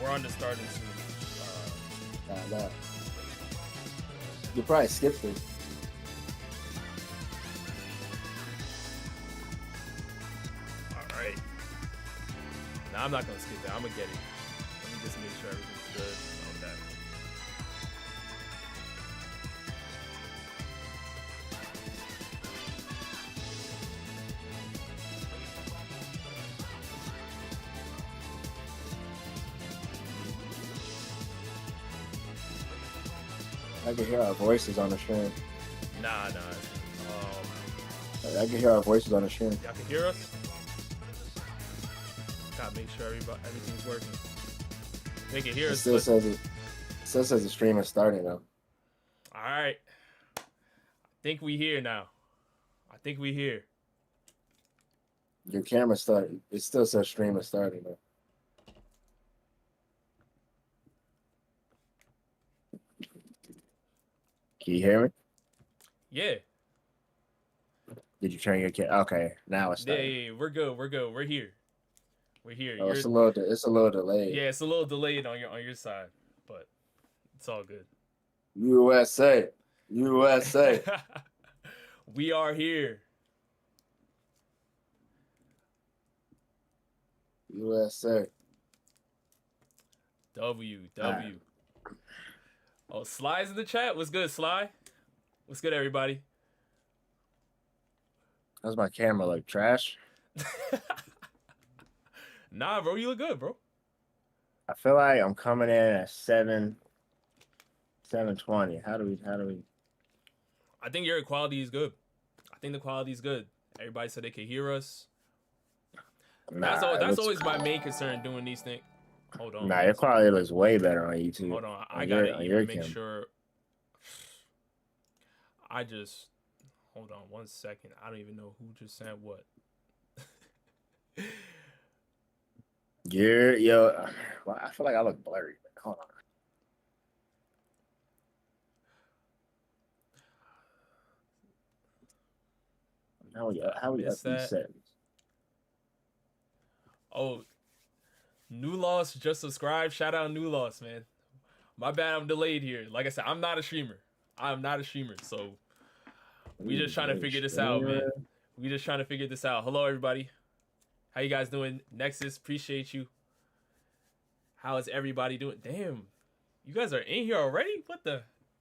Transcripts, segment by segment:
We're on the starting soon. Nah. You probably skipped it. All right. Nah, I'm not gonna skip it. I'm gonna get it. Let me just make sure everything's good. Okay. I can hear our voices on the stream. Nah. I can hear our voices on the stream. Y'all can hear us? Gotta make sure everything's working. They can hear It us. still says the stream is starting though. All right. I think we here now. I think we here. Your camera started. It still says stream is starting though. Can you hear me? Yeah. Did you turn your camera? Okay, now it's Yeah, starting. we're good. We're here. We're here. Oh, it's a little delayed. Yeah, it's a little delayed on your side, but it's all good. USA. We are here. USA. W. Oh, Sly's in the chat. What's good, Sly? What's good, everybody? How's my camera look? Trash? Nah, bro, you look good, bro. I feel like I'm coming in at 720. How do we I think your quality is good. I think the quality is good. Everybody said they could hear us. That's always my main concern doing these things. Hold on. Nah, your quality looks way better on YouTube. Hold on. I gotta even make sure. Hold on 1 second. I don't even know who just said what. Well, I feel like I look blurry. Hold on. How we up these settings? Oh, New Loss just subscribed. Shout out New Loss, man. My bad, I'm delayed here. Like I said, I'm not a streamer. So we just trying to figure this out, man. We just trying to figure this out. Hello, everybody. How you guys doing? Nexus, appreciate you. How is everybody doing? Damn, you guys are in here already?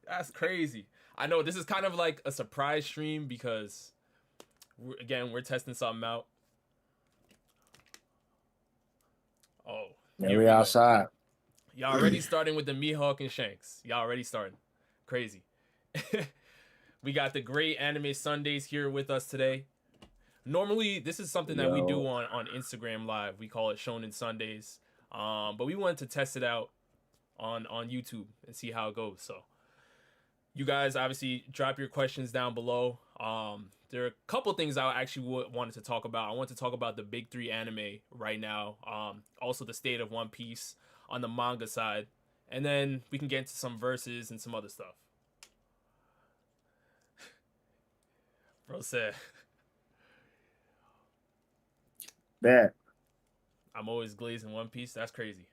That's crazy. I know this is kind of like a surprise stream because, we're testing something out. Oh, yeah, we outside. Y'all already starting with the Mihawk and Shanks. Y'all already starting. Crazy. We got the great anime Sundays here with us today. Normally, this is something that we do on Instagram Live. We call it Shonen Sundays. But we wanted to test it out on YouTube and see how it goes. So you guys obviously drop your questions down below. There are a couple things I actually wanted to talk about. I want to talk about the big three anime right now. Also the state of One Piece on the manga side. And then we can get into some verses and some other stuff. Bro said. Yeah. I'm always glazing One Piece. That's crazy.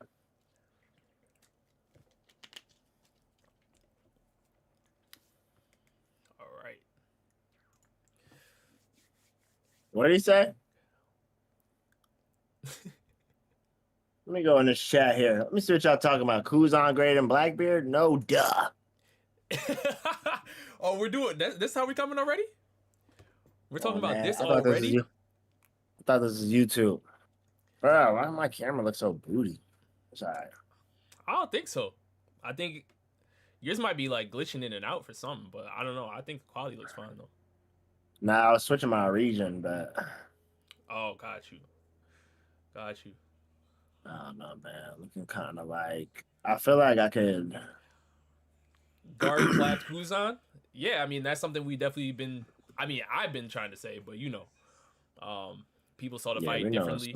All right. What did he say? Let me go in this chat here. Let me see what y'all talking about. Kuzan Great and Blackbeard? No, duh. Oh, we're doing this. How we coming already? We're talking about this I already. thought this was YouTube. Bro, why does my camera look so booty? It's all right. I don't think so. I think yours might be like glitching in and out for something, but I don't know. I think the quality looks fine though. Nah, I was switching my region, but oh, got you. I don't know, man. Looking kind of like I feel like I could guard clap Kuzan. Yeah, I mean that's something we definitely been. I mean, I've been trying to say, but people saw the fight differently.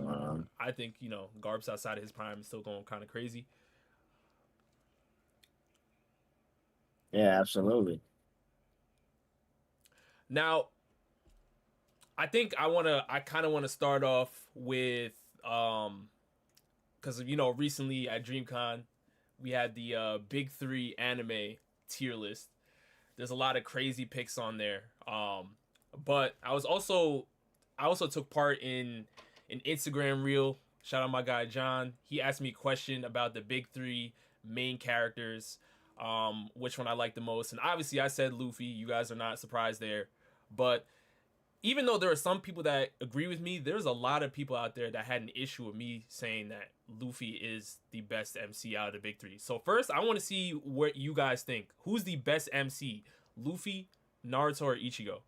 I think Garb's outside of his prime is still going kind of crazy. Yeah, absolutely. Now, I think I kind of want to start off with because recently at DreamCon we had the big three anime tier list. There's a lot of crazy picks on there. But I also took part in an Instagram reel. Shout out my guy John. He asked me a question about the big three main characters, which one I like the most, and obviously I said Luffy. You guys are not surprised there, but even though there are some people that agree with me, there's a lot of people out there that had an issue with me saying that Luffy is the best MC out of the big three. So first, I want to see what you guys think. Who's the best MC? Luffy, Naruto, or Ichigo?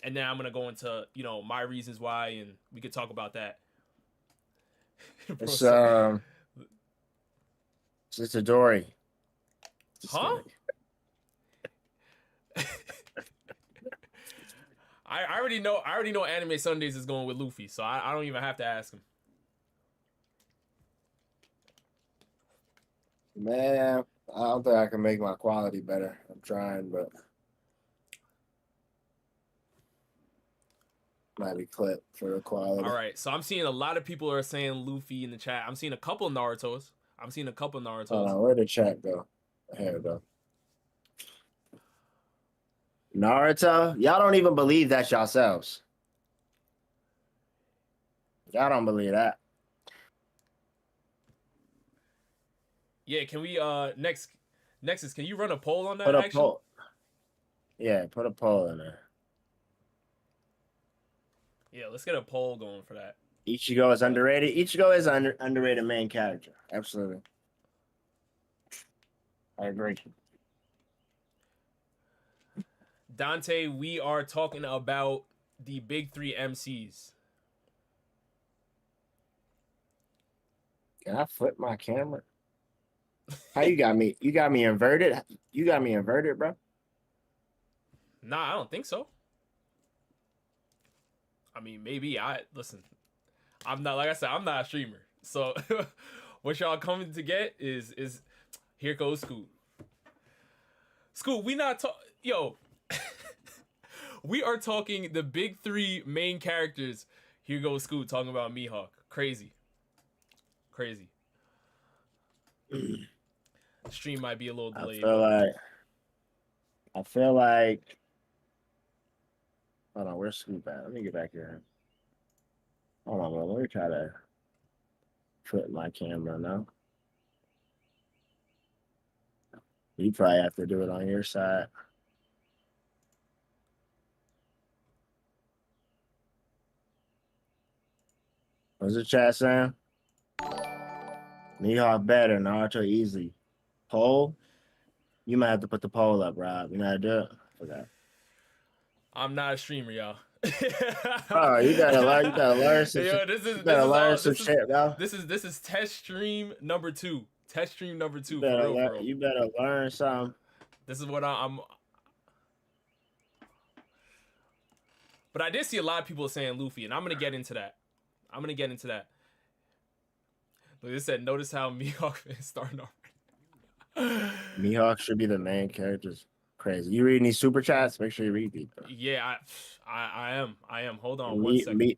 And then I'm gonna go into my reasons why, and we could talk about that. It's it's a Dory. Huh? I already know Anime Sundays is going with Luffy, so I don't even have to ask him. Man, I don't think I can make my quality better. I'm trying, but might be clipped for the quality. All right, so I'm seeing a lot of people are saying Luffy in the chat. I'm seeing a couple of Narutos. Where'd the chat go? Here we go. Naruto? Y'all don't even believe that yourselves. Y'all don't believe that. Yeah, can we Nexus, can you run a poll on that? Put a poll. Yeah, put a poll in there. Yeah, let's get a poll going for that. Ichigo is underrated. Ichigo is an underrated main character. Absolutely. I agree. Dante, we are talking about the big three MCs. Can I flip my camera? How you got me? You got me inverted? You got me inverted, bro? Nah, I don't think so. I mean, maybe listen. I'm not, like I said, I'm not a streamer. So what y'all coming to get is here goes Scoot. Scoot, we not yo. We are talking the big three main characters. Here goes Scoot talking about Mihawk. Crazy. Stream might be a little delayed. I feel like hold on, where's Scoot at? Let me get back here. Hold on, bro. Let me try to flip my camera now. You probably have to do it on your side. What's the chat saying? Mihawk better, Naruto easy. Poll? You might have to put the poll up, Rob. You know how to do it? Forgot. I'm not a streamer, y'all. Oh, you gotta learn some Yo, shit. This is test stream number 2. Test stream number 2 for real. You better learn something. This is what I'm. But I did see a lot of people saying Luffy, and I'm gonna get into that. Look, this said, notice how Mihawk is starting already. Mihawk should be the main characters. Crazy. You reading these super chats? Make sure you read these. Yeah, I am. Hold on 1 second.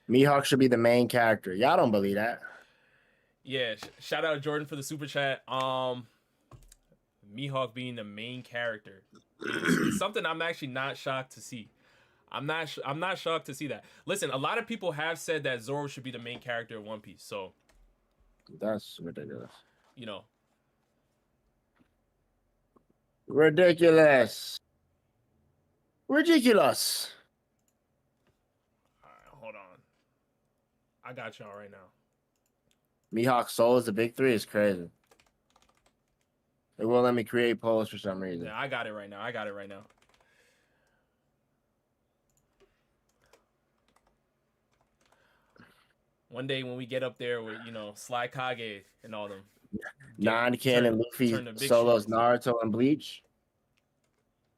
Mihawk should be the main character. Y'all don't believe that. Yeah, shout out Jordan for the super chat. Mihawk being the main character is something I'm actually not shocked to see. I'm not shocked to see that. Listen, a lot of people have said that Zoro should be the main character of One Piece. So that's ridiculous. Ridiculous. All right, hold on. I got y'all right now. Mihawk Soul is the big three is crazy. It won't let me create polls for some reason. Yeah, I got it right now. One day when we get up there with, Sly Kage and all them. Non-canon Luffy solos Naruto and Bleach.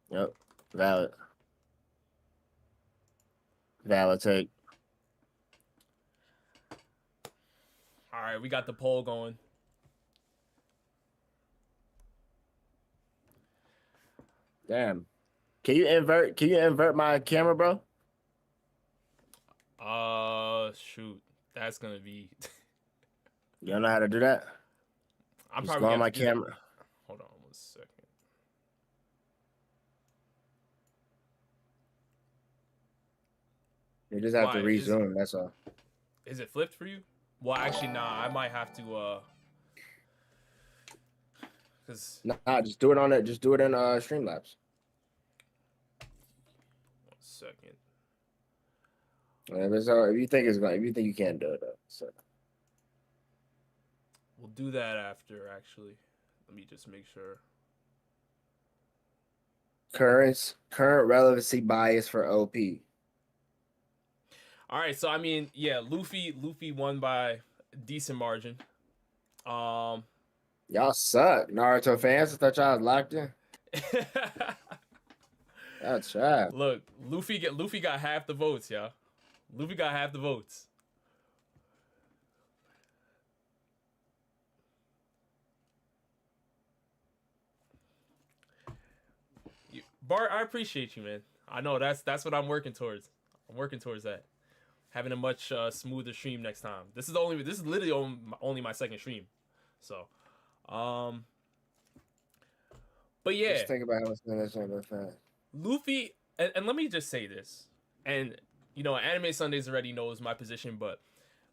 Yep. Valid take. All right, we got the poll going. Damn. Can you invert my camera, bro? Shoot. That's gonna be You don't know how to do that? I'm Just probably go gonna on have my to do that. camera. Hold on 1 second. You just have to Why resume. That's all. is it flipped for you? Well, actually, nah. I might have to cause Nah, just do it on it. Just do it in Streamlabs. 1 second. If you think it's going, if you think you can't do it, so. We'll do that after. Actually, let me just make sure. Current relevancy bias for OP. All right, so I mean, yeah, Luffy won by a decent margin. Y'all suck, Naruto fans. I thought y'all was locked in. That's right. Look, Luffy got half the votes, y'all. Luffy got half the votes. Bart, I appreciate you, man. I know that's what I'm working towards. I'm working towards that. Having a much smoother stream next time. This is literally only my second stream, so, but yeah. Just think about how much that's so fast. Luffy, and let me just say this, and you know, Anime Sundays already knows my position, but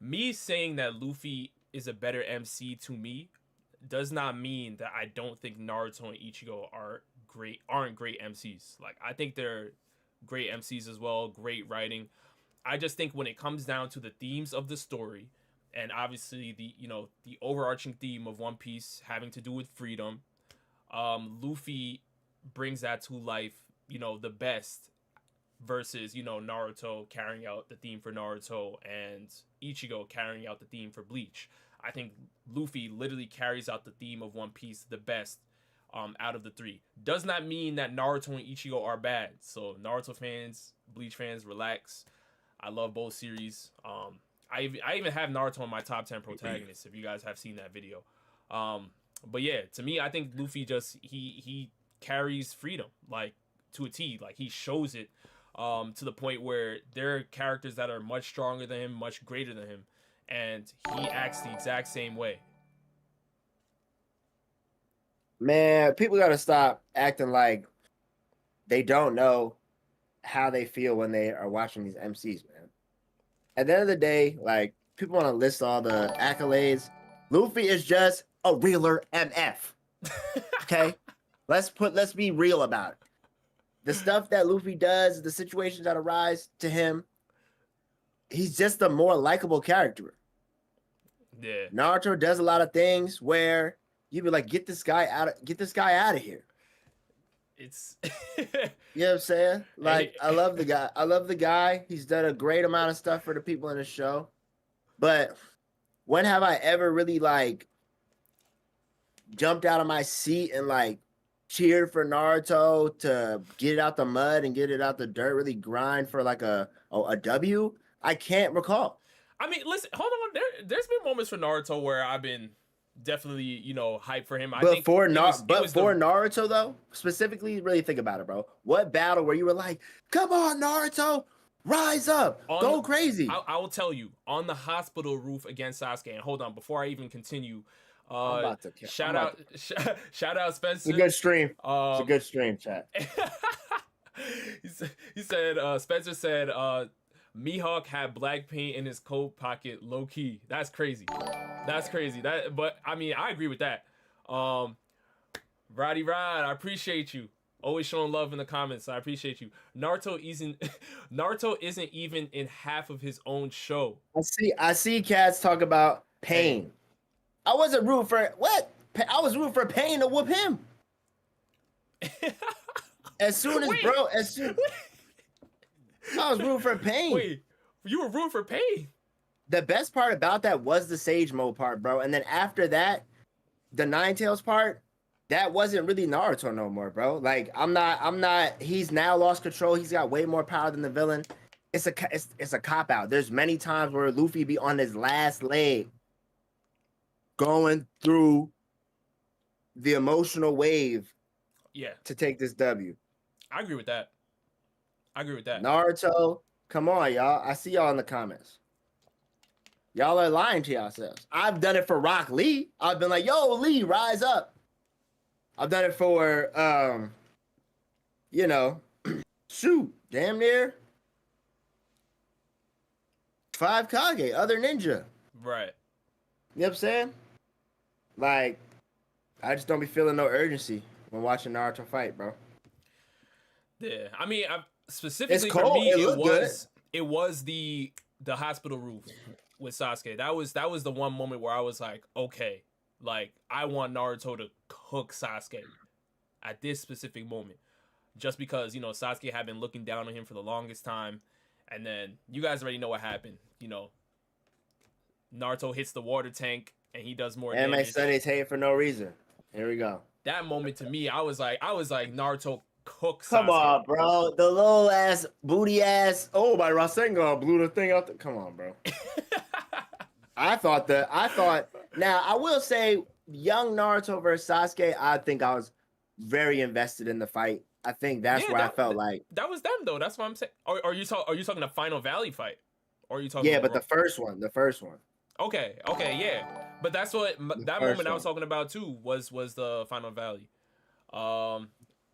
me saying that Luffy is a better MC to me does not mean that I don't think Naruto and Ichigo aren't great MCs. Like, I think they're great MCs as well, great writing. I just think when it comes down to the themes of the story, and obviously the overarching theme of One Piece having to do with freedom, Luffy brings that to life, the best, versus Naruto carrying out the theme for Naruto and Ichigo carrying out the theme for Bleach. I think Luffy literally carries out the theme of One Piece the best out of the three. Does not mean that Naruto and Ichigo are bad. So Naruto fans, Bleach fans, relax. I love both series. I even have Naruto in my top 10 protagonists, if you guys have seen that video. But yeah, to me, I think Luffy just he carries freedom, like, to a T. Like, he shows it to the point where there are characters that are much stronger than him, much greater than him, and he acts the exact same way. Man, people gotta stop acting like they don't know how they feel when they are watching these MCs, man. At the end of the day, like, people want to list all the accolades. Luffy is just a realer MF. Okay? Let's be real about it. The stuff that Luffy does, the situations that arise to him, he's just a more likable character. Yeah. Naruto does a lot of things where you'd be like, get this guy out of here. It's you know what I'm saying? Like, I love the guy. He's done a great amount of stuff for the people in the show. But when have I ever really, like, jumped out of my seat and, like, cheered for Naruto to get it out the mud and get it out the dirt, really grind for, like, a W? I can't recall. I mean, listen, hold on. There's been moments for Naruto where I've been definitely, hyped for him. Naruto, though, specifically, really think about it, bro. What battle where you were like, come on, Naruto, rise up, go crazy? I will tell you, on the hospital roof against Sasuke. And hold on, before I even continue, shout out Spencer. It's a good stream. It's a good stream, chat. he said, Spencer said, Mihawk had black paint in his coat pocket, low key. That's crazy. But I mean, I agree with that. Roddy Rod, I appreciate you. Always showing love in the comments. I appreciate you. Naruto isn't even in half of his own show. I see cats talk about Pain. I wasn't rooting for what? I was rooting for Pain to whoop him. I was rooting for Pain. Wait, you were rooting for Pain? The best part about that was the Sage Mode part, bro. And then after that, the Nine Tails part, that wasn't really Naruto no more, bro. Like, I'm not. He's now lost control. He's got way more power than the villain. It's a cop out. There's many times where Luffy be on his last leg, going through the emotional wave. Yeah. To take this W. I agree with that. Naruto, come on, y'all. I see y'all in the comments. Y'all are lying to yourselves. I've done it for Rock Lee. I've been like, yo, Lee, rise up. I've done it for you know, shoot, damn near 5 Kage, other ninja. Right. You know what I'm saying? Like, I just don't be feeling no urgency when watching Naruto fight, bro. Yeah. I mean, specifically It's for cold. me, It it was the hospital roof with Sasuke. That was the one moment where I was like, okay, like I want Naruto to cook Sasuke at this specific moment, just because Sasuke had been looking down on him for the longest time, and then you guys already know what happened. Naruto hits the water tank and he does more Anime damage. Sundays hate for no reason. Here we go. That moment to me, I was like Naruto cook Sasuke. Come on, bro. The little ass, booty ass. Oh, my Rasengan blew the thing out. Come on, bro. I thought. Now, I will say, young Naruto versus Sasuke, I think I was very invested in the fight. I think that's where I felt like. That was them, though. That's what I'm saying. Are you talking the Final Valley fight? Or are you talking Yeah, but the first one. Okay, yeah. But that's what that moment I was talking about too was the Final Valley.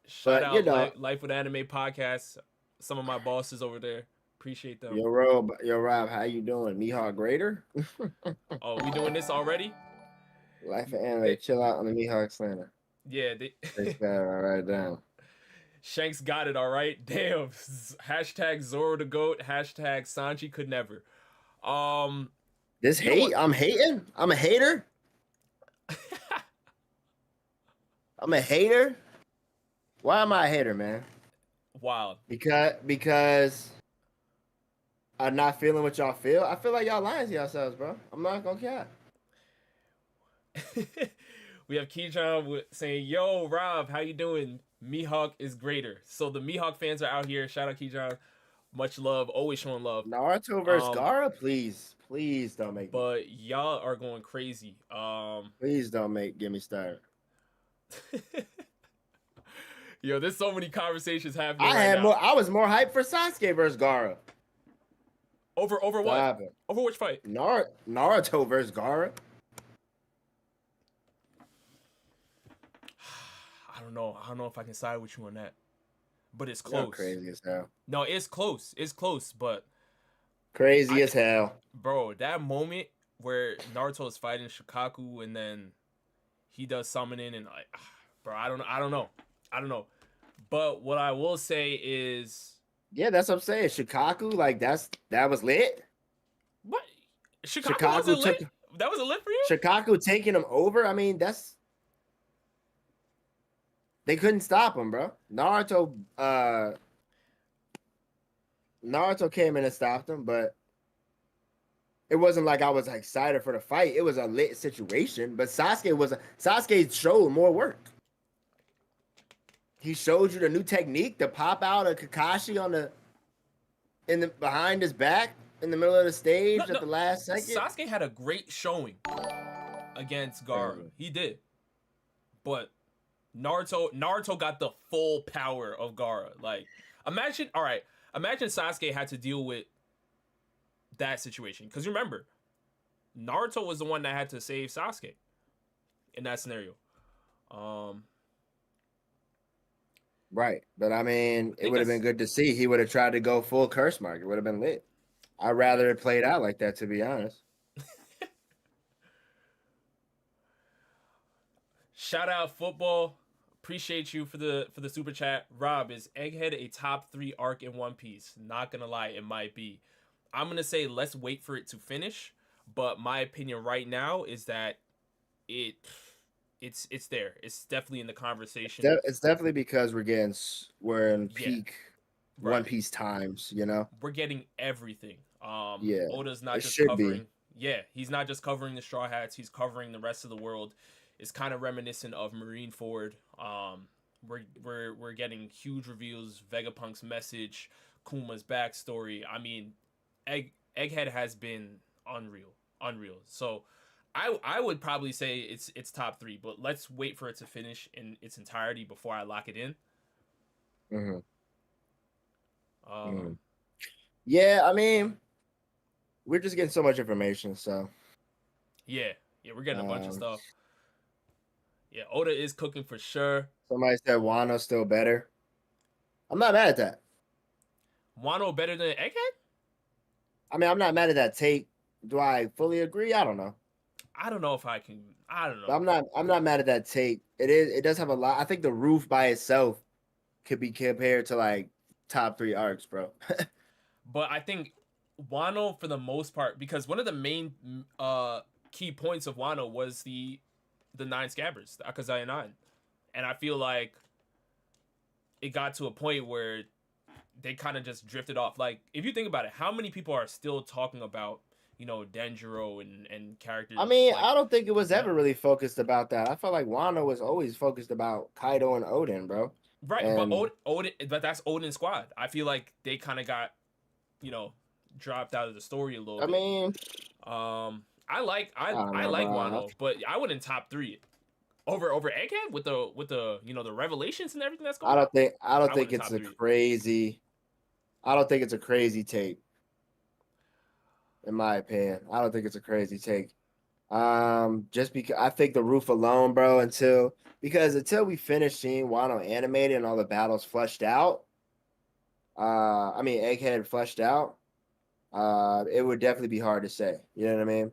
Shout out Life with Anime podcast. Some of my bosses over there. Appreciate them. Yo, Rob, how you doing? Mihawk Greater? Oh, we doing this already? Life of Anime, chill out on the Mihawk slander. Yeah, Take that right down. Shanks got it all right. Damn. Hashtag Zoro the GOAT. Hashtag Sanji could never. This hate? I'm hating? I'm a hater? I'm a hater? Why am I a hater, man? Wild. Because I'm not feeling what y'all feel. I feel like y'all lying to yourselves, bro. I'm not gonna care. We have Keyjon saying, yo, Rob, how you doing? Mihawk is greater. So the Mihawk fans are out here. Shout out Keyjon. Much love. Always showing love. Naruto versus Gaara, please. Please don't make But y'all are going crazy. Please don't get me started. Yo, there's so many conversations happening I was more hyped for Sasuke versus Gaara. Over what? Over which fight? Naruto versus Gaara. I don't know if I can side with you on that. But it's close. You're crazy as hell. No, it's close. It's close, but crazy as hell. Bro, that moment where Naruto is fighting Shikaku and then he does summoning and like, bro, I don't know. But what I will say is, yeah, that's what I'm saying. Shikaku, like that was lit. What? Shikaku wasn't lit? That was a lit for you? Shikaku taking him over. I mean, they couldn't stop him, bro. Naruto came in and stopped him, but it wasn't like I was excited for the fight. It was a lit situation, but Sasuke showed more work. He showed you the new technique, the pop out of Kakashi behind his back in the middle of the stage at the last second. Sasuke had a great showing against Gaara. He did. But Naruto got the full power of Gaara. Like, imagine Sasuke had to deal with that situation. Because remember, Naruto was the one that had to save Sasuke in that scenario. Right. But I mean, it would have been good to see. He would have tried to go full curse mark. It would have been lit. I'd rather it played out like that, to be honest. Shout out football. Appreciate you for the super chat. Rob, is Egghead a top 3 arc in One Piece? Not gonna lie, it might be. I'm gonna say let's wait for it to finish. But my opinion right now is that it's there. It's definitely in the conversation. It's definitely because we're in peak One Piece times. You know, we're getting everything. Oda's not just covering. Yeah, he's not just covering the Straw Hats. He's covering the rest of the world. It's kind of reminiscent of Marineford. We're getting huge reveals. Vegapunk's message, Kuma's backstory. I mean, Egghead has been unreal. So I would probably say it's top 3, but let's wait for it to finish in its entirety before I lock it in. Yeah, I mean, we're just getting so much information. So Yeah, we're getting a bunch of um, stuff. Yeah, Oda is cooking for sure. somebody said Wano's still better. I'm not mad at that. Wano better than Egghead? I mean, I'm not mad at that take. Do I fully agree? I don't know. I don't know if I can. I don't But know. I'm not mad at that take. It does have a lot. I think the roof by itself could be compared to like top 3 arcs, bro. But I think Wano for the most part, because one of the main key points of Wano was the 9 scabbers, the Akazaya 9. And I feel like it got to a point where they kind of just drifted off. Like, if you think about it, how many people are still talking about, Denjiro and characters? I mean, like, I don't think it was ever really focused about that. I felt like Wano was always focused about Kaido and Odin, bro. right, but And Odin, but that's Odin's squad. I feel like they kind of got, dropped out of the story a little I bit. mean, I like Wano, but I wouldn't top 3 it. Over Egghead with the the revelations and everything that's going on. I don't think it's a crazy. I don't think it's a crazy take. In my opinion, I don't think it's a crazy take. Just because I think the roof alone, bro, until we finish seeing Wano animated and all the battles fleshed out, I mean Egghead fleshed out, it would definitely be hard to say. You know what I mean?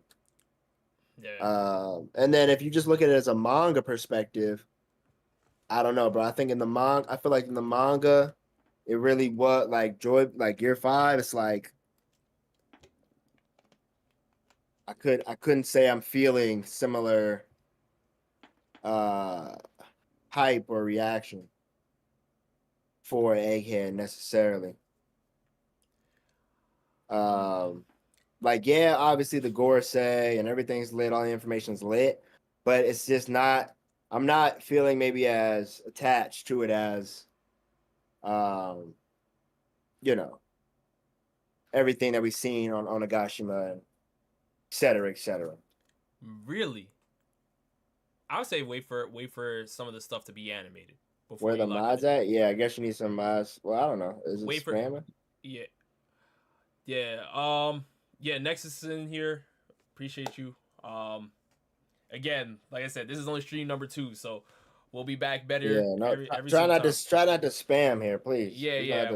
Yeah. And then if you just look at it as a manga perspective, I don't know, bro. I feel like in the manga, it really was like Gear 5. It's like I couldn't say I'm feeling similar hype or reaction for Egghead necessarily. Like, yeah, obviously the Gorosei and everything's lit, all the information's lit, but it's just not. I'm not feeling maybe as attached to it as, everything that we've seen on Onigashima and et cetera, et cetera. Really? I would say wait for some of the stuff to be animated before. Where the mods at? Yeah, I guess you need some mods. Well, I don't know. Is it spamming? Yeah. Yeah. Nexus is in here. Appreciate you. Again, like I said, this is only stream number 2, so we'll be back better. Yeah, no. Try not to spam here, please. Yeah.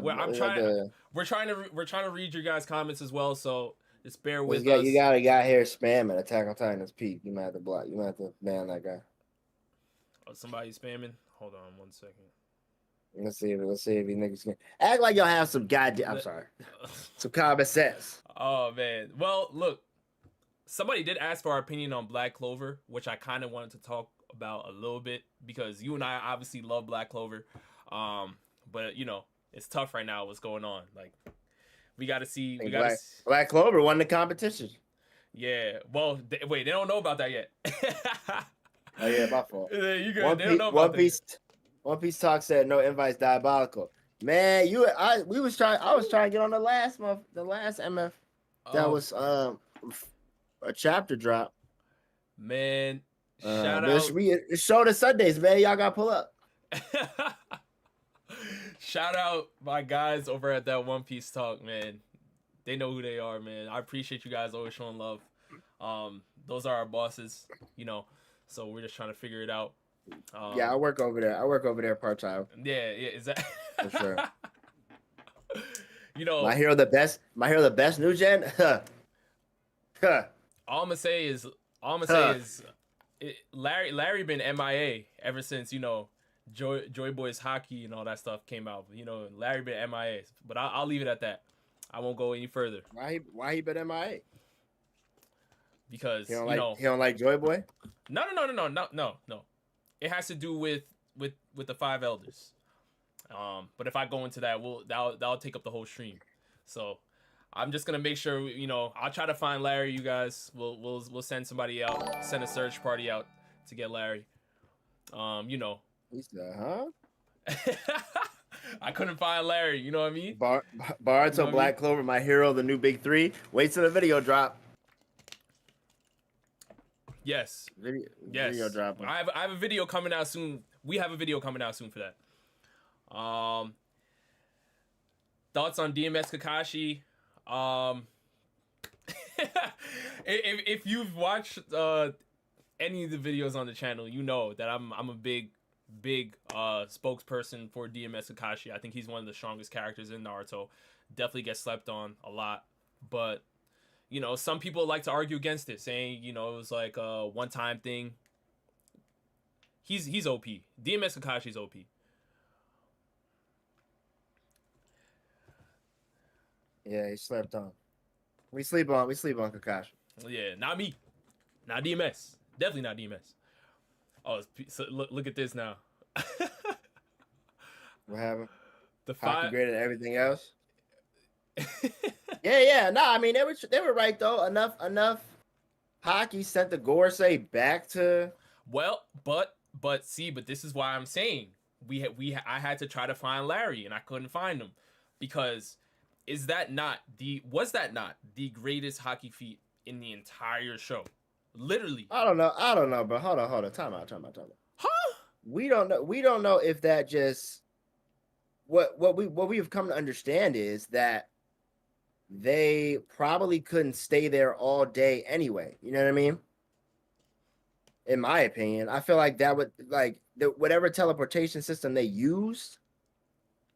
We're trying to read your guys' comments as well, so just bear with us. You got a guy here spamming Attack on Titan's peak. You might have to block. You might have to ban that guy. Oh, somebody spamming. Hold on 1 second. Let's see if you niggas can act like y'all have some goddamn. I'm sorry, some common sense. Oh man. Well, look, somebody did ask for our opinion on Black Clover, which I kind of wanted to talk about a little bit because you and I obviously love Black Clover, but it's tough right now. What's going on? Like, we got to see. Black Clover won the competition. Yeah. Well, they don't know about that yet. Oh yeah, my fault. You good? They don't know about that. One Piece Talk said no invites diabolical. Man, I was trying to get on the last MF. That was a chapter drop. Man, shout out. It's Shonen Sundays, man. Y'all gotta pull up. Shout out my guys over at that One Piece Talk, man. They know who they are, man. I appreciate you guys always showing love. Those are our bosses, so we're just trying to figure it out. Yeah, I work over there part time. Yeah, is that for sure? My hero the best new gen. All I'm gonna say is Larry been MIA ever since Joy Boys Hockey and all that stuff came out. Larry been MIA, but I'll leave it at that. I won't go any further. Why he been MIA? Because he don't like Joy Boy. No. It has to do with the 5 elders. But if I go into that, that'll take up the whole stream. So I'm just gonna make sure I'll try to find Larry. You guys, we'll send somebody out, send a search party out to get Larry. He said, huh? I couldn't find Larry. You know what I mean? Baruto, Black Clover, my hero, the new big 3. Wait till the video drop. Yes. Video drop. I have a video coming out soon. We have a video coming out soon for that. Thoughts on DMS Kakashi? If you've watched any of the videos on the channel, you know that I'm a big spokesperson for DMS Kakashi. I think he's one of the strongest characters in Naruto. Definitely gets slept on a lot, but you know, some people like to argue against it, saying, you know, it was like a one-time thing. He's OP. DMS Kakashi's OP. Yeah, he slept on. We sleep on Kakashi. Yeah, not me. Not DMS. Definitely not DMS. Oh, so look at this now. What happened? The Haki 5 graded everything else. Yeah. No, I mean they were right though. Enough. Haki sent the Gorosei back to. Well, but this is why I'm saying I had to try to find Larry and I couldn't find him, because was that not the greatest Haki feat in the entire show? Literally. I don't know, but hold on. Time out. Huh? We don't know if that just what we have come to understand is that they probably couldn't stay there all day anyway. You know what I mean? In my opinion, I feel like that would whatever teleportation system they used,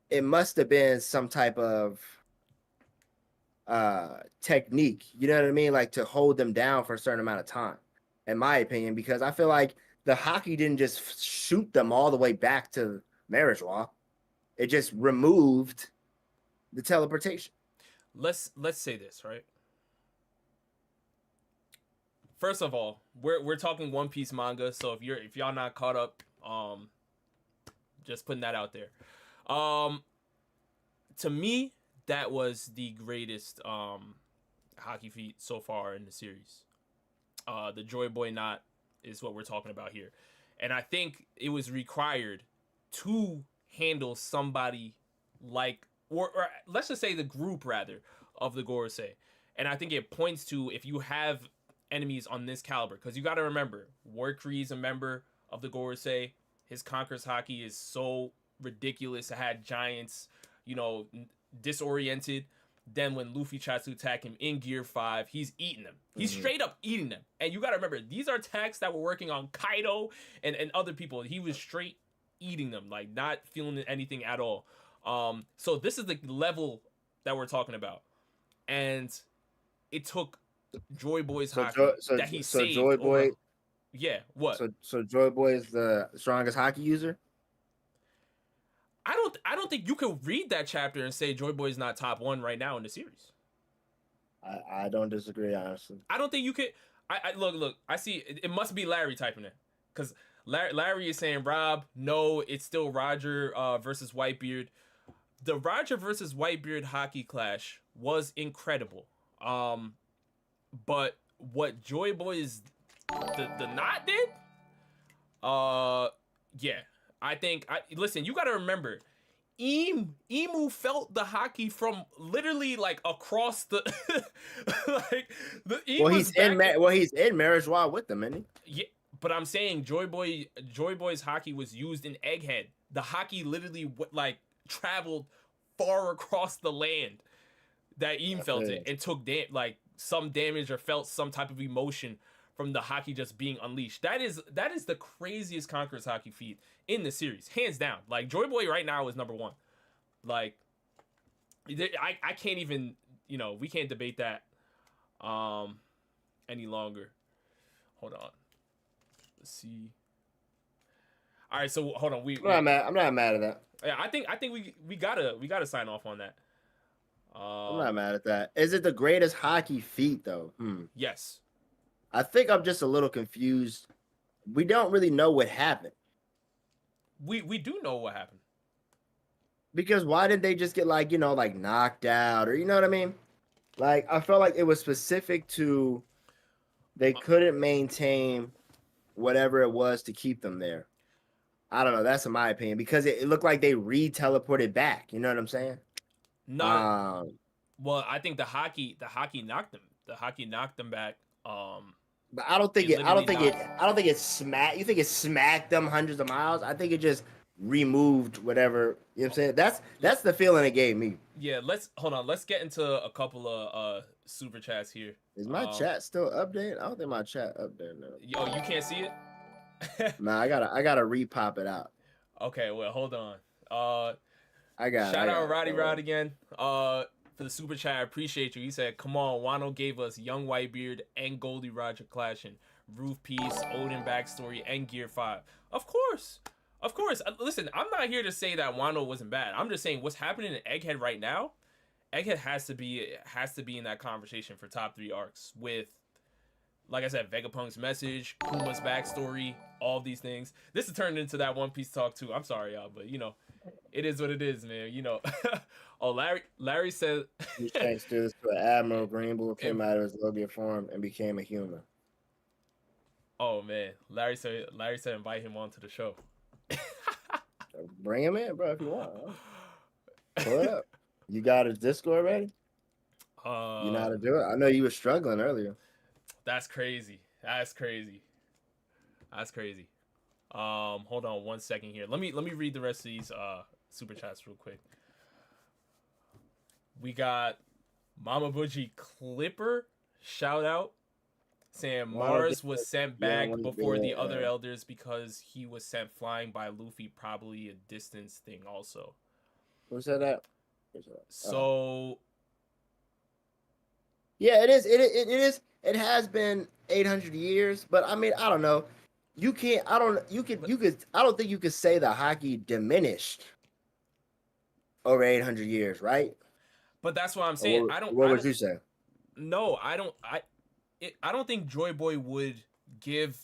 it must have been some type of technique. You know what I mean? Like to hold them down for a certain amount of time. In my opinion, because I feel like the Haki didn't just shoot them all the way back to Marijois. It just removed the teleportation. Let's say this, right? First of all, we're talking One Piece manga, so if y'all not caught up, just putting that out there. To me, that was the greatest Haki feat so far in the series. The Joy Boy knot is what we're talking about here, and I think it was required to handle somebody like, or let's just say the group rather of the Gorosei. And I think it points to, if you have enemies on this caliber, because you got to remember, Warcree's a member of the Gorosei. His Conqueror's Haki is so ridiculous. It had giants, you know, disoriented. Then when Luffy tries to attack him in Gear 5, he's eating them. He's straight up eating them. And you got to remember, these are attacks that were working on Kaido and other people. He was straight eating them, like not feeling anything at all. So this is the level that we're talking about. And it took Joy Boy's Haki that he saved. Joy Boy, yeah, what? So Joy Boy is the strongest Haki user? I don't think you could read that chapter and say Joy Boy is not top 1 right now in the series. I don't disagree, honestly. I don't think you could. I look. I see. It must be Larry typing it, because Larry is saying, Rob, no, it's still Roger versus Whitebeard. The Roger versus Whitebeard Haki clash was incredible. But what Joy Boy's the knot did, yeah, I think listen, you got to remember, Emu felt the Haki from literally like across the like the Emu. Well, he's in Marijois with them, isn't he? Yeah, but I'm saying Joy Boy's Haki was used in Egghead. The Haki literally traveled far across the land that Emu felt it and took some damage or felt some type of emotion from the Haki just being unleashed. That is the craziest Conqueror's Haki feat in the series, hands down. Like, Joy Boy right now is number 1. Like, I can't even, we can't debate that any longer. Hold on, let's see. All right, so hold on. I'm not mad at that. Yeah, I think we gotta sign off on that. I'm not mad at that. Is it the greatest Haki feat though? Yes. I think I'm just a little confused. We don't really know what happened. We do know what happened. Because why did they just get knocked out, or you know what I mean? Like, I felt like it was specific to they couldn't maintain whatever it was to keep them there. I don't know. That's in my opinion, because it looked like they re-teleported back. You know what I'm saying? No. Well, I think the Haki knocked them. The Haki knocked them back. But I don't think it smacked. You think it smacked them hundreds of miles? I think it just removed whatever. You know what I'm saying? That's the feeling it gave me. Yeah, let's get into a couple of super chats here. Is my chat still updated? I don't think my chat updated now. Yo, you can't see it? Nah, I gotta repop it out. Okay, well, hold on. Shout out Roddy Rod again. For the super chat, I appreciate you. He said, "Come on, Wano gave us Young Whitebeard and Goldie Roger clashing, Roof Piece, Odin backstory, and Gear 5. Of course. Listen, I'm not here to say that Wano wasn't bad. I'm just saying what's happening in Egghead right now. Egghead has to be in that conversation for top 3 arcs with, like I said, Vegapunk's message, Kuma's backstory, all these things. This has turned into that One Piece talk too. I'm sorry, y'all, but it is what it is, man. Oh, Larry said he changed this to an Admiral. Greenbull came out of his Logia form and became a human. Oh man, Larry said invite him onto the show. Bring him in, bro, if you want. Pull it up. You got his Discord ready? You know how to do it? I know you were struggling earlier. That's crazy. Hold on 1 second here. Let me read the rest of these super chats real quick. We got Mama Bougie Clipper shout out saying Mars was sent back before the other elders because he was sent flying by Luffy, probably a distance thing also. Who said that? So yeah, it is. It is. It has been 800 years, but I mean, I don't know. You can't. I don't. You could. I don't think you could say the Haki diminished over 800 years, right? But that's what I'm saying. What would you say? No, I don't. I don't think Joy Boy would give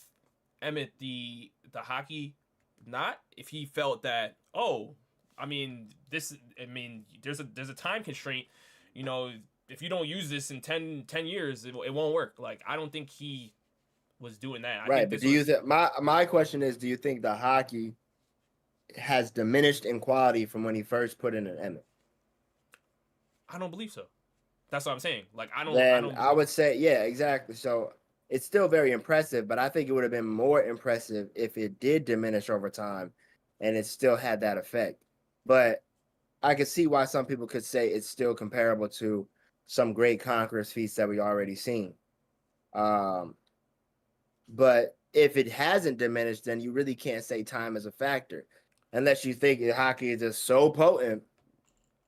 Emmett the Haki not if he felt that. Oh, I mean there's a time constraint. If you don't use this in 10 years, it won't work. Like, I don't think he was doing that. Right, but my question is, do you think the Haki has diminished in quality from when he first put in an Emmett? I don't believe so. That's what I'm saying. Like, I would say, yeah, exactly. So it's still very impressive, but I think it would have been more impressive if it did diminish over time and it still had that effect. But I could see why some people could say it's still comparable to some great Conqueror's feats that we already seen. But if it hasn't diminished, then you really can't say time is a factor, unless you think Haki is just so potent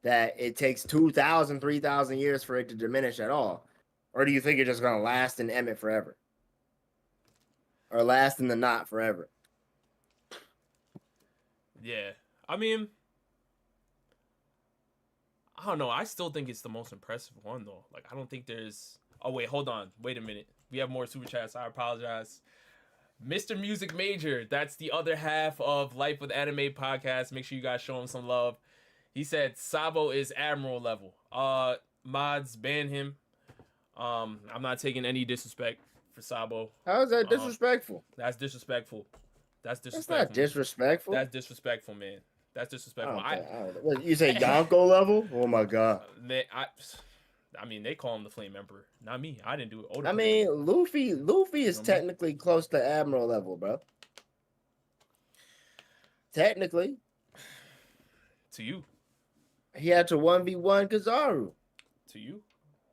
that it takes 2,000, 3,000 years for it to diminish at all. Or do you think it's just going to last in Emmett forever? Or last in the knot forever? Yeah. I mean, I don't know. I still think it's the most impressive one, though. Like, I don't think there's... Oh, wait, hold on. Wait a minute. We have more super chats. I apologize. Mr. Music Major, that's the other half of Life with Anime podcast. Make sure you guys show him some love. He said Sabo is Admiral level. Mods, ban him. I'm not taking any disrespect for Sabo. How is that disrespectful? That's disrespectful. That's not disrespectful. That's disrespectful, man. That's disrespectful. What, you say Yonko level? Oh my god. I mean, they call him the Flame Emperor. Not me. I didn't do it. I mean, Luffy is technically close to Admiral level, bro. Technically. To you. He had to 1v1 Kizaru. To you.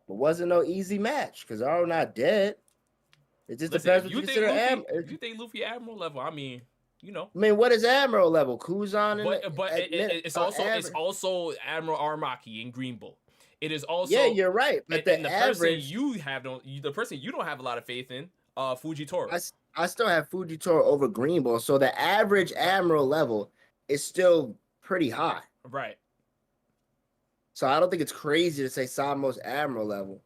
But wasn't no easy match. Kizaru not dead. It just depends what you consider Admiral. If you think Luffy Admiral level, I mean, I mean, what is Admiral level? Kuzan it's also Admiral Armaki in Green Bull. It is also you're right. But the average the person you don't have a lot of faith in, Fujitora. I still have Fujitora over Green Bull, so the average Admiral level is still pretty high. Right. So I don't think it's crazy to say Samo's Admiral level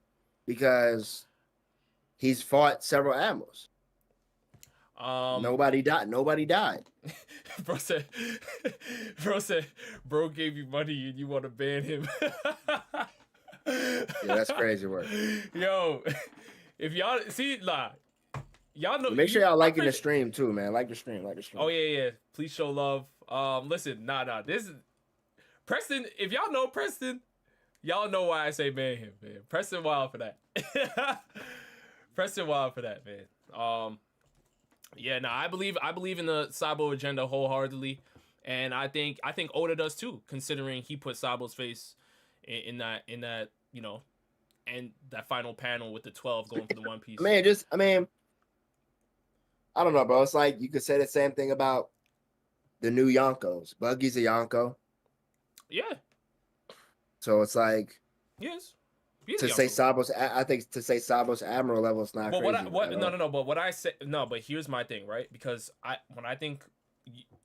because he's fought several Admirals. Nobody died. Bro gave you money and you want to ban him. Yeah, that's crazy work. Yo, if y'all see, y'all know. Make sure y'all liking the stream too, man. Like the stream. Oh yeah. Please show love. Listen, this is Preston. If y'all know Preston, y'all know why I say ban him, man. Preston wild for that. man. Yeah, no, I believe in the Sabo agenda wholeheartedly. And I think Oda does too, considering he put Sabo's face in that and that final panel with the 12 going for the One Piece. I don't know, bro. It's like you could say the same thing about the new Yonkos. Buggy's a Yonko. Yeah. So it's like Yes. to say Sabo's. I think to say Sabo's Admiral level is not. But crazy, no. But what I say no. But here's my thing, right? Because when I think,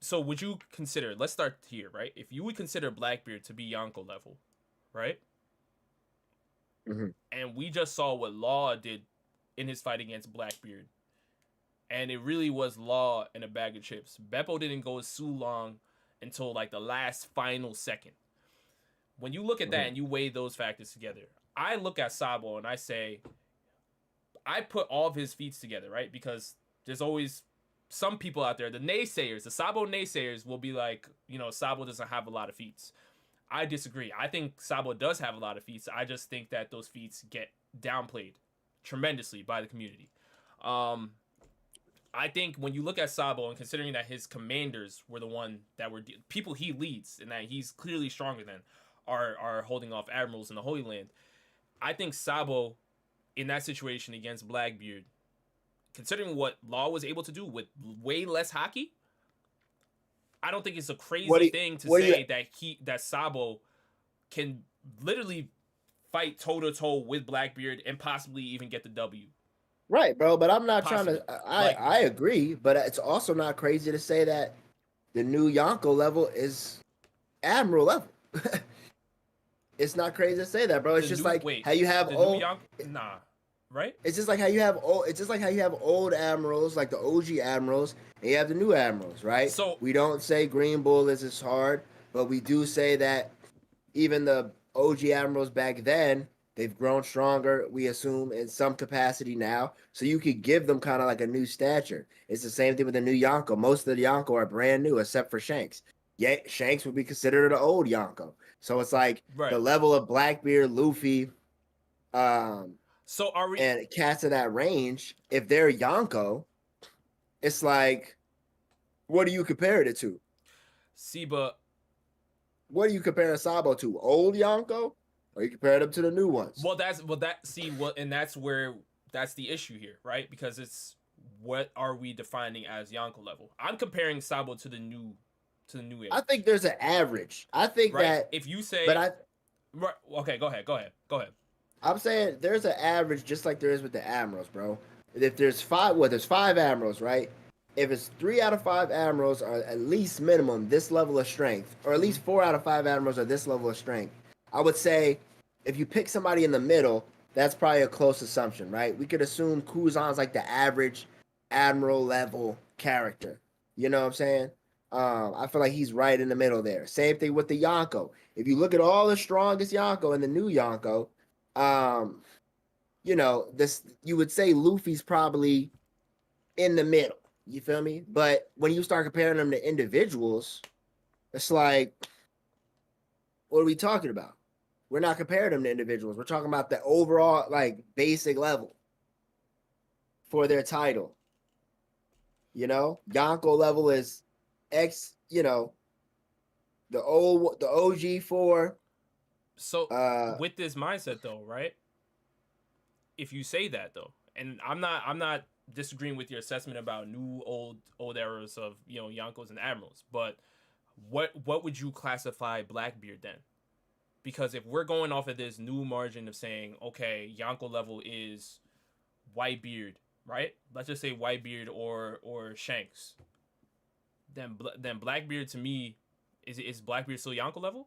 so would you consider? Let's start here, right? If you would consider Blackbeard to be Yonko level, right? Mm-hmm. And we just saw what Law did in his fight against Blackbeard, and it really was Law in a bag of chips. Beppo didn't go too long until like the last final second. When you look at that and you weigh those factors together, I look at Sabo and I say, I put all of his feats together, right? Because there's always some people out there, the naysayers, the Sabo naysayers will be like, Sabo doesn't have a lot of feats. I disagree. I think Sabo does have a lot of feats. I just think that those feats get downplayed tremendously by the community. I think when you look at Sabo and considering that his commanders were the one that were people he leads and that he's clearly stronger than are holding off admirals in the Holy Land, I think Sabo in that situation against Blackbeard, considering what Law was able to do with way less haki, I don't think it's a crazy thing to say that Sabo can literally fight toe to toe with Blackbeard and possibly even get the W. Right, bro. But I'm not trying to. I agree, but it's also not crazy to say that the new Yonko level is Admiral level. It's not crazy to say that, bro. It's just how you have old. Right? It's just like how you have old. It's just like how you have old admirals, like the OG admirals, and you have the new admirals, right? So we don't say Green Bull is as hard, but we do say that even the OG admirals back then, they've grown stronger. We assume in some capacity now, so you could give them kind of like a new stature. It's the same thing with the new Yonko. Most of the Yonko are brand new, except for Shanks. Yet Shanks would be considered an old Yonko. So it's like the level of Blackbeard, Luffy, so are we and cats in that range? If they're Yonko, it's like, what do you compare it to? But what do you compare Sabo to? Old Yonko, or you compare them to the new ones? And that's the issue here, right? Because it's what are we defining as Yonko level? I'm comparing Sabo to the new age. I think there's an average. I think that if you say, okay, go ahead. I'm saying there's an average, just like there is with the admirals, bro. If there's there's 5 admirals, right? If it's 3 out of 5 admirals are at least minimum this level of strength, or at least 4 out of 5 admirals are this level of strength, I would say if you pick somebody in the middle, that's probably a close assumption, right? We could assume Kuzan's like the average admiral level character. You know what I'm saying? I feel like he's right in the middle there. Same thing with the Yonko. If you look at all the strongest Yonko and the new Yonko, you would say Luffy's probably in the middle. You feel me? But when you start comparing them to individuals, it's like, what are we talking about? We're not comparing them to individuals. We're talking about the overall, like, basic level for their title. Yonko level is X, the OG 4. So with this mindset though, right? If you say that though, and I'm not disagreeing with your assessment about new old eras of Yonkos and admirals, but what would you classify Blackbeard then? Because if we're going off of this new margin of saying, okay, Yonko level is Whitebeard, right? Let's just say Whitebeard or Shanks. Then Blackbeard to me is Blackbeard still Yonko level?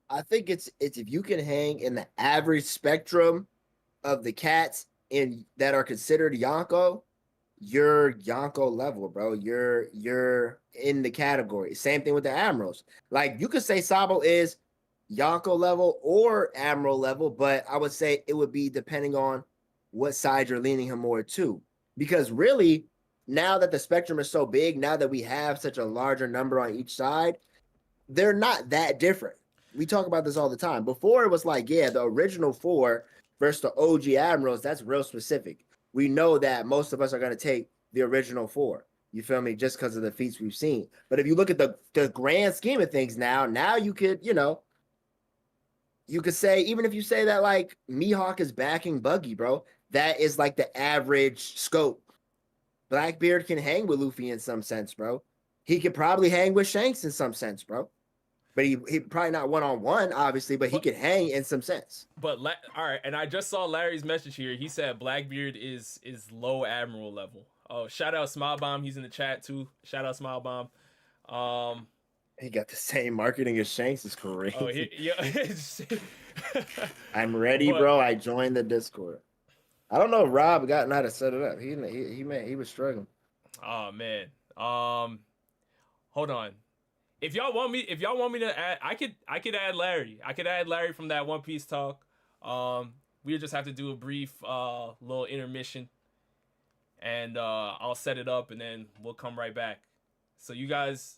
I think it's if you can hang in the average spectrum of the cats that are considered Yonko, you're Yonko level, bro. You're in the category. Same thing with the admirals. Like you could say Sabo is Yonko level or admiral level, but I would say it would be depending on what side you're leaning him more to. Because really, now that the spectrum is so big, now that we have such a larger number on each side, they're not that different. We talk about this all the time. Before it was like, yeah, the original 4 versus the OG admirals, that's real specific. We know that most of us are going to take the original 4. You feel me? Just because of the feats we've seen. But if you look at the grand scheme of things now you could, you could say, even if you say that like Mihawk is backing Buggy, bro, that is like the average scope. Blackbeard can hang with Luffy in some sense, bro. He could probably hang with Shanks in some sense, bro. But he probably not one-on-one, obviously, but he could hang in some sense. But all right, and I just saw Larry's message here. He said Blackbeard is low admiral level. Oh, shout out Smile Bomb. He's in the chat too. Shout out Smile Bomb. He got the same marketing as Shanks. Is crazy. Oh, yeah. I'm ready, bro. I joined the Discord. I don't know if Rob got not to set it up. He was struggling. Oh man. Hold on. If y'all want me to add, I could add Larry. I could add Larry from that One Piece talk. We just have to do a brief little intermission, and I'll set it up, and then we'll come right back. So you guys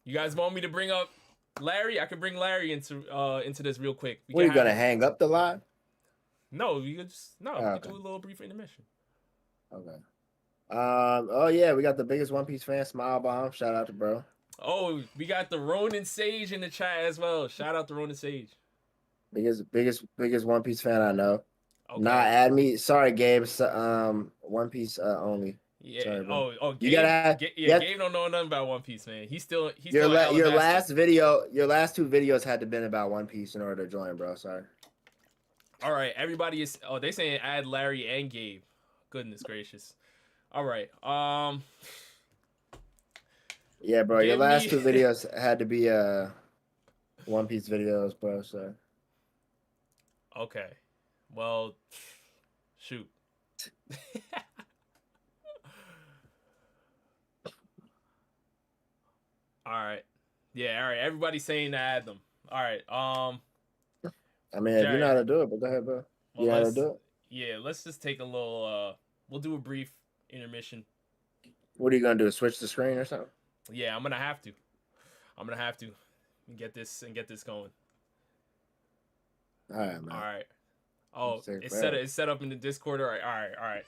want me to bring up Larry? I could bring Larry into this real quick. What, are you gonna hang up the live? No, you could just we could do a little brief intermission. Okay. Oh yeah, we got the biggest One Piece fan, Smile Bomb. Shout out to bro. Oh, we got the Ronin Sage in the chat as well. Shout out to Ronin Sage. Biggest One Piece fan I know. Okay. Nah, add me. Sorry, Gabe. One Piece only. Yeah. Sorry, Gabe, you gotta. Gabe don't know nothing about One Piece, man. He's still your last video. Your last two videos had to been about One Piece in order to join, bro. Sorry. All right, everybody is. Oh, they saying add Larry and Gabe. Goodness gracious. All right. Yeah, bro. Your last two videos had to be One Piece videos, bro. So. Okay. Well, shoot. All right. Yeah. All right. Everybody's saying to add them. All right. I mean, if you know how to do it, but go ahead, bro. You know how to do it. Yeah. Let's just take a little. We'll do a brief intermission. What are you gonna do? Switch the screen or something? Yeah, I'm gonna have to. Get this going. All right, man. All right. Oh, it's set up in the Discord. All right,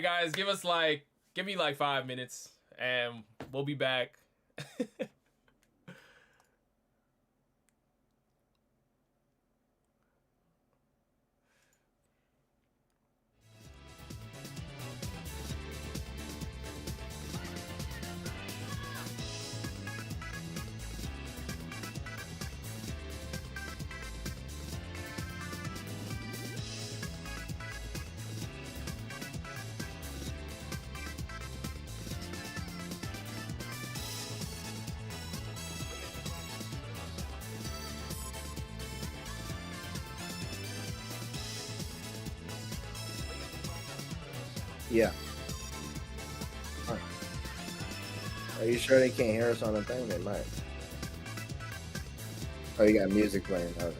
guys. Give me like 5 minutes, and we'll be back. Yeah. Right. Are you sure they can't hear us on the thing? They might. Oh, you got music playing. Okay.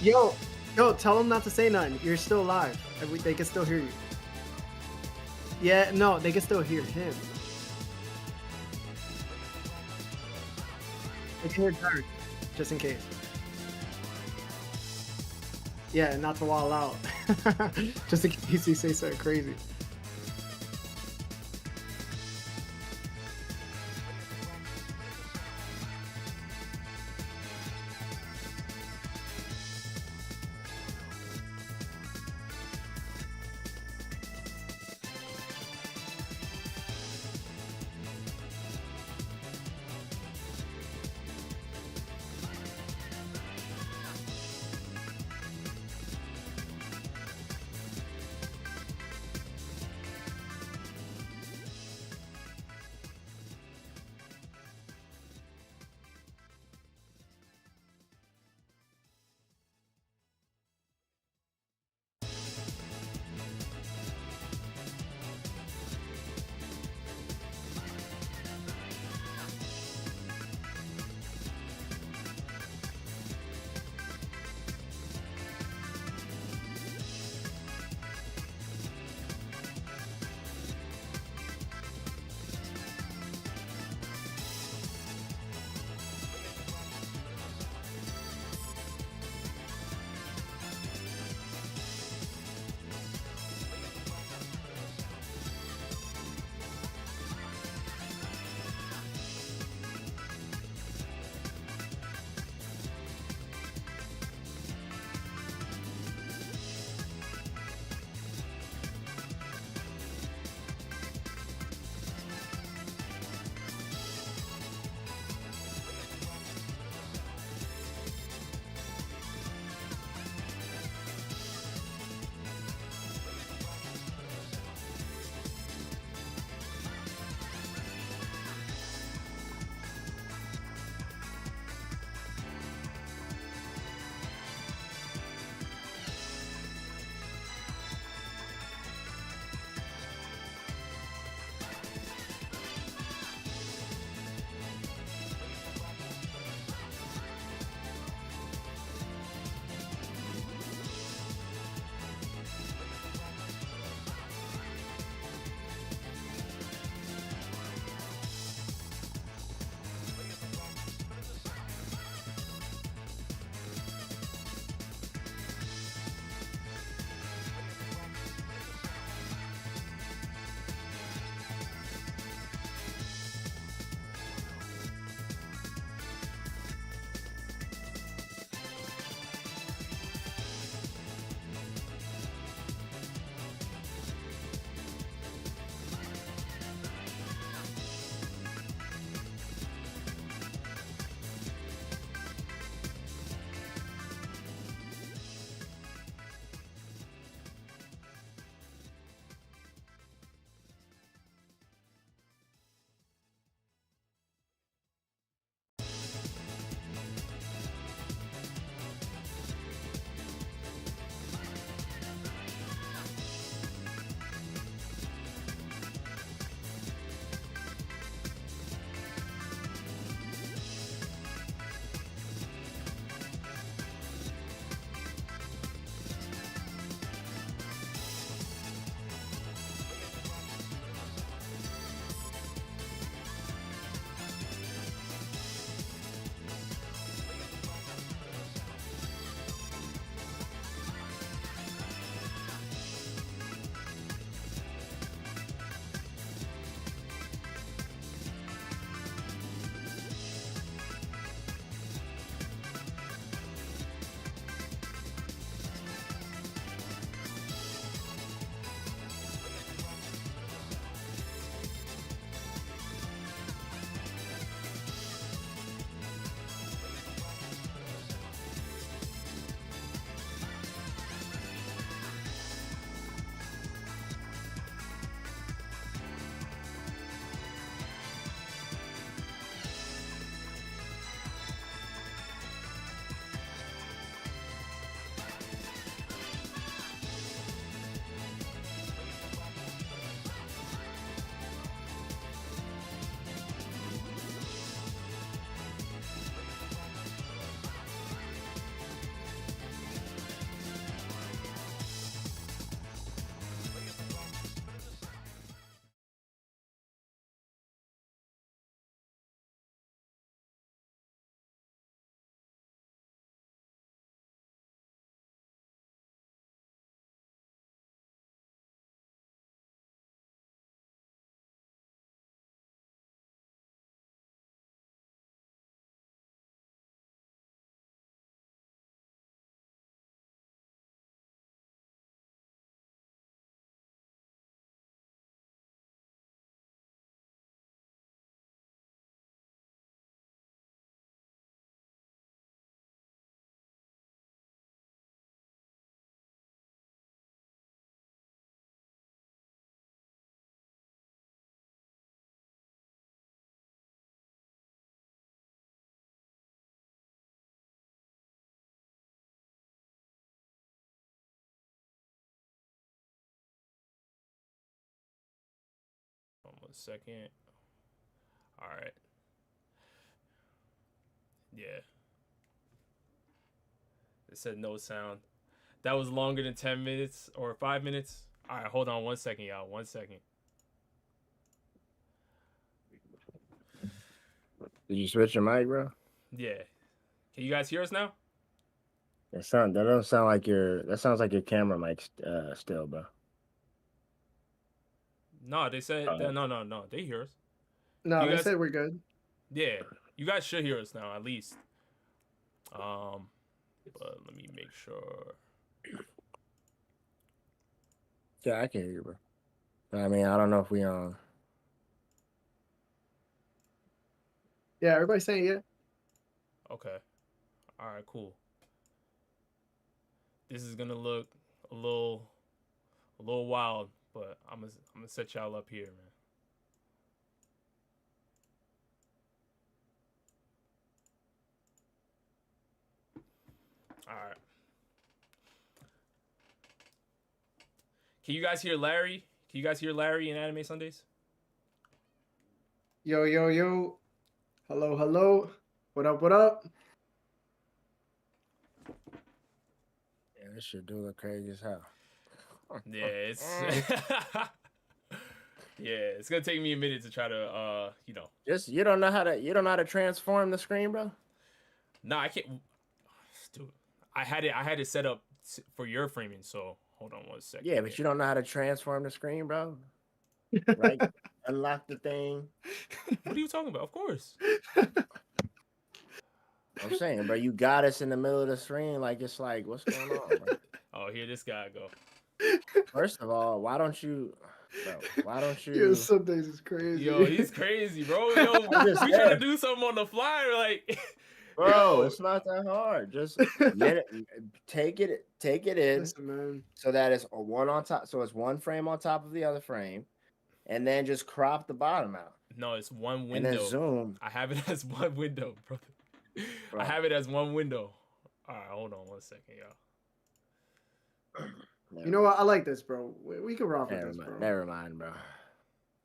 Yo, tell them not to say nothing. You're still live. They can still hear you. Yeah, no, they can still hear him. They can hear Dark, just in case. Yeah, not to wall out. Just in case he say something crazy. second. All right. Yeah. It said no sound. That was longer than 10 minutes or 5 minutes. All right, hold on 1 second, y'all. 1 second. Did you switch your mic, bro? Yeah. Can you guys hear us now? That doesn't sound like your. That sounds like your camera mic still, bro. No, they said no. They hear us. No, You they guys- said we're good. Yeah, you guys should hear us now at least. But let me make sure. Yeah, I can hear you, bro. I mean, I don't know if we Yeah, everybody's saying yeah. Okay. All right, cool. This is gonna look a little wild, but I'm gonna set y'all up here, man. All right. Can you guys hear Larry? Can you guys hear Larry in Anime Sundays? Yo, yo, yo. Hello, hello. What up, what up? Yeah, this shit do look crazy as hell. Yeah, it's yeah, it's gonna take me a minute to try to Just you don't know how to transform the screen, bro. No, I can't. Dude, I had it set up for your framing. So hold on 1 second. Yeah, but you don't know how to transform the screen, bro. Right? Unlock the thing. What are you talking about? Of course. I'm saying, bro, you got us in the middle of the screen. Like it's like, what's going on, bro? Oh, here this guy go. First of all, why don't you? Yo, some days it's crazy. Yo, he's crazy, bro. Yo, we trying to do something on the fly, like. Bro, Yo. it's not that hard. Just take it in. Listen, man. So that it's a one on top. So it's one frame on top of the other frame, and then just crop the bottom out. No, it's one window. And then zoom. I have it as one window, brother. Bro. I have it as one window. All right, hold on 1 second, y'all. You know what? I like this, bro. We can rock with this, bro. Never mind, bro.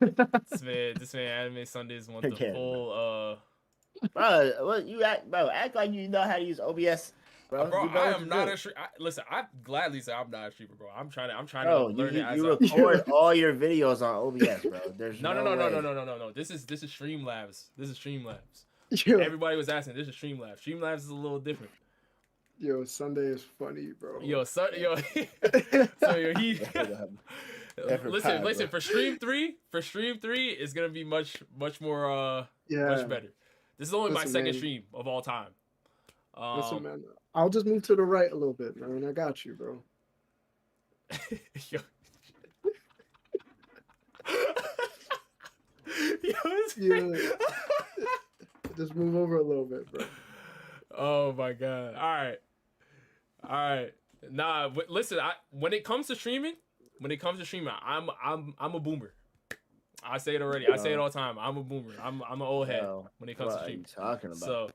This man, Anime Sundays want the Again, full Bro, what you act, bro? Act like you know how to use OBS, bro. Bro, You know I what am to not do. a streamer. Listen, I gladly say I'm not a streamer, bro. I'm trying Bro, to learn it as you a. record all your videos on OBS, bro. There's No. way. This is Streamlabs. This is Streamlabs. Yo, Everybody was asking. This is Streamlabs. Streamlabs is a little different. yo, Sunday is funny, bro. Yo, so he. Listen. For stream three, it's gonna be much more much better. This is only my second man. stream of all time. Listen, man. I'll just move to the right a little bit, man. I got you, bro. Yo. Yo, Yeah. Just move over a little bit, bro. Oh my god! All right. Nah, listen. When it comes to streaming, I'm a boomer. I say it already. I say it all the time. I'm a boomer. I'm an old head when it comes to streaming. What are you talking about?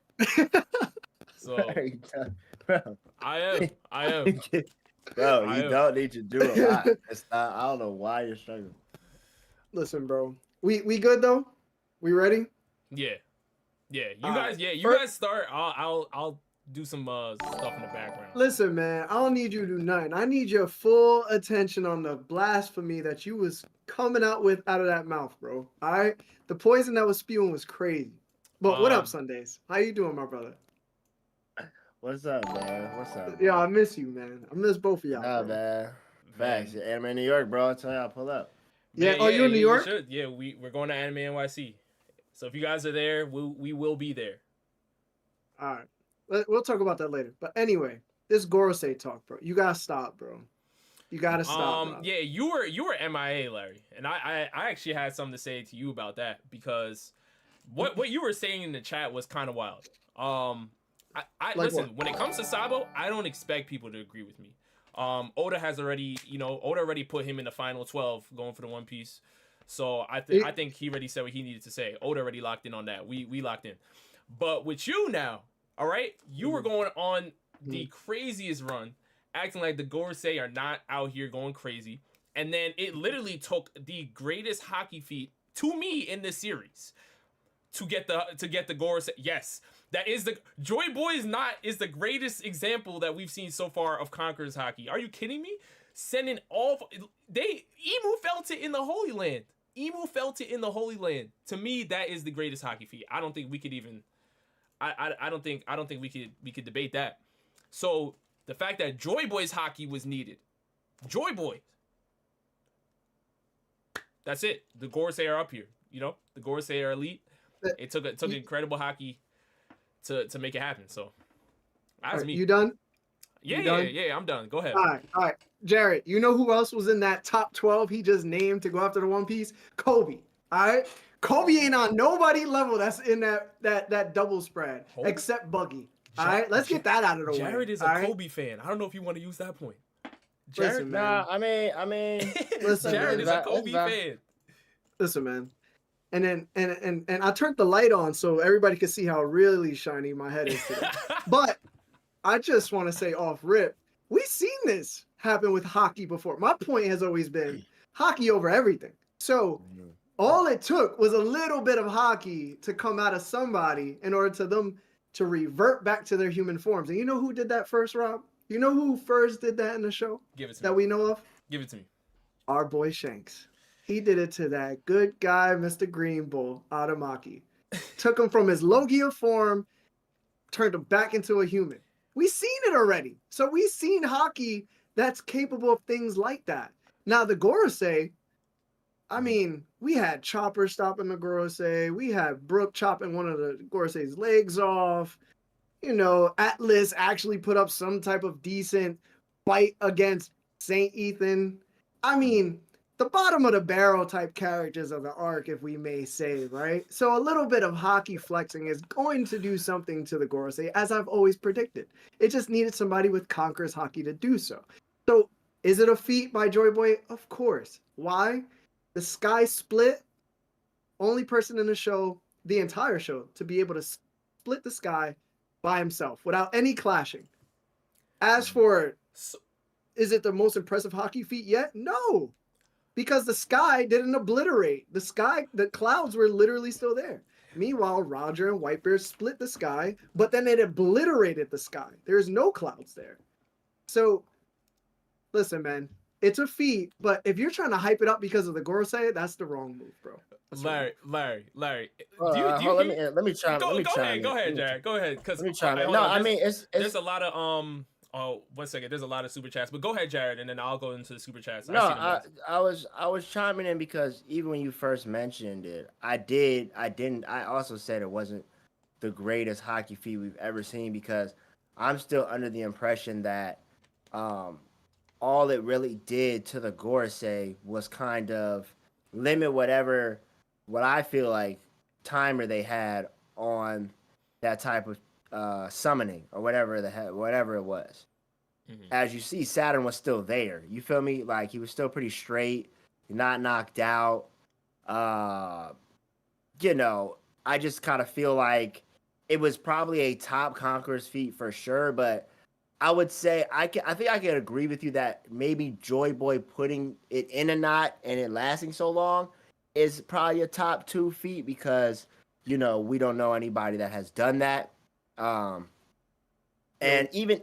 So What are you bro. I am. Bro, I you am. don't need to do a lot. I don't know why you're struggling. Listen, bro. We good though? We ready? Yeah. You Alright. guys start. I'll do some stuff in the background. Listen, man. I don't need you to do nothing. I need your full attention on the blasphemy that you was coming out with out of that mouth, bro. All right. The poison that was spewing was crazy. But what up, Sundays? How you doing, my brother? What's up, man? What's up? Yeah, I miss you, man. I miss both of y'all. Nah, bro. man. Facts. Anime in New York, bro. I'll tell y'all, pull up. Yeah. Oh, you in New York? Should. Yeah, we're going to Anime NYC. So if you guys are there, we will be there. All right. We'll talk about that later. But anyway, this Gorosei talk, bro. You gotta stop, bro. You gotta stop. Bro. Yeah, you were MIA, Larry, and I actually had something to say to you about that because what you were saying in the chat was kind of wild. I Like listen, what? when it comes to Sabo, I don't expect people to agree with me. Oda has already, Oda already put him in the final 12 going for the One Piece. So I think he already said what he needed to say. Oda already locked in on that. We locked in. But with you now, all right, you were going on the craziest run, acting like the Gorosei are not out here going crazy. And then it literally took the greatest hockey feat to me in this series to get the Gorosei. Yes, that is the Joy Boy is the greatest example that we've seen so far of Conqueror's Haki. Are you kidding me? Sending all Emu felt it in the Holy Land. Emu felt it in the Holy Land. To me, that is the greatest Haki feat. I don't think we could even. I don't think we could debate that. So the fact that Joy Boy's Haki was needed, Joy Boy. That's it. The Gorosei are up here. You know, the Gorosei are elite. It took incredible Haki to make it happen. So that's me. You done? Yeah. I'm done. Go ahead. All right. Jared, you know who else was in that top 12 he just named to go after the One Piece? Kobe. All right. Kobe ain't on nobody level that's in that double spread except Buggy. All right. Let's get that out of the way. Jared is a Kobe fan. I don't know if you want to use that point. Jared, Nah, I mean, listen, Jared man, is a Kobe fan. Listen, man. And then I turned the light on so everybody could see how really shiny my head is today. But I just want to say off rip, we've seen this happen with Haki before. My point has always been Haki over everything. So all it took was a little bit of Haki to come out of somebody in order to them to revert back to their human forms. And you know who did that first, Rob? You know who first did that in the show? Give it to that me. we know of? Give it to me. Our boy Shanks. He did it to that good guy, Mr. Green Bull, Adamaki. Took him from his Logia form, turned him back into a human. We've seen it already. So we've seen Haki that's capable of things like that. Now, the Gorosei, I mean, we had Chopper stopping the Gorosei. We had Brook chopping one of the Gorosei's legs off. You know, Atlas actually put up some type of decent fight against Saint Ethan. I mean, the bottom of the barrel type characters of the arc, if we may say, right? So a little bit of Haki flexing is going to do something to the Gorosei, as I've always predicted. It just needed somebody with Conqueror's Haki to do so. So is it a feat by Joy Boy? Of course. Why? The sky split. Only person in the show, the entire show, to be able to split the sky by himself without any clashing. As for, is it the most impressive Haki feat yet? No. Because the sky didn't obliterate. The clouds were literally still there. Meanwhile, Roger and Whitebeard split the sky, but then it obliterated the sky. There's no clouds there. So, listen, man, it's a feat, but if you're trying to hype it up because of the Gorosei, that's the wrong move, bro. Larry. Let me chime. Go ahead, Jared. Go ahead. Let me chime in. No, I mean, there's a lot of Oh, 1 second. There's a lot of super chats, but go ahead, Jared, and then I'll go into the super chats. No, I was chiming in because even when you first mentioned it, I also said it wasn't the greatest Haki feat we've ever seen because I'm still under the impression that all it really did to the Gorosei was kind of limit what I feel like timer they had on that type of summoning or whatever it was. Mm-hmm. As you see, Saturn was still there. You feel me? Like he was still pretty straight, not knocked out. You know, I just kind of feel like it was probably a top Conqueror's feat for sure, but I would say I think I could agree with you that maybe Joy Boy putting it in a knot and it lasting so long is probably a top 2 feat because, you know, we don't know anybody that has done that. And even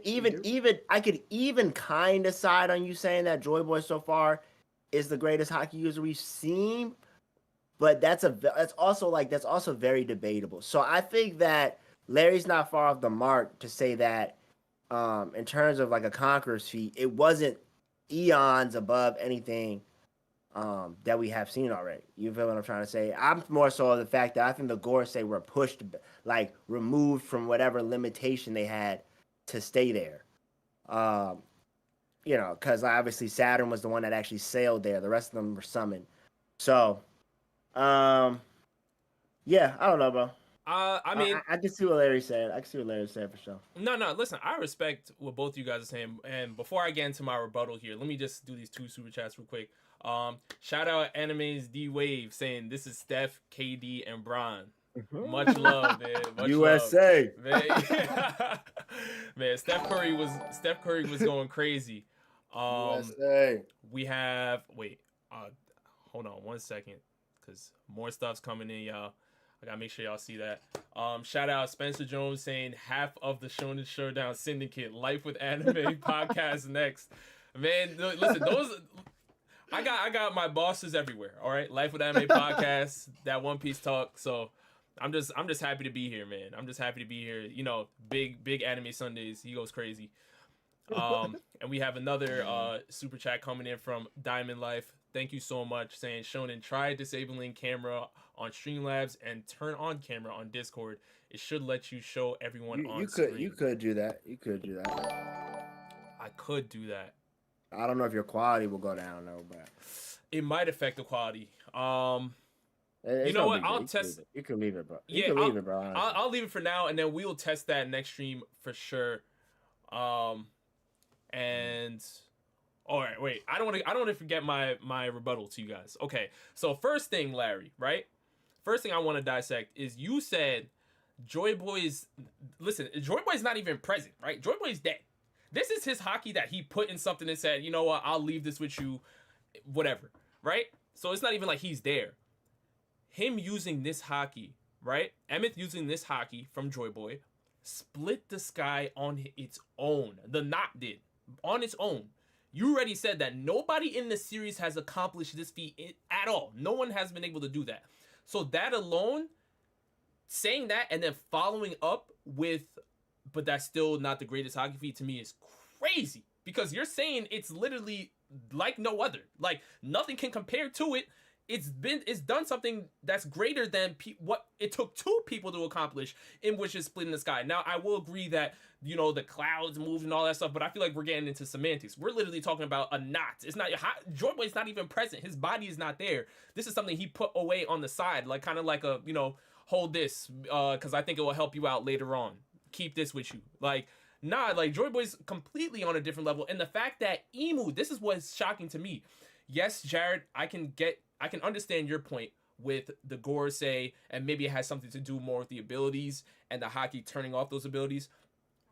I could even kind of side on you saying that Joy Boy so far is the greatest Haki user we've seen, but that's also very debatable. So I think that Larry's not far off the mark to say that in terms of like a Conqueror's feat, it wasn't eons above anything that we have seen already. You feel what I'm trying to say? I'm more so of the fact that I think the Gorosei were pushed, like removed from whatever limitation they had to stay there. You know, because obviously Saturn was the one that actually sailed there. The rest of them were summoned. So, yeah, I don't know, bro. I mean, I can see what Larry said. I can see what Larry said for sure. No, listen, I respect what both of you guys are saying. And before I get into my rebuttal here, let me just do these 2 super chats real quick. Shout out Animes D Wave saying this is Steph, KD, and Bron. Much love, man. Much USA, love. Man. Man, Steph Curry was going crazy. USA. We have hold on 1 second, because more stuff's coming in, y'all. I gotta make sure y'all see that. Shout out Spencer Jones saying half of the Shonen Showdown Syndicate, Life with Anime podcast next. Man, listen, those I got my bosses everywhere. All right, Life with Anime podcast, that One Piece talk. So I'm just happy to be here, man. I'm just happy to be here. You know, big anime Sundays. He goes crazy. And we have another super chat coming in from Diamond Life. Thank you so much. Saying Shonen, try disabling camera on Streamlabs and turn on camera on Discord. It should let you show everyone on screen. You could do that. You could do that. I could do that. I don't know if your quality will go down though, but it might affect the quality. You know what? I'll test. You can leave it, bro. Leave it, bro. I'll leave it for now, and then we'll test that next stream for sure. And all right, wait. I don't want to forget my rebuttal to you guys. Okay, so first thing, Larry, right? First thing I want to dissect is you said Joy Boy's. Listen, Joy Boy's not even present, right? Joy Boy's dead. This is his haki that he put in something and said, you know what? I'll leave this with you, whatever, right? So it's not even like he's there. Him using this haki, right? Emmett using this haki from Joy Boy split the sky on its own. The knot did on its own. You already said that nobody in the series has accomplished this feat at all. No one has been able to do that. So that alone, saying that and then following up with, but that's still not the greatest haki feat, to me is crazy. Because you're saying it's literally like no other. Like nothing can compare to it. It's done something that's greater than what it took two people to accomplish, in which is splitting the sky. Now, I will agree that, you know, the clouds moved and all that stuff, but I feel like we're getting into semantics. We're literally talking about a knot. It's not, Joy Boy's not even present. His body is not there. This is something he put away on the side, like kind of like a, you know, hold this, because I think it will help you out later on. Keep this with you. Like, nah, like Joy Boy's completely on a different level. And the fact that Emu, this is what's shocking to me. Yes, Jared, I can understand your point with the Gorosei, and maybe it has something to do more with the abilities and the haki turning off those abilities.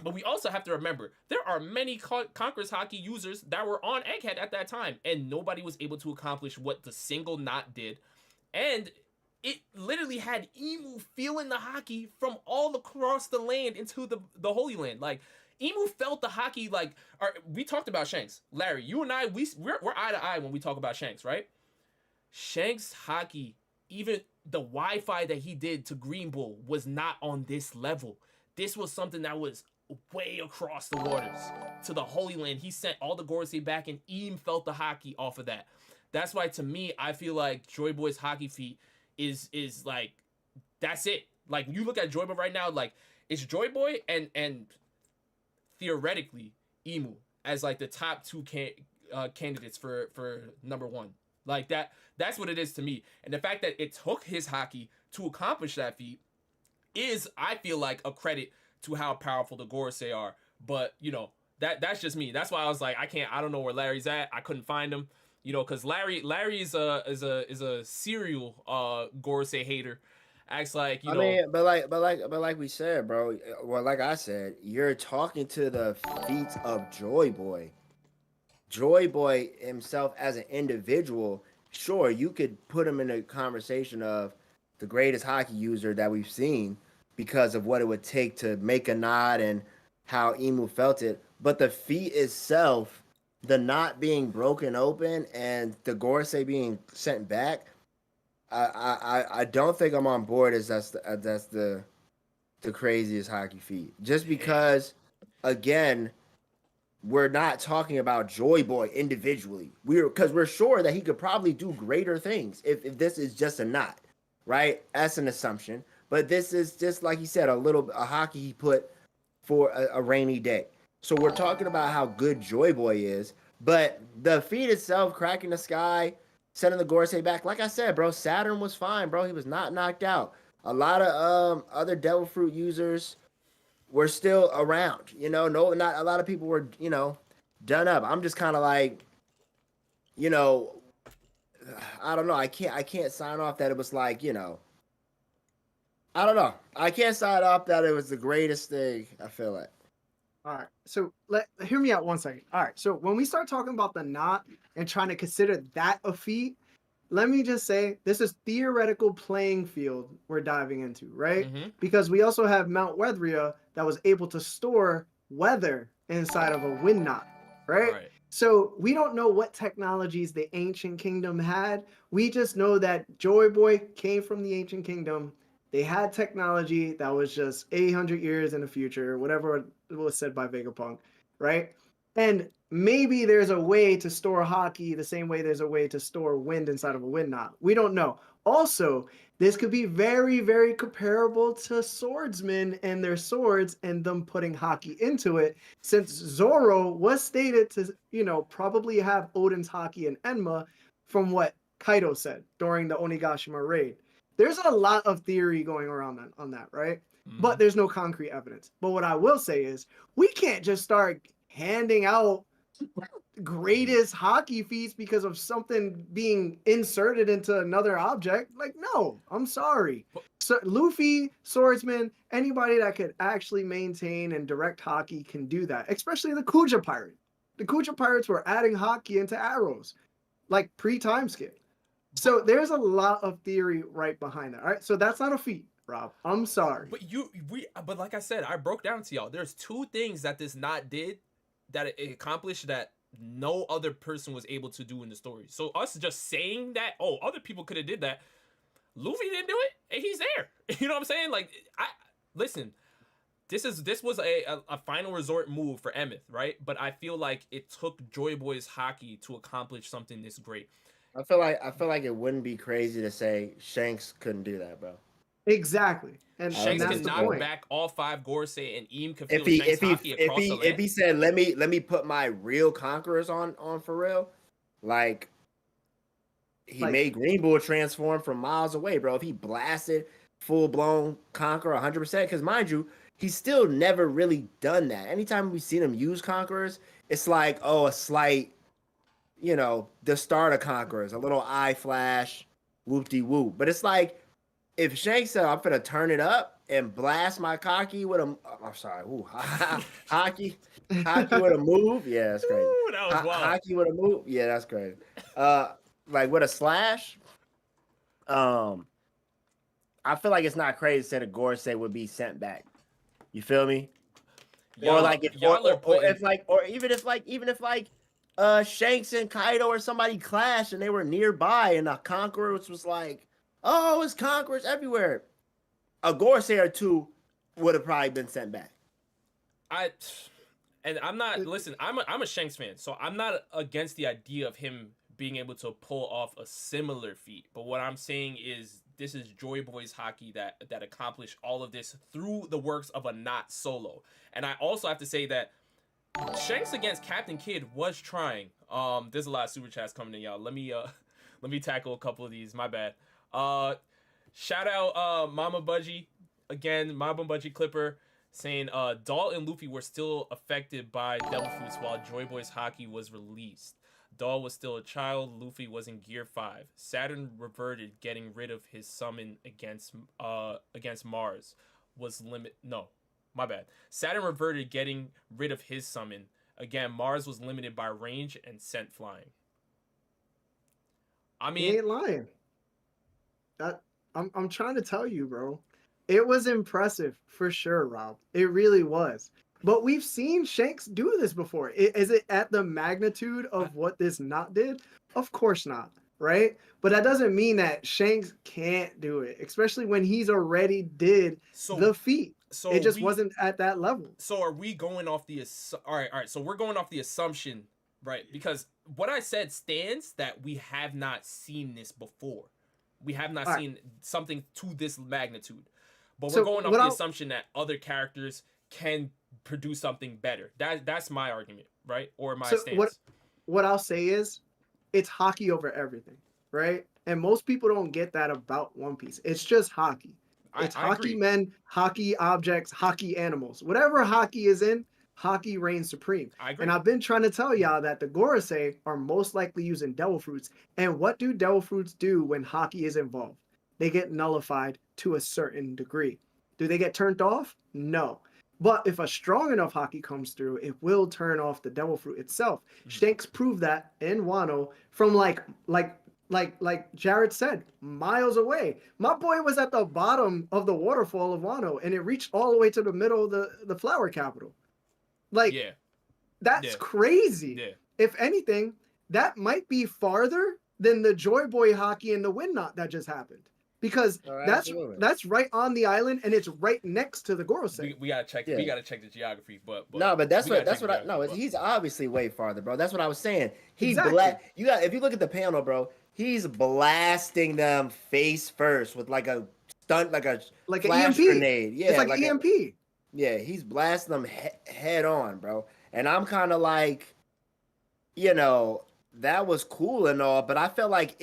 But we also have to remember, there are many Conqueror's haki users that were on Egghead at that time, and nobody was able to accomplish what the single knot did. And it literally had Emu feeling the haki from all across the land into the Holy Land. Like, Emu felt the haki, like, we talked about Shanks. Larry, you and I, we're eye to eye when we talk about Shanks, right? Shanks' haki, even the Wi-Fi that he did to Green Bull was not on this level. This was something that was way across the waters to the Holy Land. He sent all the Gorosei back, and Eam felt the haki off of that. That's why, to me, I feel like Joy Boy's haki feat is like, that's it. Like, you look at Joy Boy right now, like, it's Joy Boy and theoretically Emu as like the top two candidates for number one. Like that's what it is to me. And the fact that it took his haki to accomplish that feat is, I feel like, a credit to how powerful the Gorosei are. But, you know, that's just me. That's why I was like, I don't know where Larry's at. I couldn't find him, you know, because Larry is a serial Gorosei hater. Acts like, you know. I mean, but like we said, bro. Well, like I said, you're talking to the feats of Joy Boy. Joy Boy himself as an individual, sure, you could put him in a conversation of the greatest haki user that we've seen because of what it would take to make a knot and how Emu felt it. But the feat itself, the knot being broken open and the Gorosei being sent back, I don't think I'm on board as that's the craziest haki feat. Just because, again, we're not talking about Joy Boy individually. Because we're sure that he could probably do greater things if this is just a knot, right? That's an assumption. But this is just, like he said, a haki he put for a rainy day. So we're talking about how good Joy Boy is. But the feat itself, cracking the sky, sending the Gorosei back, like I said, bro, Saturn was fine, bro. He was not knocked out. A lot of other Devil Fruit users were still around, you know. Not a lot of people were, you know, done up. I'm just kind of like, you know, I don't know. I can't sign off that it was like, you know, I don't know. I can't sign off that it was the greatest thing. I feel like. All right, so hear me out 1 second. All right, so when we start talking about the knot and trying to consider that a feat, let me just say, this is theoretical playing field we're diving into, right? Mm-hmm. Because we also have Mount Weathria that was able to store weather inside of a wind knot, right? Right. So we don't know what technologies the ancient kingdom had. We just know that Joy Boy came from the ancient kingdom. They had technology that was just 800 years in the future, whatever was said by Vegapunk, right? And maybe there's a way to store hockey the same way there's a way to store wind inside of a wind knot. We don't know. Also, this could be very, very comparable to swordsmen and their swords and them putting hockey into it, since Zoro was stated to, probably have Odin's hockey and Enma from what Kaido said during the Onigashima raid. There's a lot of theory going around on that, right? But there's no concrete evidence. But what I will say is we can't just start handing out greatest hockey feats because of something being inserted into another object. Like, no, I'm sorry. So Luffy, swordsman, anybody that could actually maintain and direct hockey can do that, especially the Kuja pirate. The Kuja pirates were adding hockey into arrows, like pre-time skip. So there's a lot of theory right behind that. All right, so that's not a feat, Rob. I'm sorry. But like I said, I broke down to y'all. There's two things that this knot did that it accomplished that no other person was able to do in the story. So us just saying that, oh, other people could have did that. Luffy didn't do it, and he's there. You know what I'm saying? Like, listen. This was a final resort move for Emmet, right? But I feel like it took Joy Boy's hockey to accomplish something this great. I feel like it wouldn't be crazy to say Shanks couldn't do that, bro. Exactly. And Shanks that's can the knock point. back all 5 Gorosei, and Eam can feel If he Shanks hockey across the land. if he said let me put my real conquerors on for real, like he made Green Bull transform from miles away, bro. If he blasted full blown conqueror 100%, because mind you, he's still never really done that. Anytime we've seen him use conquerors, it's like, oh, a slight, the start of conquerors, a little eye flash, whoop de whoop. But it's like, if Shanks said, I'm gonna turn it up and blast my hockey with a, I'm sorry, hockey with a move, yeah, that's crazy. Ooh, that was wild. Hockey with a move, yeah, that's crazy. Like with a slash, I feel like it's not crazy to say the Gorosei would be sent back. You feel me? Or like if, even if Shanks and Kaido or somebody clashed and they were nearby and the conquerors was like, oh, it's conquerors everywhere, a Gorosei or two would have probably been sent back. I'm a Shanks fan, so I'm not against the idea of him being able to pull off a similar feat. But what I'm saying is this is Joy Boy's hockey that accomplished all of this through the works of a not solo. And I also have to say that Shanks against Captain Kidd was trying. There's a lot of super chats coming in, y'all. Let me tackle a couple of these. My bad. Shout out Mama Budgie again, Mama Budgie Clipper, saying Doll and Luffy were still affected by Devil Fruits while Joy Boy's hockey was released. Doll was still a child. Luffy was in Gear 5. Saturn reverted, getting rid of his summon against Mars. Saturn reverted, getting rid of his summon. Again, Mars was limited by range and scent flying. I mean, he ain't lying. I'm trying to tell you, bro. It was impressive for sure, Rob. It really was. But we've seen Shanks do this before. Is it at the magnitude of what this knot did? Of course not, right? But that doesn't mean that Shanks can't do it, especially when he's already did the feat. So it just wasn't at that level. So are we going off the all right? So we're going off the assumption, right? Because what I said stands, that we have not seen this before. We have not seen something to this magnitude. But we're going off the assumption that other characters can produce something better. That's my argument, right? Or my stance. What I'll say is, it's hockey over everything, right? And most people don't get that about One Piece. It's just hockey. It's hockey men, hockey objects, hockey animals. Whatever hockey is in, hockey reigns supreme. I agree. And I've been trying to tell y'all that the Gorosei are most likely using devil fruits. And what do devil fruits do when hockey is involved? They get nullified to a certain degree. Do they get turned off? No. But if a strong enough hockey comes through, it will turn off the devil fruit itself. Shanks proved that in Wano from like like Jared said, miles away. My boy was at the bottom of the waterfall of Wano, and it reached all the way to the middle of the flower capital. Like, Yeah. that's Yeah. crazy. Yeah. If anything, that might be farther than the Joy Boy Haki and the Wind Knot that just happened. Because absolutely. that's right on the island, and it's right next to the Gorosei. We gotta check. Yeah. We gotta check the geography, but no, but that's we what gotta check the I no. geography, He's obviously way farther, bro. That's what I was saying. He's Exactly. You got if you look at the panel, bro. He's blasting them face first with like a stunt, like a Like flash an EMP. grenade. Yeah, It's like EMP. Yeah, he's blasting them head on, bro. And I'm kind of like, you know, that was cool and all, but I felt like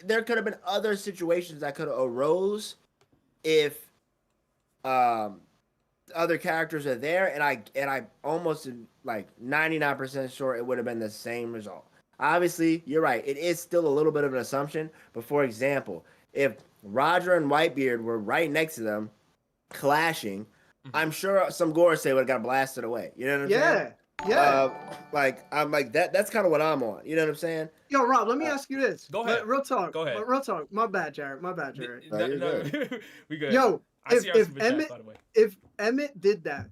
there could have been other situations that could have arose if other characters are there, and I almost like 99% sure it would have been the same result. Obviously, you're right. It is still a little bit of an assumption, but for example, if Roger and Whitebeard were right next to them, clashing, I'm sure some Gorosei would have got blasted away. You know what I'm saying? Yeah. Like I'm like that. That's kind of what I'm on. You know what I'm saying? Yo, Rob, let me ask you this. Go ahead. Real talk. Go ahead. Real talk. My bad, Jared. No, we good. Yo, I see our if super chat, Emmett, by the way. if Emmett did that,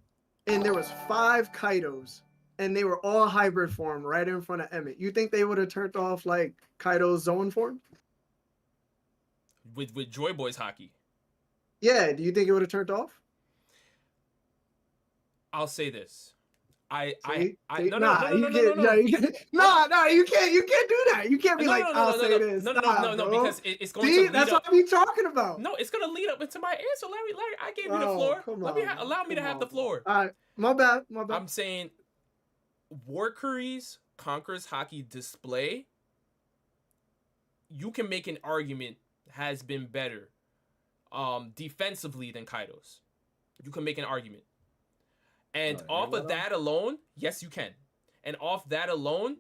and there was 5 Kaidos, and they were all hybrid form right in front of Emmett, you think they would have turned off like Kaido's zone form? With Joy Boys Haki, Yeah. Do you think it would have turned off? I'll say this. No, you can't. You can't do that. You can't be I'll say this. No, because it's going See, to that's what I'm talking about. No, it's gonna lead up into my answer, Larry. I gave you the floor. Allow me to have the floor. All right, my bad. I'm saying Warcurry's Conqueror's Haki display, you can make an argument has been better defensively than Kaido's. You can make an argument. And off of that alone, yes, you can. And off that alone,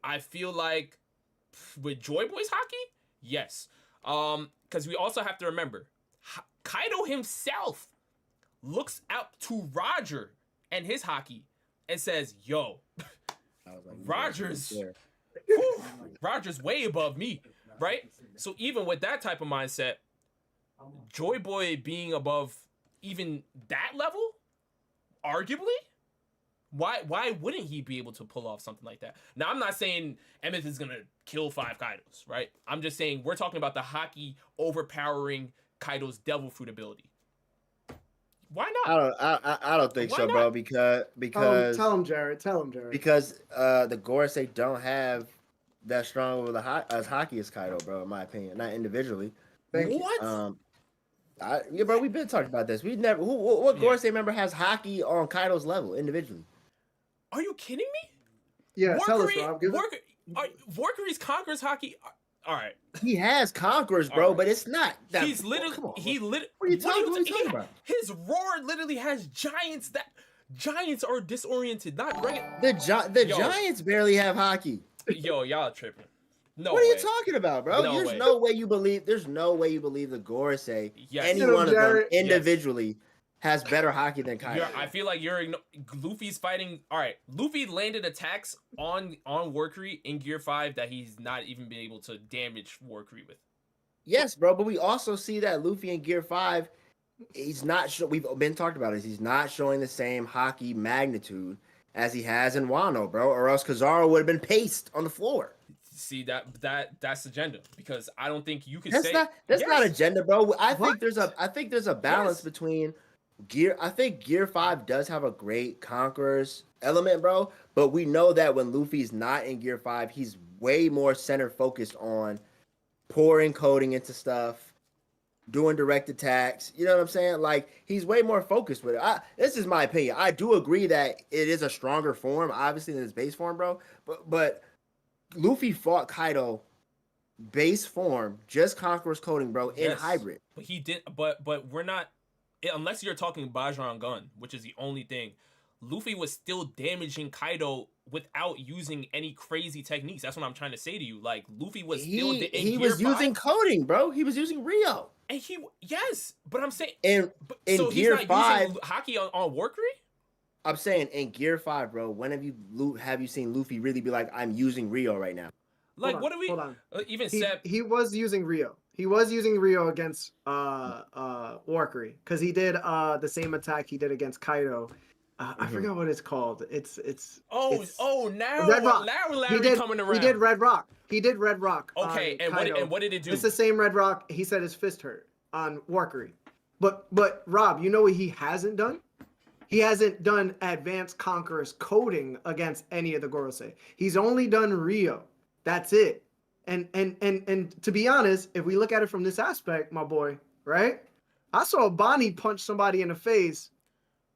I feel like with Joy Boys Haki, yes. Because we also have to remember, Kaido himself looks out to Roger and his Haki and says, yo, Roger's way above me, right? So even with that type of mindset, Joy Boy being above even that level, arguably, why wouldn't he be able to pull off something like that? Now, I'm not saying Emmett is gonna kill 5 Kaidos, right? I'm just saying we're talking about the Haki overpowering Kaido's Devil Fruit ability. Why not? I don't think so, bro. Because tell him, Jared. Because the Gorosei don't have that strong of as Haki as Kaido, bro. In my opinion, not individually. What? Yeah, bro, we've been talking about this. We never. What Gorosei member has Haki on Kaido's level individually? Are you kidding me? Yeah, tell us, Rob. Warcurry's Conqueror's Haki. All right. He has Conquerors, bro, right. but it's not. That, He's literally. Come on, What are you talking about? His roar literally has giants that giants are disoriented. Not right. The Giants barely have Haki. Yo, y'all tripping. No. What are way. you talking about, bro? There's no way you believe the Gorosei, any one of them individually, has better Haki than Kaido. I feel like Luffy's fighting. All right, Luffy landed attacks on Warcurry in Gear 5 that he's not even been able to damage Warcurry with. Yes, bro, but we also see that Luffy in Gear 5, he's not. We've been talking about this. He's not showing the same Haki magnitude as he has in Wano, bro. Or else Kizaru would have been paced on the floor. See that's agenda, because I don't think you could that's say that's not agenda, bro. I think there's a balance between Gear. I think Gear 5 does have a great Conquerors element, bro. But we know that when Luffy's not in Gear 5, he's way more center focused on pouring coding into stuff, doing direct attacks. You know what I'm saying? Like, he's way more focused with it. This is my opinion. I do agree that it is a stronger form, obviously, than his base form, bro. But Luffy fought Kaido base form, just Conqueror's coding, bro, in hybrid. But he did. But we're not, unless you're talking Bajran Gun, which is the only thing. Luffy was still damaging Kaido without using any crazy techniques. That's what I'm trying to say to you. Like, Luffy was still he was using coding, bro. He was using Rio. And but I'm saying in so Gear he's not 5 using Haki on Warcurry? I'm saying in Gear 5, bro, when have you seen Luffy really be like, I'm using Rio right now? Like, what do we Hold on. even said? He was using Rio. He was using Rio against Warkery because he did the same attack he did against Kaido. I forgot what it's called. It's Now Red Rock. Now Larry coming around. He did Red Rock. He did Red Rock. Okay, and what did it do? It's the same Red Rock. He said his fist hurt on Warkery. But Rob, you know what he hasn't done? He hasn't done Advanced Conqueror's coding against any of the Gorosei. He's only done Rio. That's it. And to be honest, if we look at it from this aspect, my boy, right? I saw Bonnie punch somebody in the face,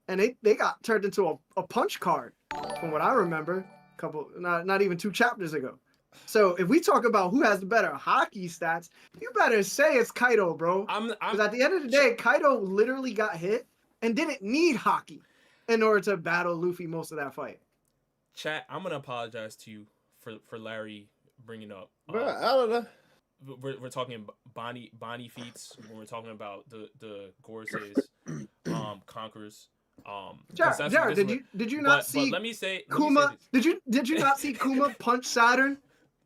and they got turned into a punch card, from what I remember, not even 2 chapters ago. So if we talk about who has the better hockey stats, you better say it's Kaido, bro. Because at the end of the day, Kaido literally got hit and didn't need hockey in order to battle Luffy most of that fight. Chat, I'm gonna apologize to you for Larry bringing up. Bro, I don't know. We're talking Bonnie feats when we're talking about the Gorosei's conquerors. Jared, did you not see? But let me say Kuma. Did you not see Kuma punch Saturn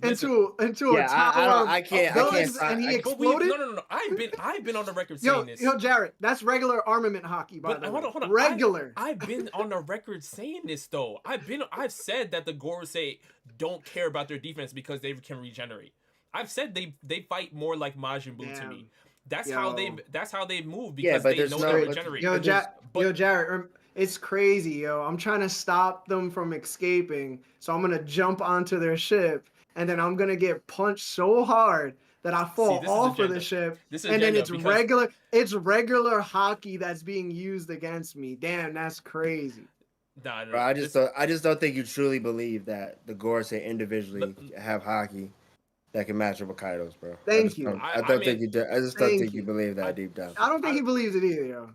into a tower? I can't. And he exploded. No. I've been on the record saying this. Yo, Jared, that's regular armament hockey, by the way. Hold on. Regular. I've been on the record saying this though. I've said that the Gorosei don't care about their defense because they can regenerate. I've said they fight more like Majin Buu to me. That's how they move because they know they regenerate. Yo, Jared, it's crazy, yo. I'm trying to stop them from escaping, so I'm gonna jump onto their ship, and then I'm gonna get punched so hard that I fall off of the ship, and then it's regular hockey that's being used against me. Damn, that's crazy. Nah, bro, I just don't think you truly believe that the Gorosei individually have hockey that can match up with Kaido's, bro. Thank you. I don't think you do. I just don't think you believe that deep down. I don't think he believes it either, yo.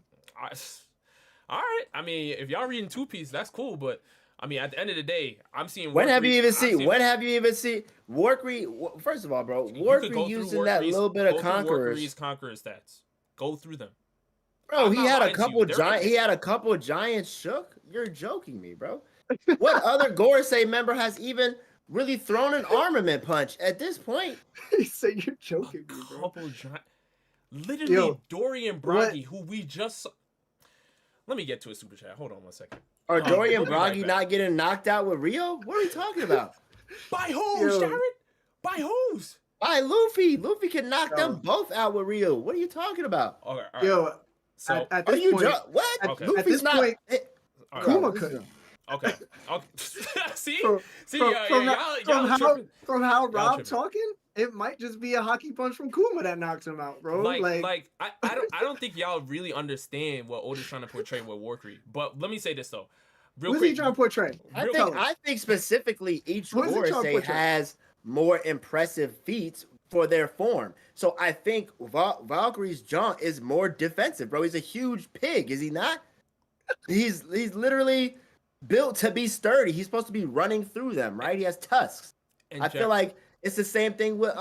All right. I mean, if y'all reading Two Piece, that's cool. But I mean, at the end of the day, I'm seeing. When have you even seen Warkery? First of all, bro, Warkery using that little bit of conquerors. Warkery's conqueror stats. Go through them. Bro, he had a couple giants shook. You're joking me, bro. What other Gorosei member has even really thrown an armament punch at this point? He said you're joking me, bro. Literally, Dorian Bragi, who we just saw. Let me get to a super chat. Hold on 1 second. Are Dorian Bragi not getting knocked out with Rio? What are we talking about? By who's, Jared? By who's? By Luffy. Luffy can knock them both out with Rio. What are you talking about? Okay, all right. Yo, so at this point, what? Okay. Luffy's at this not. point, Kuma Bro, could. Okay. See, from how Rob tripping. talking, it might just be a hockey punch from Kuma that knocks him out, bro. I don't think y'all really understand what Oda's trying to portray with Warkery. But let me say this though, what's he trying to portray? I think specifically each Gorosei has more impressive feats for their form. So I think Valkyrie's jaunt is more defensive, bro. He's a huge pig, is he not? He's literally built to be sturdy. He's supposed to be running through them, right? He has tusks. And I feel like it's the same thing with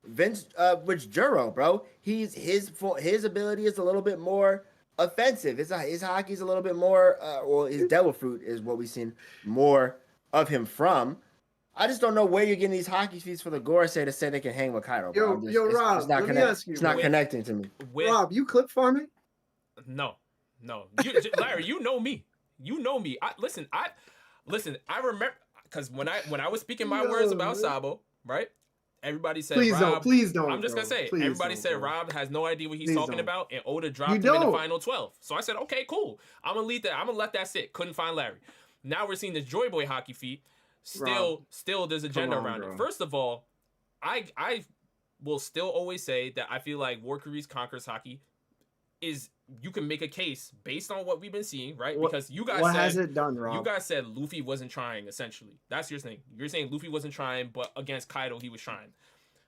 with Juro, bro. His ability is a little bit more offensive. His hockey's a little bit more. His Devil Fruit is what we've seen more of him from. I just don't know where you're getting these hockey feats for the Gorosei to say they can hang with Kaido. Bro. Rob, let me ask you. It's not connecting to me. Rob, you clip farming? No. Larry, you know me. I remember because when I was speaking my words about Sabo, right? Everybody said, please don't. I'm just gonna say, everybody said Rob has no idea what he's talking about, and Oda dropped him in the final 12. So I said, okay, cool. I'm gonna let that sit. Couldn't find Larry. Now we're seeing this Joy Boy hockey feat. Still, there's agenda around it. First of all, I will still always say that I feel like Warkery's Conquerors hockey is. You can make a case based on what we've been seeing, right? Because you guys has it done, Rob? You guys said Luffy wasn't trying, essentially. That's your thing. You're saying Luffy wasn't trying, but against Kaido, he was trying.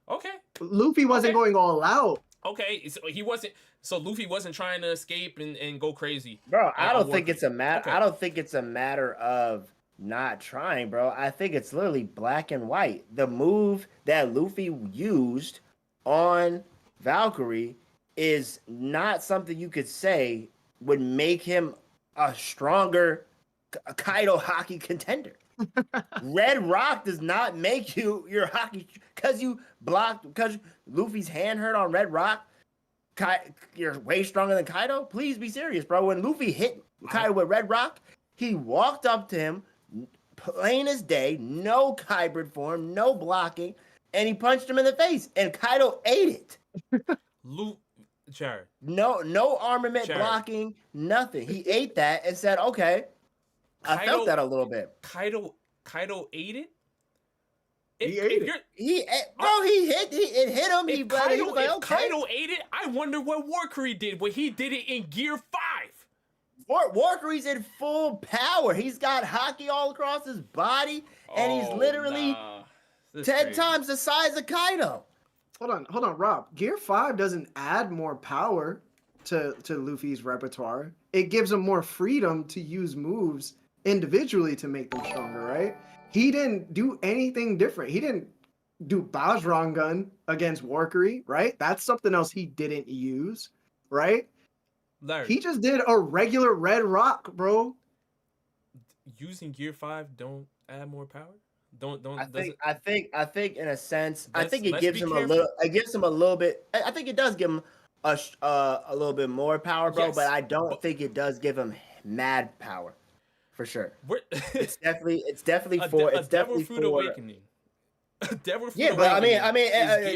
Okay. Luffy wasn't going all out. Okay, so he wasn't. So Luffy wasn't trying to escape and go crazy. Bro, I don't think it's a matter. Okay. I don't think it's a matter of not trying, bro. I think it's literally black and white. The move that Luffy used on Valkyrie is not something you could say would make him a stronger a Kaido Haki contender. Red Rock does not make you your Haki because you blocked because Luffy's hand hurt on Red Rock. You're way stronger than Kaido. Please be serious, bro. When Luffy hit Kaido with Red Rock, he walked up to him, plain as day, no hybrid form, no blocking, and he punched him in the face. And Kaido ate it. Jared. No armament blocking, nothing. He ate that and said, "Okay." I felt that a little bit. Kaido ate it. He ate it. It hit him. He Kaido, was like, okay. Kaido ate it. I wonder what Warcry did when he did it in Gear 5. Warcry's in full power. He's got Haki all across his body, and he's literally 10 times the size of Kaido. Hold on, Rob. Gear 5 doesn't add more power to Luffy's repertoire. It gives him more freedom to use moves individually to make them stronger, right? He didn't do anything different. He didn't do Bajrangan against Warcry, right? That's something else he didn't use, right? Larry, he just did a regular Red Rock, bro. Using Gear 5 don't add more power? I think in a sense, I think it gives him a little. It gives him a little bit. I think it does give him a little bit more power, bro. Yes, but I don't think it does give him mad power, for sure. It's definitely for awakening. Devil fruit yeah, but I mean,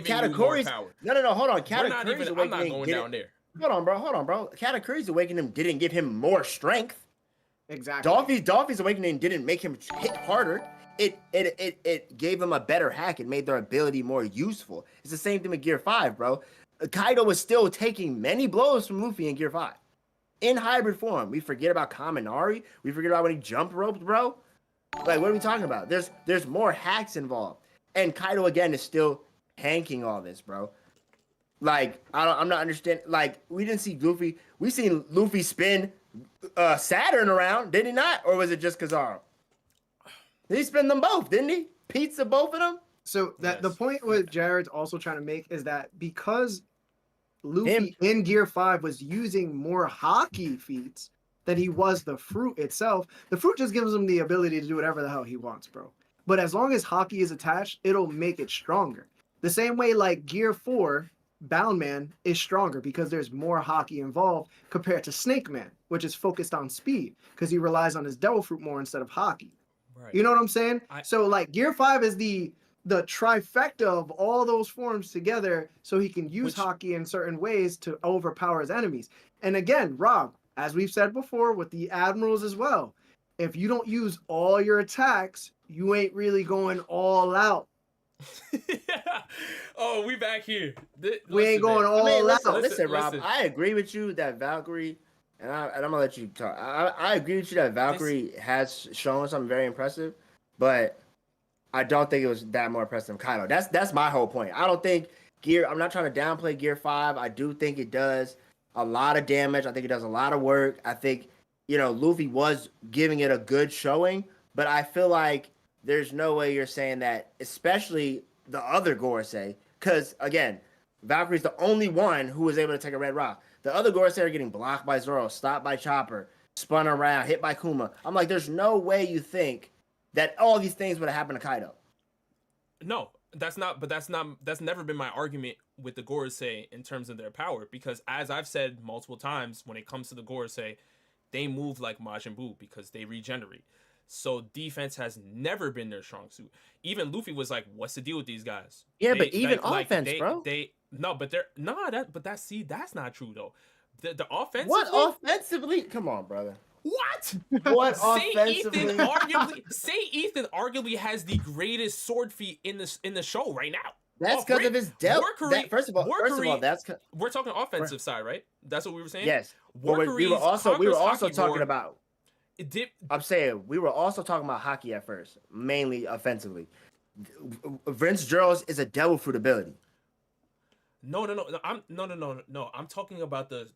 Katakuri's no, hold on. Katakuri's awakening. I'm not going down there. Hold on, bro. Katakuri's awakening didn't give him more strength. Exactly. Dolphy's awakening didn't make him hit harder. It gave him a better hack and made their ability more useful. It's the same thing with Gear 5, bro. Kaido was still taking many blows from Luffy in Gear 5. In hybrid form. We forget about Kaminari. We forget about when he jump roped, bro. Like, what are we talking about? There's more hacks involved. And Kaido, again, is still tanking all this, bro. Like, I'm not understanding. Like, we didn't see Luffy. We seen Luffy spin Saturn around, did he not? Or was it just Kizaru? He spin them both, didn't he? Pizza both of them? So the point what Jared's also trying to make is that because Luffy in Gear 5 was using more Haki feats than he was the fruit itself, the fruit just gives him the ability to do whatever the hell he wants, bro. But as long as Haki is attached, it'll make it stronger. The same way like Gear 4, Bound Man is stronger because there's more Haki involved compared to Snake Man, which is focused on speed because he relies on his Devil Fruit more instead of Haki. Right. You know what I'm saying? So like Gear 5 is the trifecta of all those forms together so he can use Haki in certain ways to overpower his enemies. And again, Rob, as we've said before with the Admirals as well, if you don't use all your attacks, you ain't really going all out. Oh, we back here. We ain't going all out. Listen, Rob, I agree with you that Valkyrie, and I'm going to let you talk. I agree with you that Valkyrie has shown something very impressive, but I don't think it was that more impressive than Kaido. That's my whole point. I don't think I'm not trying to downplay Gear 5. I do think it does a lot of damage. I think it does a lot of work. I think, Luffy was giving it a good showing, but I feel like there's no way you're saying that, especially the other Gorosei, because, again, Valkyrie's the only one who was able to take a Red Rock. The other Gorosei are getting blocked by Zoro, stopped by Chopper, spun around, hit by Kuma. I'm like, there's no way you think that all these things would have happened to Kaido. No, that's never been my argument with the Gorosei in terms of their power, because as I've said multiple times, when it comes to the Gorosei, they move like Majin Buu because they regenerate. So defense has never been their strong suit. Even Luffy was like, "What's the deal with these guys?" Yeah, but even offense, bro. That's not true though. The offensively. What offensively? Come on, brother. What? What offensively? Ethan arguably has the greatest sword feat in the show right now. That's because of his depth. First of all, we're talking offensive side, right? That's what we were saying. Yes, but we were also talking about. I'm saying we were also talking about Haki at first, mainly offensively. Vince Girls is a devil fruit ability. No. I'm talking about the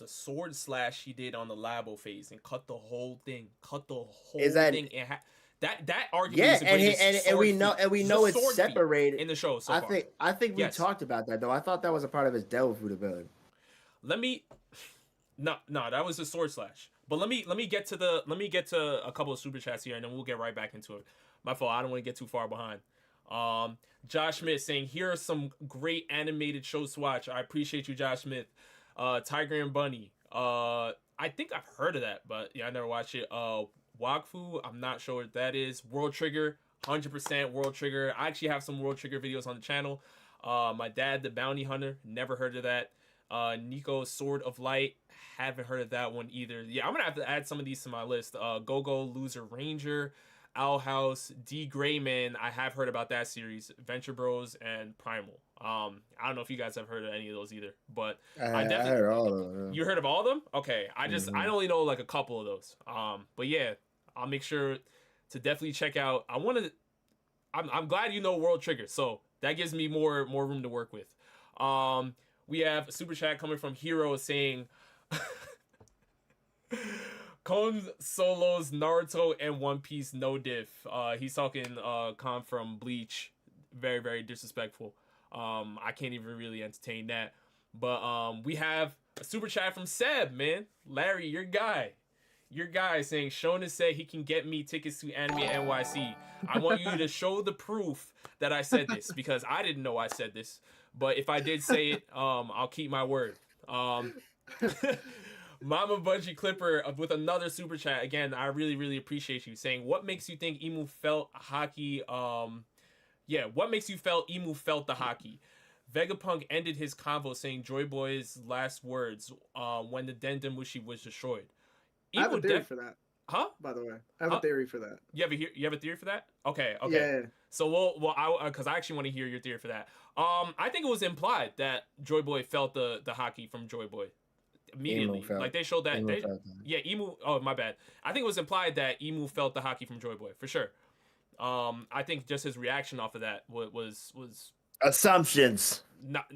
sword slash he did on the Labo phase and cut the whole thing. Thing in half. That argument is the greatest and we know it's separated in the show so far. I think we talked about that though. I thought that was a part of his devil fruit ability. No, that was a sword slash. But let me get to a couple of super chats here, and then we'll get right back into it. My fault. I don't want to get too far behind. Josh Smith saying, here are some great animated shows to watch. I appreciate you, Josh Smith. Tiger and Bunny. I think I've heard of that, but yeah, I never watched it. Wakfu, I'm not sure what that is. World Trigger, 100% World Trigger. I actually have some World Trigger videos on the channel. My Dad, the Bounty Hunter, never heard of that. Nico, Sword of Light, haven't heard of that one either. Yeah, I'm gonna have to add some of these to my list. Go Loser Ranger, Owl House, D Grayman, I have heard about that series. Venture Bros and Primal. I don't know if you guys have heard of any of those either, but I definitely heard all of them. You heard of all of them? Okay, I only know like a couple of those. But yeah, I'll make sure to definitely check out. I'm glad you know World Trigger, so that gives me more room to work with. We have a super chat coming from Hero saying Kon Solo's Naruto and One Piece no diff. He's talking Kon from Bleach. Very, very disrespectful. I can't even really entertain that. But we have a super chat from Seb, man. Larry, your guy saying Shonen said he can get me tickets to Anime NYC. I want you to show the proof that I said this, because I didn't know I said this. But if I did say it, I'll keep my word. Mama Bungee Clipper with another super chat. Again, I really, really appreciate you saying, what makes you think Emu felt Haki? What makes you felt Emu felt the Haki? Vegapunk ended his convo saying Joy Boy's last words when the Dendemushi was destroyed. I have a theory for that. Huh? By the way, I have a theory for that. You have a theory for that? Okay. Yeah. So because I actually want to hear your theory for that. I think it was implied that Joy Boy felt the Haki from Joy Boy immediately. Like they showed that. Emu. Oh, my bad. I think it was implied that Emu felt the Haki from Joy Boy for sure. I think just his reaction off of that was assumptions. Not.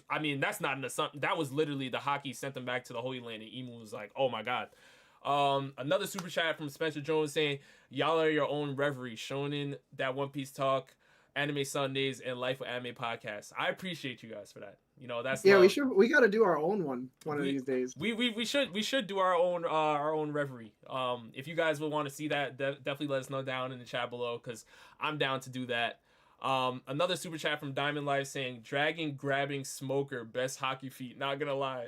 I mean, that's not an assumption. That was literally the Haki sent him back to the Holy Land, and Emu was like, "Oh my god." Another super chat from Spencer Jones saying, y'all are your own reverie, Shonen, that One Piece talk, Anime Sundays, and Life with Anime podcast. I appreciate you guys for that. You know, that's love. We got to do our own one of these days. We should do our own reverie. If you guys would want to see that, definitely let us know down in the chat below, because I'm down to do that. Another super chat from Diamond Life saying, dragon grabbing smoker, best hockey feat, not gonna lie.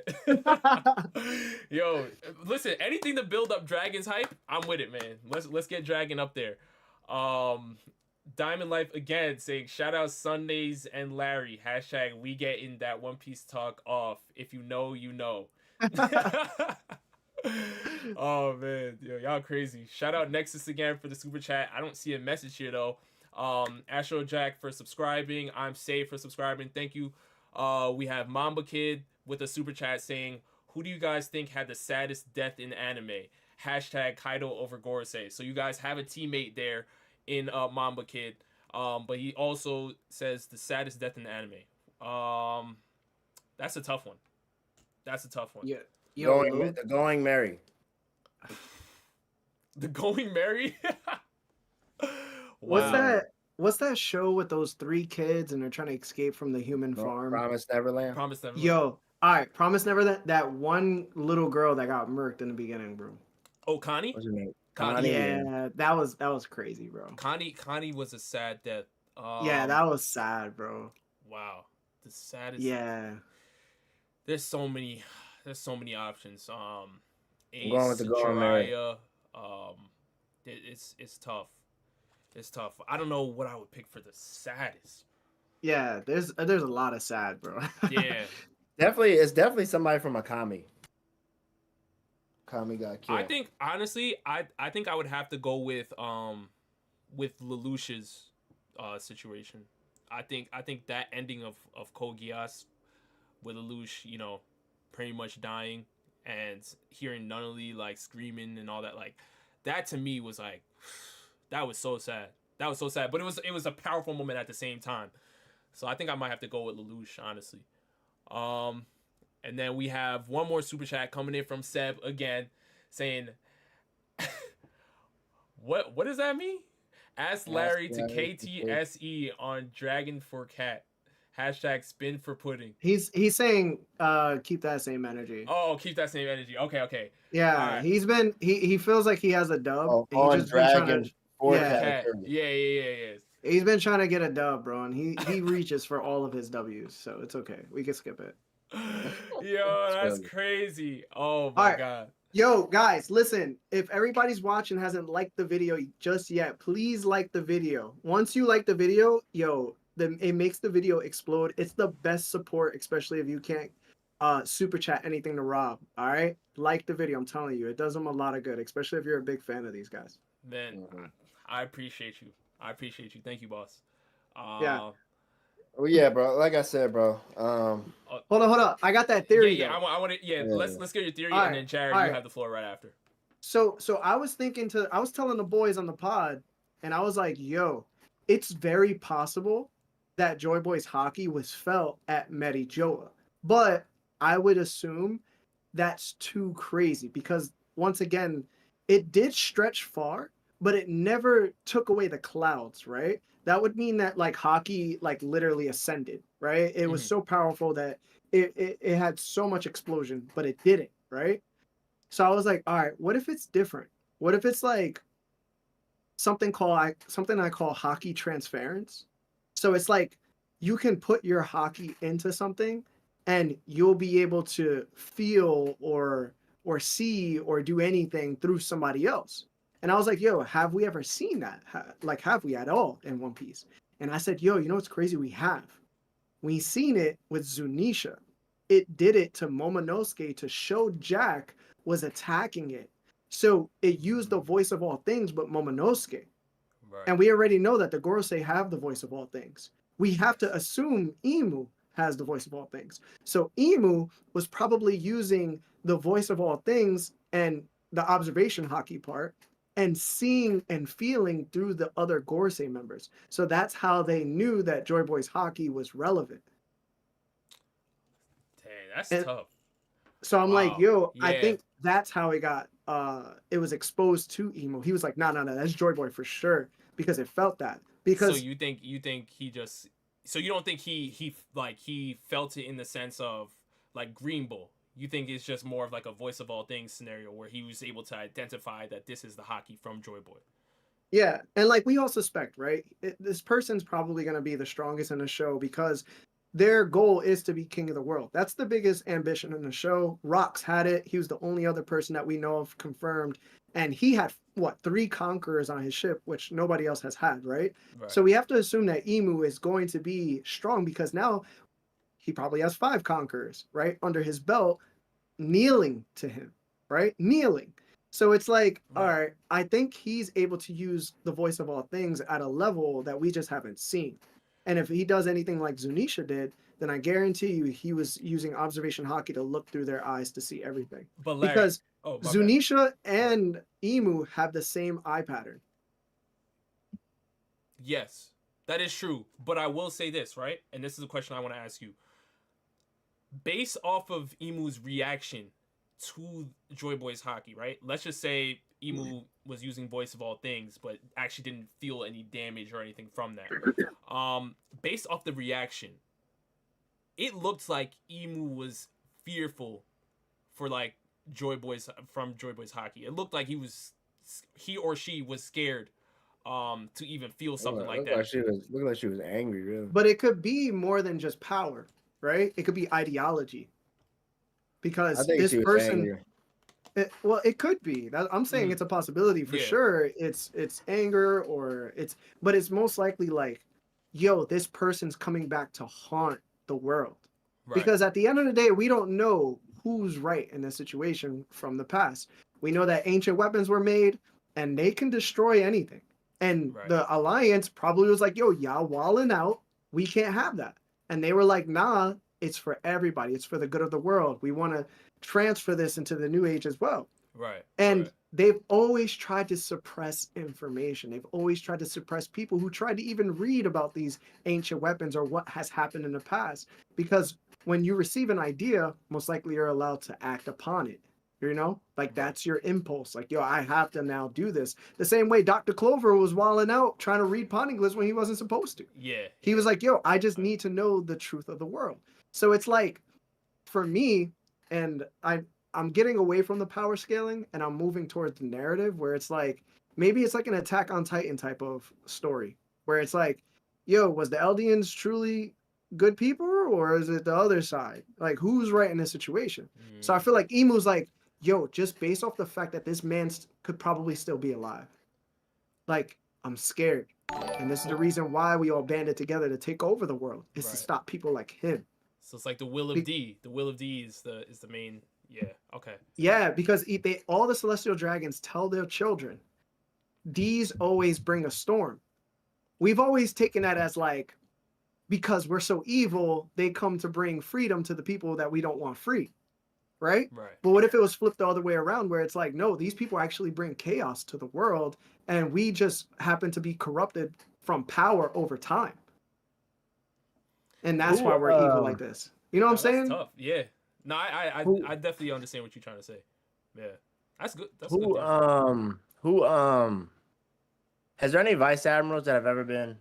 Yo, listen, anything to build up Dragon's hype, I'm with it, man. Let's get Dragon up there. Diamond Life again saying, shout out Sundays and Larry, hashtag we getting that One Piece talk off. If you know, you know. Oh man, yo, y'all crazy. Shout out Nexus again for the super chat. I don't see a message here though. Astro Jack for subscribing. I'm safe for subscribing. Thank you. We have Mamba Kid with a super chat saying, who do you guys think had the saddest death in anime? Hashtag Kaido over Gorosei. So you guys have a teammate there in Mamba Kid. But he also says the saddest death in anime. That's a tough one. Yeah. The Going Merry. The Going Merry? Wow. What's that show with those 3 kids and they're trying to escape from the human farm? Promise Neverland. Yo, all right, Promise Neverland. That one little girl that got murked in the beginning, bro. Oh, Connie? What's her name? Connie. Yeah, that was crazy, bro. Connie was a sad death. Yeah, that was sad, bro. Wow, the saddest. Yeah. There's so many options. Ace, going with the Jiraiya. It's tough. It's tough. I don't know what I would pick for the saddest. Yeah, there's a lot of sad, bro. Yeah. It's definitely somebody from Akami. Akami got killed. I think honestly, I think I would have to go with Lelouch's situation. I think that ending of Code Geass with Lelouch, you know, pretty much dying and hearing Nunnally like screaming and all that, like that to me was like, that was so sad. But it was a powerful moment at the same time. So I think I might have to go with Lelouch, honestly. And then we have one more super chat coming in from Seb again, saying, what does that mean? Ask Larry to KTSE on Dragon for Cat. Hashtag spin for pudding. He's saying keep that same energy. Oh, keep that same energy. Okay, okay. Yeah, Alright. he feels like he has a dub. Oh, and he's on just been trying Dragon to, Four yeah. Cat. character. Yeah. He's been trying to get a dub, bro, and he reaches for all of his W's, so it's okay. We can skip it. Yo, that's funny. crazy. Oh my Alright. god. Yo, guys, listen. If everybody's watching hasn't liked the video just yet, please like the video. Once you like the video, it makes the video explode. It's the best support, especially if you can't super chat anything to Rob. All right, like the video. I'm telling you, it does him a lot of good, especially if you're a big fan of these guys. Man, I appreciate you. Thank you, boss. Yeah. Well, yeah, bro. Like I said, bro. Hold on. I got that theory. Yeah. I want to. Yeah, Yeah. Let's get your theory, All and then Jared, all you right. have the floor right after. So I was telling the boys on the pod, and I was like, yo, it's very possible that Joy Boy's Haki was felt at Merijoa. But I would assume that's too crazy because once again, it did stretch far, but it never took away the clouds, right? That would mean that like Haki like literally ascended, right? It was so powerful that it had so much explosion, but it didn't, right? So I was like, all right, what if it's different? What if it's like something I call Haki transference? So it's like you can put your Haki into something and you'll be able to feel or see or do anything through somebody else. And I was like, yo, have we ever seen that? Have we at all in One Piece? And I said, yo, you know what's crazy? We have. We seen it with Zunisha. It did it to Momonosuke to show Jack was attacking it. So it used the voice of all things, but Momonosuke. Right. And we already know that the Gorosei have the voice of all things. We have to assume Imu has the voice of all things. So Imu was probably using the voice of all things and the observation Haki part and seeing and feeling through the other Gorosei members. So that's how they knew that Joy Boy's Haki was relevant. Dang, that's tough. So I'm like, yo, Yeah. I think that's how it got it was exposed to Emo. He was like, no, that's Joy Boy for sure, because it felt that. Because so you think he just, so you don't think he felt it in the sense of like Green Bull. You think it's just more of like a voice of all things scenario where he was able to identify that this is the Haki from Joy Boy. Yeah, and like we all suspect, right? This person's probably going to be the strongest in the show because their goal is to be king of the world. That's the biggest ambition in the show. Rox had it. He was the only other person that we know of confirmed. And he had, 3 conquerors on his ship, which nobody else has had, right? So we have to assume that Emu is going to be strong because now he probably has 5 conquerors, right? Under his belt, kneeling to him, right? Kneeling. So it's like, all right, I think he's able to use the voice of all things at a level that we just haven't seen. And if he does anything like Zunisha did, then I guarantee you he was using observation Haki to look through their eyes to see everything. But Larry, because Zunisha and Emu have the same eye pattern. Yes, that is true. But I will say this, right? And this is a question I want to ask you. Based off of Emu's reaction to Joy Boy's Haki, right? Let's just say Emu was using voice of all things, but actually didn't feel any damage or anything from that. Based off the reaction, it looked like Emu was fearful for like Joy Boy's Haki. It looked like he or she was scared to even feel something like that. Looked like she was angry, really. But it could be more than just power, right? It could be ideology. Because this person, it could be. I'm saying it's a possibility for sure. It's anger but it's most likely like, yo, this person's coming back to haunt the world. Right. Because at the end of the day, we don't know who's right in this situation from the past. We know that ancient weapons were made and they can destroy anything. And the Alliance probably was like, yo, y'all walling out. We can't have that. And they were like, nah, it's for everybody. It's for the good of the world. We want to transfer this into the new age as well. Right. And they've always tried to suppress information. They've always tried to suppress people who tried to even read about these ancient weapons or what has happened in the past. Because when you receive an idea, most likely you're allowed to act upon it. You know, like that's your impulse. Like, yo, I have to now do this. The same way Dr. Clover was wilding out trying to read Poneglyphs when he wasn't supposed to. Yeah. He was like, yo, I just need to know the truth of the world. So it's like, for me, and I'm getting away from the power scaling and I'm moving towards the narrative where it's like, maybe it's like an Attack on Titan type of story where it's like, yo, was the Eldians truly good people or is it the other side? Like, who's right in this situation? So I feel like Emu's like, yo, just based off the fact that this man could probably still be alive. Like, I'm scared. And this is the reason why we all banded together to take over the world, is to stop people like him. So it's like the will of D. The will of D is the main. Yeah. Okay. Yeah, because all the celestial dragons tell their children, these always bring a storm. We've always taken that as like, because we're so evil, they come to bring freedom to the people that we don't want free. Right? Right. But what if it was flipped the other way around where it's like, no, these people actually bring chaos to the world and we just happen to be corrupted from power over time. And that's why we're evil like this. You know what I'm saying? Tough. Yeah. No, I definitely understand what you're trying to say. Yeah. That's good. That's good. Has there any vice admirals that have ever been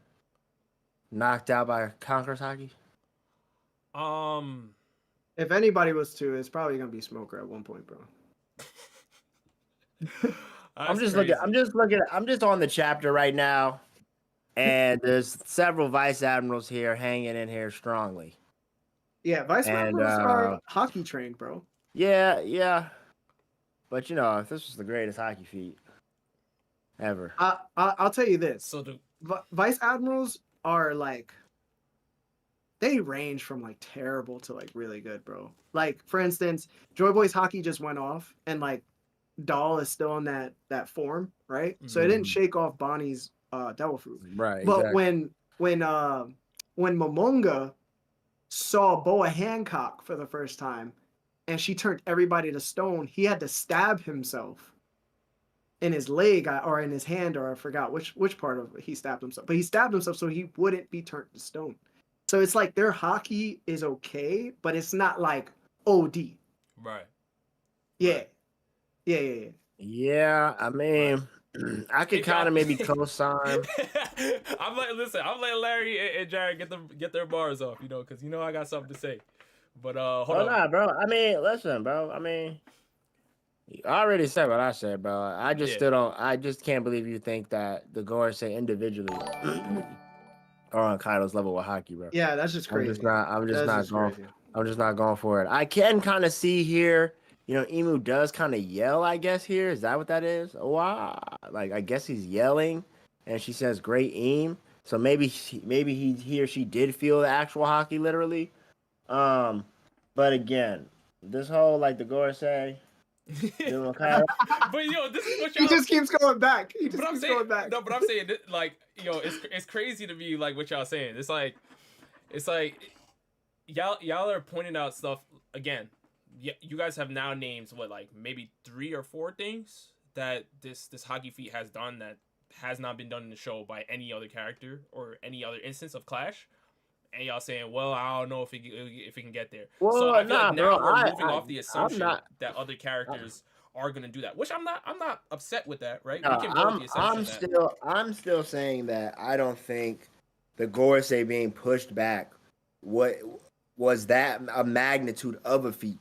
knocked out by Conqueror's Haki? If anybody was to, it's probably gonna be Smoker at one point, bro. I'm just on the chapter right now, and there's several vice admirals here hanging in here strongly. Yeah, vice admirals are hockey trained, bro. Yeah. But you know, if this was the greatest hockey feat ever, I'll tell you this. So vice admirals are like, they range from like terrible to like really good, bro. Like, for instance, Joy Boy's Haki just went off and like Doll is still in that form, right? Mm-hmm. So it didn't shake off Bonnie's devil fruit. Right. But exactly. when Momonga saw Boa Hancock for the first time and she turned everybody to stone, he had to stab himself in his leg or in his hand, or I forgot which part of he stabbed himself. But he stabbed himself so he wouldn't be turned to stone. So it's like their hockey is okay, but it's not like OD. Right. Yeah. Right. Yeah. Yeah, I mean, I could kind of maybe co-sign. I'm letting Larry and Jared get their bars off, you know, because you know I got something to say. But hold on. Nah, bro. I mean, listen, bro. I mean, I already said what I said, bro. I just still don't. I just can't believe you think that the Gorosei individually are on Kaido's level with Haki, bro. Yeah, that's just crazy. I'm just not going for it. I can kind of see here. You know, Emu does kind of yell, I guess, here. Is that what that is? Wow. Like, I guess he's yelling, and she says, great aim. So maybe he or she did feel the actual Haki, literally. But again, this whole, like, the Gorosei... But yo, this is what y'all... He just keeps going back. Going back. No, but I'm saying, like, yo, it's crazy to me, like, what y'all saying. It's like y'all are pointing out stuff, again. Yeah, you guys have now named what, like maybe 3 or 4 things that this Haki feat has done that has not been done in the show by any other character or any other instance of Clash, and y'all saying, well, I don't know if it can get there. Well, so I feel like now bro, we're moving off the assumption that other characters are gonna do that, which I'm not upset with that, right? No, I'm still saying that I don't think the Gorosei being pushed back was that a magnitude of a feat.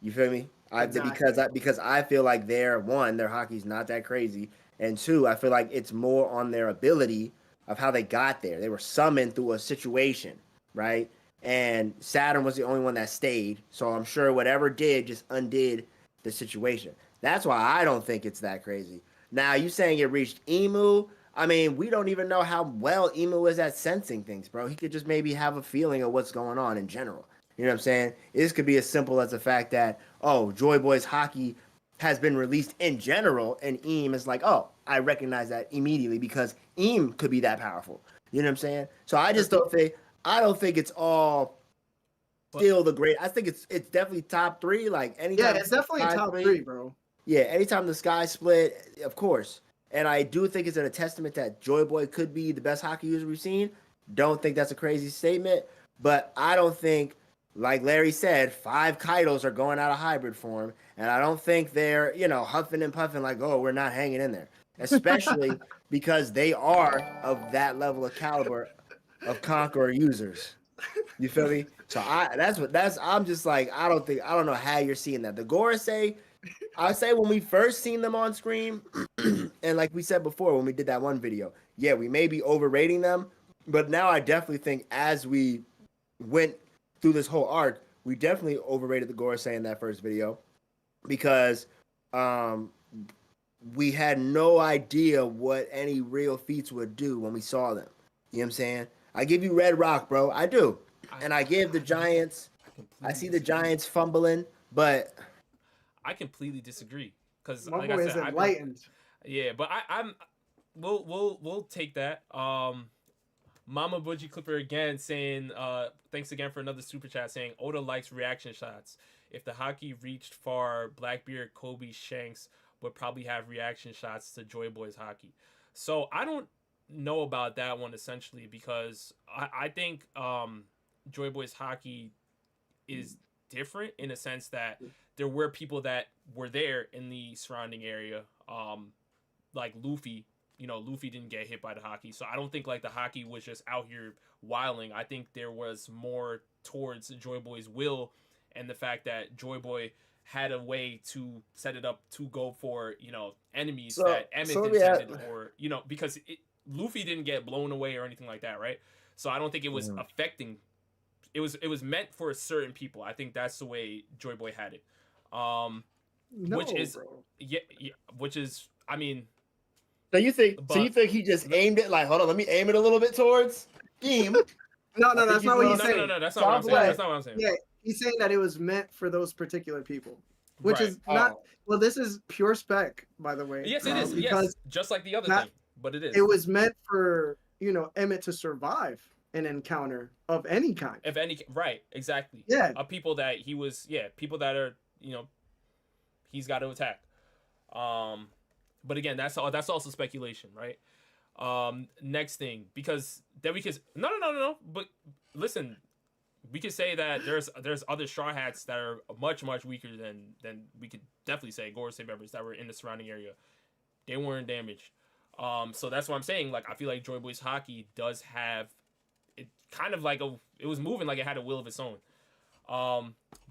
You feel me? Because I feel like their hockey's not that crazy, and 2, I feel like it's more on their ability of how they got there. They were summoned through a situation, right? And Saturn was the only one that stayed, so I'm sure whatever did just undid the situation. That's why I don't think it's that crazy. Now, you saying it reached Emu? I mean, we don't even know how well Emu is at sensing things, bro. He could just maybe have a feeling of what's going on in general. You know what I'm saying? This could be as simple as the fact that, Joy Boy's Haki has been released in general, and Eam is like, I recognize that immediately because Eam could be that powerful. You know what I'm saying? So I just don't think it's all still the great. I think it's definitely top 3. Like anytime. Yeah, it's definitely top 3, bro. Yeah, anytime the sky split, of course. And I do think it's a testament that Joy Boy could be the best hockey user we've seen. Don't think that's a crazy statement, but I don't think like Larry said, 5 Kaidos are going out of hybrid form, and I don't think they're, huffing and puffing like, oh, we're not hanging in there. Especially because they are of that level of caliber of Conqueror users. You feel me? So I'm just like, I don't know how you're seeing that. The Gorosei, I say when we first seen them on screen, and like we said before when we did that one video, yeah, we may be overrating them, but now I definitely think as we went through this whole arc, we definitely overrated the Gorosei in that first video because we had no idea what any real feats would do when we saw them. You know what I'm saying? I give you Red Rock, bro. I do. And I give the Giants. I see the Giants fumbling, but I completely disagree because, My like boy I is said, enlightened. yeah, but we'll take that. Mama Bougie Clipper again saying, thanks again for another super chat saying Oda likes reaction shots. If the Haki reached far, Blackbeard, Kobe, Shanks would probably have reaction shots to Joy Boy's Haki. So I don't know about that one essentially because I think Joy Boy's Haki is different in a sense that there were people that were there in the surrounding area, like Luffy. Luffy didn't get hit by the Haki, so I don't think like the Haki was just out here wilding. I think there was more towards Joy Boy's will and the fact that Joy Boy had a way to set it up to go for enemies that Emmett intended, or because Luffy didn't get blown away or anything like that, right? So I don't think it was affecting. It was meant for certain people. I think that's the way Joy Boy had it. No, which is bro. yeah, which is I mean. So you think he just aimed it like, hold on, let me aim it a little bit towards Scheme. No, that's not what he's saying. No, that's not what I'm saying. That's not what I'm saying. Yeah, he's saying that it was meant for those particular people, which Right. is not. Well, this is pure spec, by the way. Yes, it is. Because yes, just like the other thing, but it is. It was meant for Emmett to survive an encounter of any kind. If any, right? Exactly. Yeah. People that he was, people that are, he's got to attack. But again, that's also speculation, right? Next thing, because then we could no. But listen, we could say that there's other Straw Hats that are much weaker than we could definitely say Gorosei members that were in the surrounding area. They weren't damaged. So that's what I'm saying. Like I feel like Joy Boy's Haki does have it kind of like it was moving like it had a will of its own.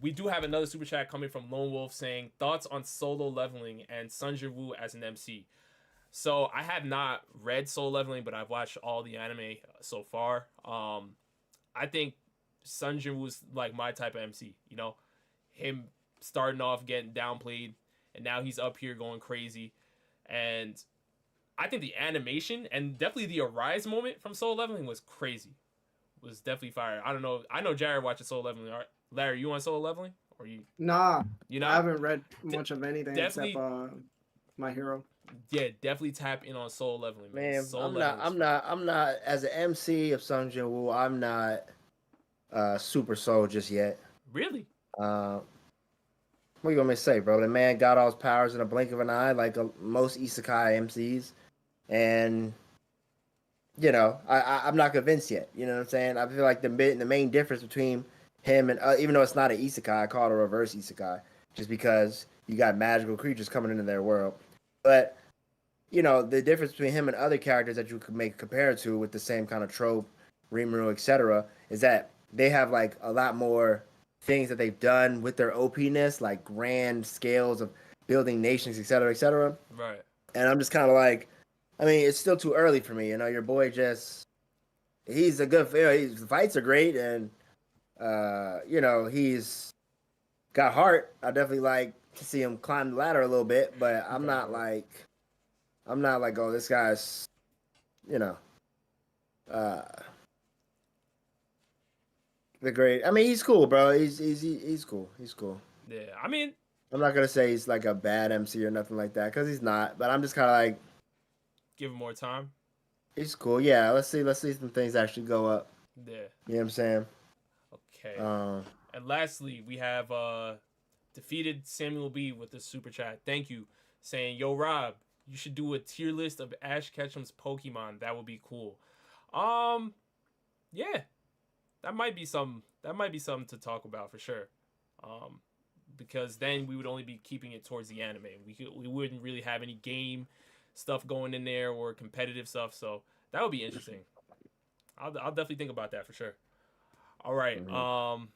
We do have another super chat coming from Lone Wolf saying thoughts on solo leveling and Sun Jin-woo as an MC. So I have not read Solo Leveling, but I've watched all the anime so far. I think Sun Jin-woo's like my type of MC. Him starting off getting downplayed, and now he's up here going crazy. And I think the animation and definitely the Arise moment from Solo Leveling was crazy. Was definitely fire. I don't know. I know Jared watches Solo Leveling. All right. Larry, you on Solo Leveling? Or you? Nah. You know, I haven't read much of anything except My Hero. Yeah, definitely tap in on Solo Leveling, man. Solo I'm not as an MC of Sun Jin-woo. I'm not Super Soul just yet. Really? What you want me to say, bro? The man got all his powers in a blink of an eye, like most Isekai MCs, and I'm not convinced yet. You know what I'm saying? I feel like the main difference between him and even though it's not an Isekai, I call it a reverse Isekai, just because you got magical creatures coming into their world. But the difference between him and other characters that you could make compared to with the same kind of trope, Rimuru, etc., is that they have like a lot more things that they've done with their OP-ness, like grand scales of building nations, etc., etc. Right. And I'm just kind of like, I mean, it's still too early for me. Your boy he's a good, his fights are great, and he's got heart. I definitely like to see him climb the ladder a little bit, but I'm not like, oh, this guy's, the great. I mean, he's cool, bro. He's cool. He's cool. Yeah, I mean, I'm not gonna say he's like a bad MC or nothing like that, because he's not. But I'm just kind of like, give him more time. He's cool. Yeah, let's see some things actually go up. Yeah. You know what I'm saying? Okay. And lastly, we have defeated Samuel B with the super chat. Thank you, saying, "Yo, Rob, you should do a tier list of Ash Ketchum's Pokemon. That would be cool." Yeah, that might be something to talk about for sure. Because then we would only be keeping it towards the anime. We wouldn't really have any game stuff going in there or competitive stuff. So that would be interesting. I'll definitely think about that for sure. All right. Mhm.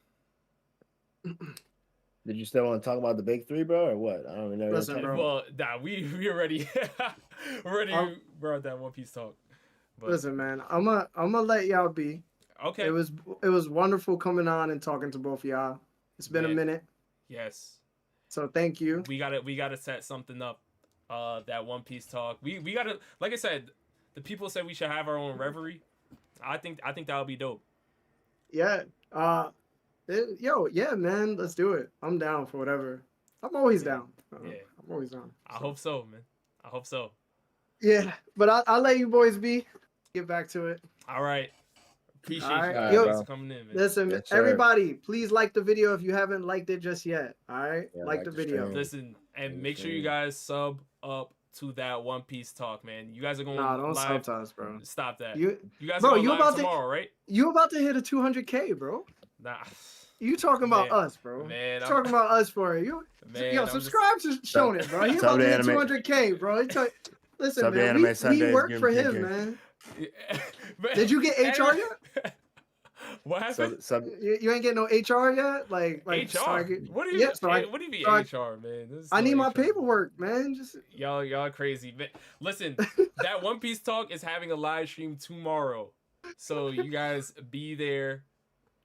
Did you still want to talk about the big three, bro, or what? I don't even know. Listen, bro. Well, nah, we already brought that One Piece talk. But, listen, man. I'm gonna let y'all be. okay. It was wonderful coming on and talking to both of y'all. It's been a minute. Yes. So thank you. We gotta set something up. That One Piece talk. We gotta, like I said, the people said we should have our own reverie. I think that would be dope. Yeah. Yeah, man. Let's do it. I'm down for whatever. I'm always down. Yeah. I'm always down. I hope so, man. I hope so. Yeah, but I'll let you boys be. Get back to it. All right. Appreciate All you right. guys Yo, Thanks for coming in, man. Listen, Yes, sir. everybody, please like the video if you haven't liked it just yet. All right, Yeah, like the video. stream. Listen, and Yeah, make sure you guys sub up to that One Piece talk, man. You guys are going Nah, don't live. sub to us, bro. Stop that. You guys bro, are going you live about to- tomorrow, right? you about to hit a 200K, bro. Nah. You talking about Man, us, bro? man, You talking about us for it. You Man, yo I'm subscribe to Shonen, bro. He Sub about to to hit anime. 200K, bro. Listen, Sub to man, Anime we Sundays, work give for him him, 10K. man. Man, Did you get HR yet? What happened? You ain't getting no HR yet? Like HR? Target. What do you? Yeah, so what do you mean so HR, man? This is I no need my HR. paperwork, man. Just Y'all crazy. Man, listen, that One Piece talk is having a live stream tomorrow, so you guys be there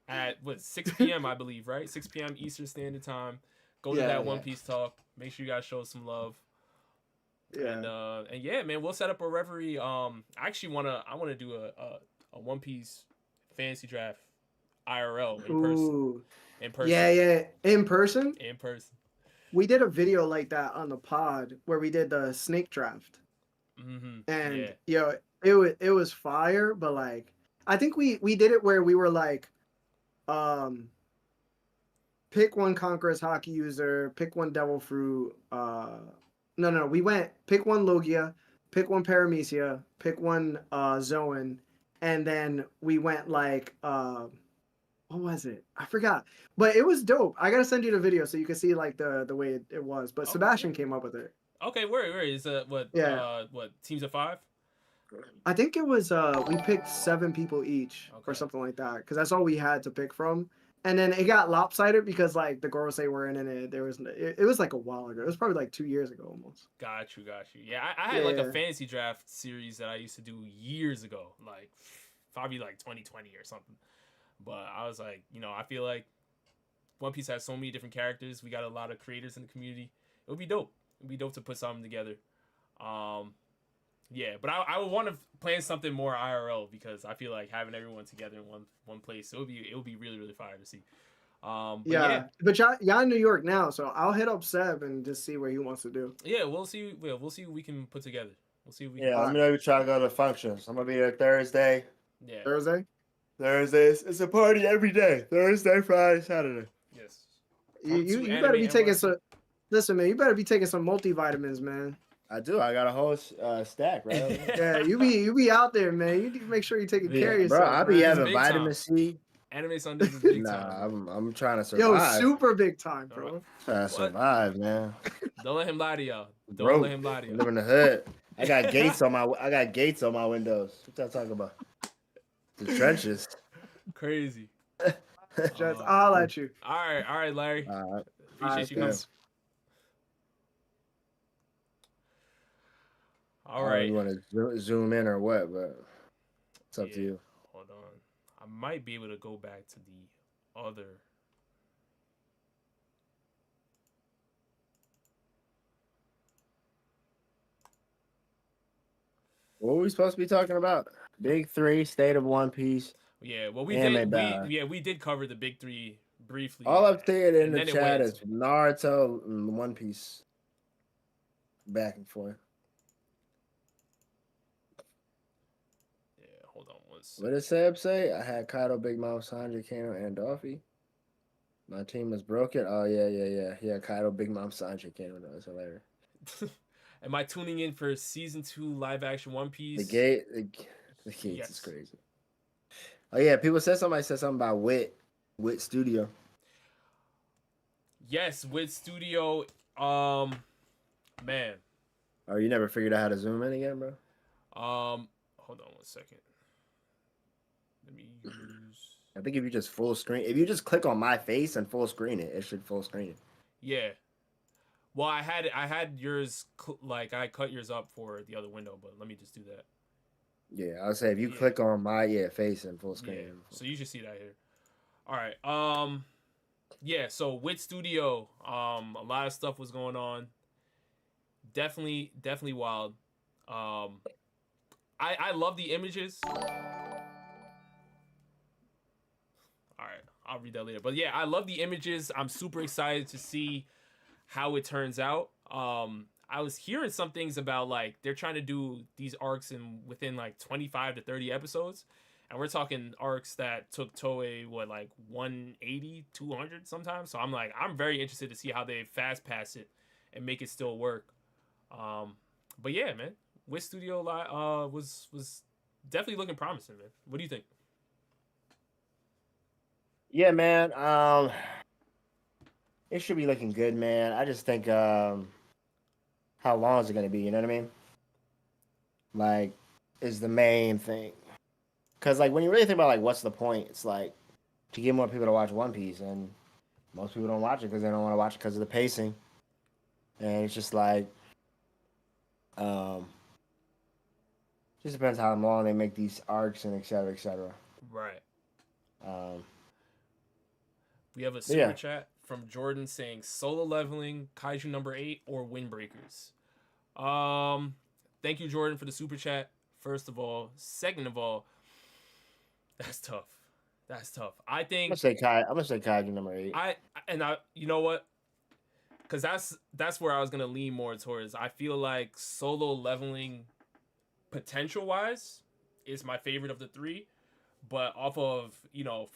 at 6 p.m. I believe, right? 6 p.m. Eastern Standard Time. Go to Yeah, that One yeah. Piece talk. Make sure you guys show some love. yeah. And yeah, man, we'll set up a reverie. I actually I wanna do a One Piece fantasy draft IRL in person. Ooh. In person. Yeah. In person? In person. We did a video like that on the pod where we did the snake draft. Mm-hmm. And Yeah. it was fire, but like I think we did it where we were like pick one Conqueror's Hockey user, pick one Devil Fruit, no, we went pick one Logia, pick one Paramecia, pick one Zoan, and then we went like what was it? I forgot. But it was dope. I gotta send you the video so you can see like the way it was. But Okay. Sebastian came up with it. Okay, where is what? Yeah. What teams of 5? I think it was we picked 7 people each or Okay. something like that because that's all we had to pick from. And then it got lopsided because like the Gorosei were in it. It was like a while ago. It was probably like 2 years ago almost. Got you. Yeah, I had like a Yeah. fantasy draft series that I used to do years ago, like probably like 2020 or something. But I was like, I feel like One Piece has so many different characters. We got a lot of creators in the community. It would be dope. It'd be dope to put something together. Yeah, but I would want to plan something more IRL because I feel like having everyone together in one place, it would be really, really fire to see. But y'all in New York now, so I'll hit up Seb and just see what he wants to do. Yeah, we'll see. We'll see what we can put together. We'll see what we Yeah, can. let me know if you try to go to functions. I'm gonna be there Thursday. Yeah. Thursday? Thursdays. It's a party every day. Thursday, Friday, Saturday. Yes. You better be taking some. Listen, man, you better be taking some multivitamins, man. I do. I got a whole stack, right? Yeah, you be out there, man. You need to make sure you're taking care of yourself. Bro, I be man. having big vitamin time. C. Anime Sundays is big Nah, time. I'm trying to Yo, survive. super big time, bro. Trying to survive, man. Don't let him lie to y'all. Don't Bro, let him lie to I y'all. live in the hood. I got gates on my windows. What y'all talking about? The trenches. Crazy. Just I'll let you. All right, Larry. Appreciate you yeah. coming. All right. You want to zoom in or what? But it's up to Yeah. you. Hold on. I might be able to go back to the other. What were we supposed to be talking about? Big Three, State of One Piece. Yeah, well, we Anime did. battle. We did cover the big 3 briefly. All I'm saying in And the then it chat went- is Naruto and One Piece. Back and forth. Yeah, hold on one What second. did Seb say? I had Kaido, Big Mom, Sanji, Kano, and Dolphy. My team was broken. Oh yeah. Yeah, Kaido, Big Mom, Sanji, Kano. That was hilarious. Am I tuning in for season 2 live action One Piece? The gates Yes. is crazy. Oh yeah, somebody said something about Wit Studio. Yes, with Studio. Man. Oh, you never figured out how to zoom in again, bro? Hold on 1 second. Let me use. I think if you just full screen, if you just click on my face and full screen it, it should full screen it. Yeah. Well, I had yours like I cut yours up for the other window, but let me just do that. Yeah, I would say if you click on my face and full screen. Yeah. So you should see that here. All right. Yeah. So with Studio, a lot of stuff was going on. Definitely wild. I love the images. All right, I'll read that later. But yeah, I love the images. I'm super excited to see how it turns out. I was hearing some things about like they're trying to do these arcs within like 25 to 30 episodes. And we're talking arcs that took Toei like 180, 200 sometimes. So I'm very interested to see how they fast pass it and make it still work. But yeah, man, Wit Studio was definitely looking promising, man. What do you think? Yeah, man. It should be looking good, man. I just think how long is it gonna be? You know what I mean? Like, is the main thing. Because like when you really think about like what's the point, it's like to get more people to watch One Piece, and most people don't watch it because they don't want to watch it because of the pacing, and it's just like, just depends how long they make these arcs and et cetera, et cetera. Right. Um, we have a super chat from Jordan saying Solo Leveling, Kaiju number 8, or Windbreakers. Thank you, Jordan, for the super chat. First of all, second of all, that's tough. I think I'm gonna say Kaiju number 8. You know what? Because that's where I was gonna lean more towards. I feel like Solo Leveling, potential wise, is my favorite of the three, but off of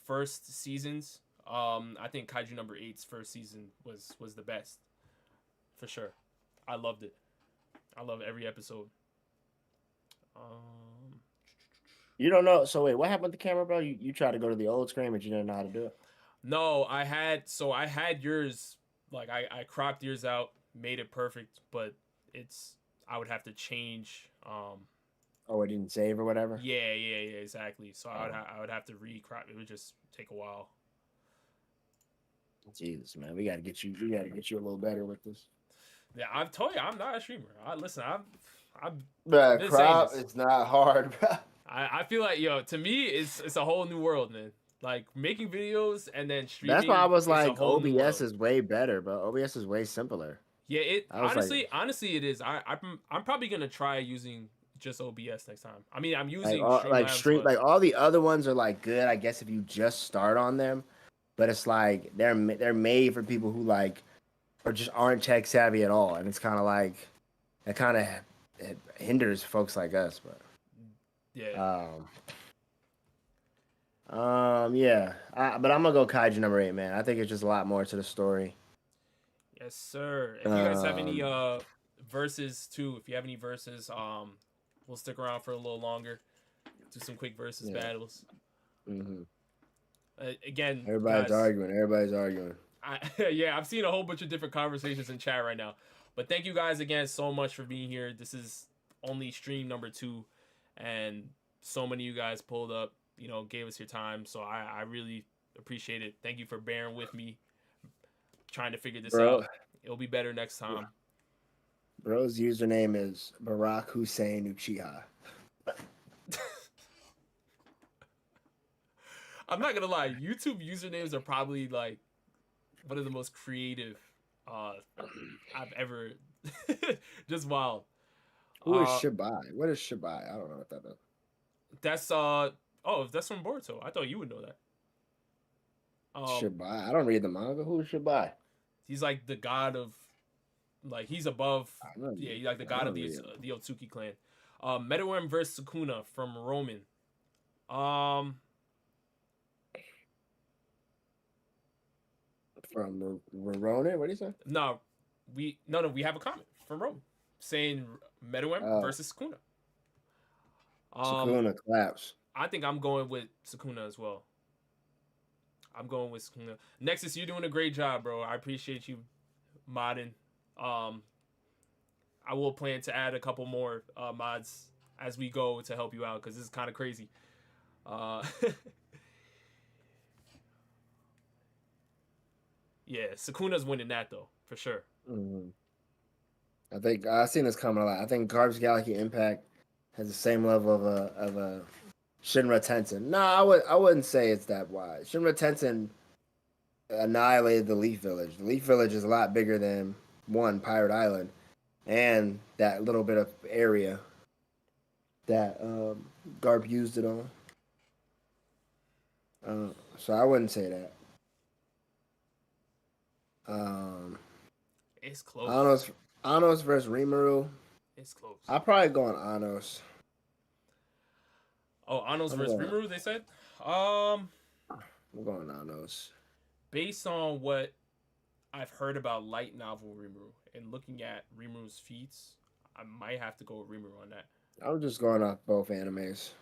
first seasons, I think Kaiju number 8's first season was the best, for sure. I loved it. I love every episode. You don't know. So wait, what happened with the camera, bro? You tried to go to the old screen, but you didn't know how to do it. No, I had yours. Like I cropped yours out, made it perfect, but I would have to change. Oh, it didn't save or whatever. Yeah, exactly. So I would have to recrop. It would just take a while. Jesus, man, we gotta get you a little better with this. Yeah, I've told you I'm not a streamer. I'm Bruh, crop, it's not hard, bro. I feel like, to me, it's a whole new world, man. Like, making videos and then streaming. That's why I was like, OBS is way better, but OBS is way simpler. Yeah, honestly, it is. I'm probably gonna try using just OBS next time. I mean, I'm using like all the other ones are like good, I guess, if you just start on them, but it's like they're made for people who like or just aren't tech savvy at all, and it's kind of like it hinders folks like us, but yeah. Yeah. But I'm gonna go Kaiju number 8, man. I think it's just a lot more to the story. Yes, sir. If you guys have any verses too, if you have any verses, we'll stick around for a little longer. Do some quick versus battles. Mm-hmm. Again, everybody's arguing. I've seen a whole bunch of different conversations in chat right now. But thank you guys again so much for being here. This is only stream number 2, and so many of you guys pulled up, gave us your time. So I really appreciate it. Thank you for bearing with me, trying to figure this out. It'll be better next time. Bro's username is Barack Hussein Uchiha. I'm not gonna lie, YouTube usernames are probably like one of the most creative I've ever just wild. Who is Shibai? What is Shibai? I don't know what that is. That's that's from Boruto. I thought you would know that. Shibai. I don't read the manga. Who is Shibai? He's like the god of, like, he's above. Yeah, he's like the god of the Otsuki clan. Medaworm versus Sukuna from Roman. From Ronan? What do you say? No, we have a comment from Roman saying Medaworm versus Sukuna. Sukuna claps. I think I'm going with Sukuna as well. I'm going with Sukuna. Nexus, you're doing a great job, bro. I appreciate you modding. I will plan to add a couple more mods as we go to help you out because this is kind of crazy. Yeah, Sukuna's winning that though, for sure. Mm-hmm. I think I've seen this coming a lot. I think Garbage Galaxy Impact has the same level of a Shinra Tensei. No, I wouldn't say it's that wide. Shinra Tensei annihilated the Leaf Village. The Leaf Village is a lot bigger than Pirate Island, and that little bit of area that Garp used it on. So I wouldn't say that. It's close. Anos versus Rimuru. It's close. I'll probably go on Anos. Oh, Anos versus Rimuru, they said? I'm going Anos. Based on what I've heard about light novel Rimuru and looking at Rimuru's feats, I might have to go with Rimuru on that. I'm just going off both animes.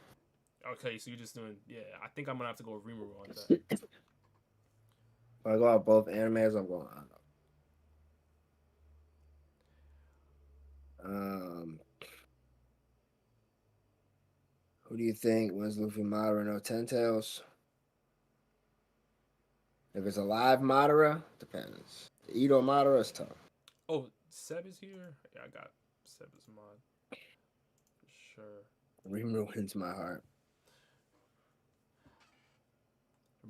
Okay, so you're just doing... Yeah, I think I'm going to have to go with Rimuru on that. If I go off both animes, I'm going Anos. Who do you think wins Luffy Madara no Ten Tails? If it's a live Madara, depends. The Edo Madara is tough. Oh, Seb is here? Yeah, I got Seb as a mod. For sure. Rimuru wins my heart.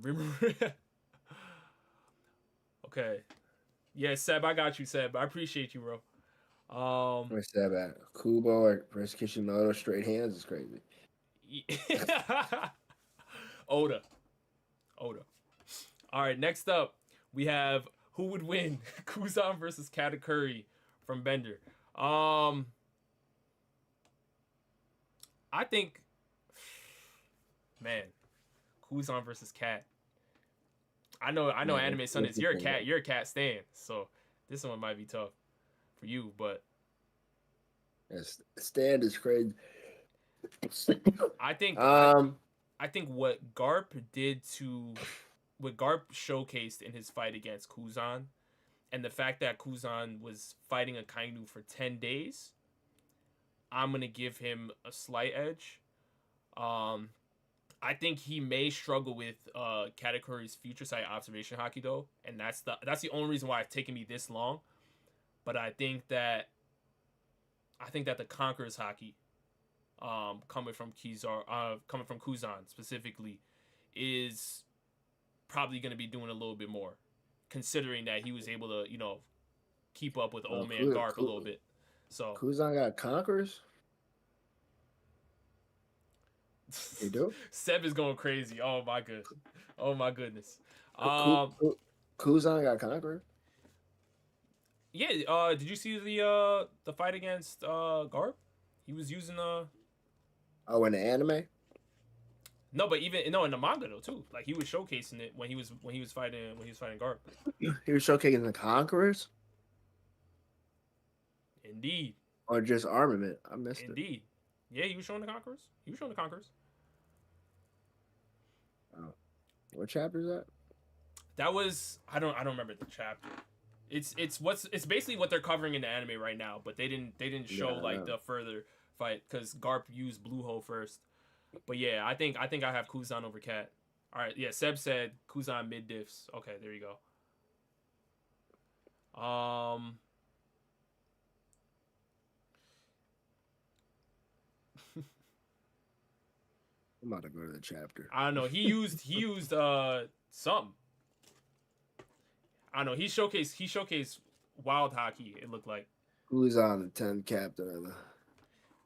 Rimuru. Okay. Yeah, Seb, I got you, Seb. I appreciate you, bro. Where's Seb at? Kubo or versus Kishimoto straight hands is crazy. Oda. All right, next up, we have who would win? Kuzan versus Katakuri from Bender. I think, man, Kuzan versus Cat. I know, Anime Sundays. You're a cat stan, so this one might be tough for you, but stand is crazy. I think what Garp showcased in his fight against Kuzan, and the fact that Kuzan was fighting a Kainu for 10 days, I'm gonna give him a slight edge. I think he may struggle with Katakuri's future sight observation haki though, and that's the only reason why it's taken me this long. But I think that the Conqueror's haki, coming from Kuzan specifically, is probably going to be doing a little bit more, considering that he was able to, keep up with old man Garp a little bit. So Kuzan got Conquerors? You do? Seb is going crazy. Oh my goodness. Kuzan got Conquerors? Yeah, did you see the fight against Garp? He was using Oh, in the anime? No, but in the manga though too. Like he was showcasing it when he was fighting Garp. He was showcasing the Conquerors? Indeed. Or just armament? I missed it. Indeed. Yeah, he was showing the Conquerors. Oh. What chapter is that? That was I don't remember the chapter. It's basically what they're covering in the anime right now, but they didn't show the further fight because Garp used Blue Hole first. But yeah, I think I have Kuzan over Cat. All right, yeah, Seb said Kuzan mid diffs. Okay, there you go. I'm about to go to the chapter. I don't know. He used something. I don't know. He showcased Wild Haki. It looked like. Who's on the 10th captain?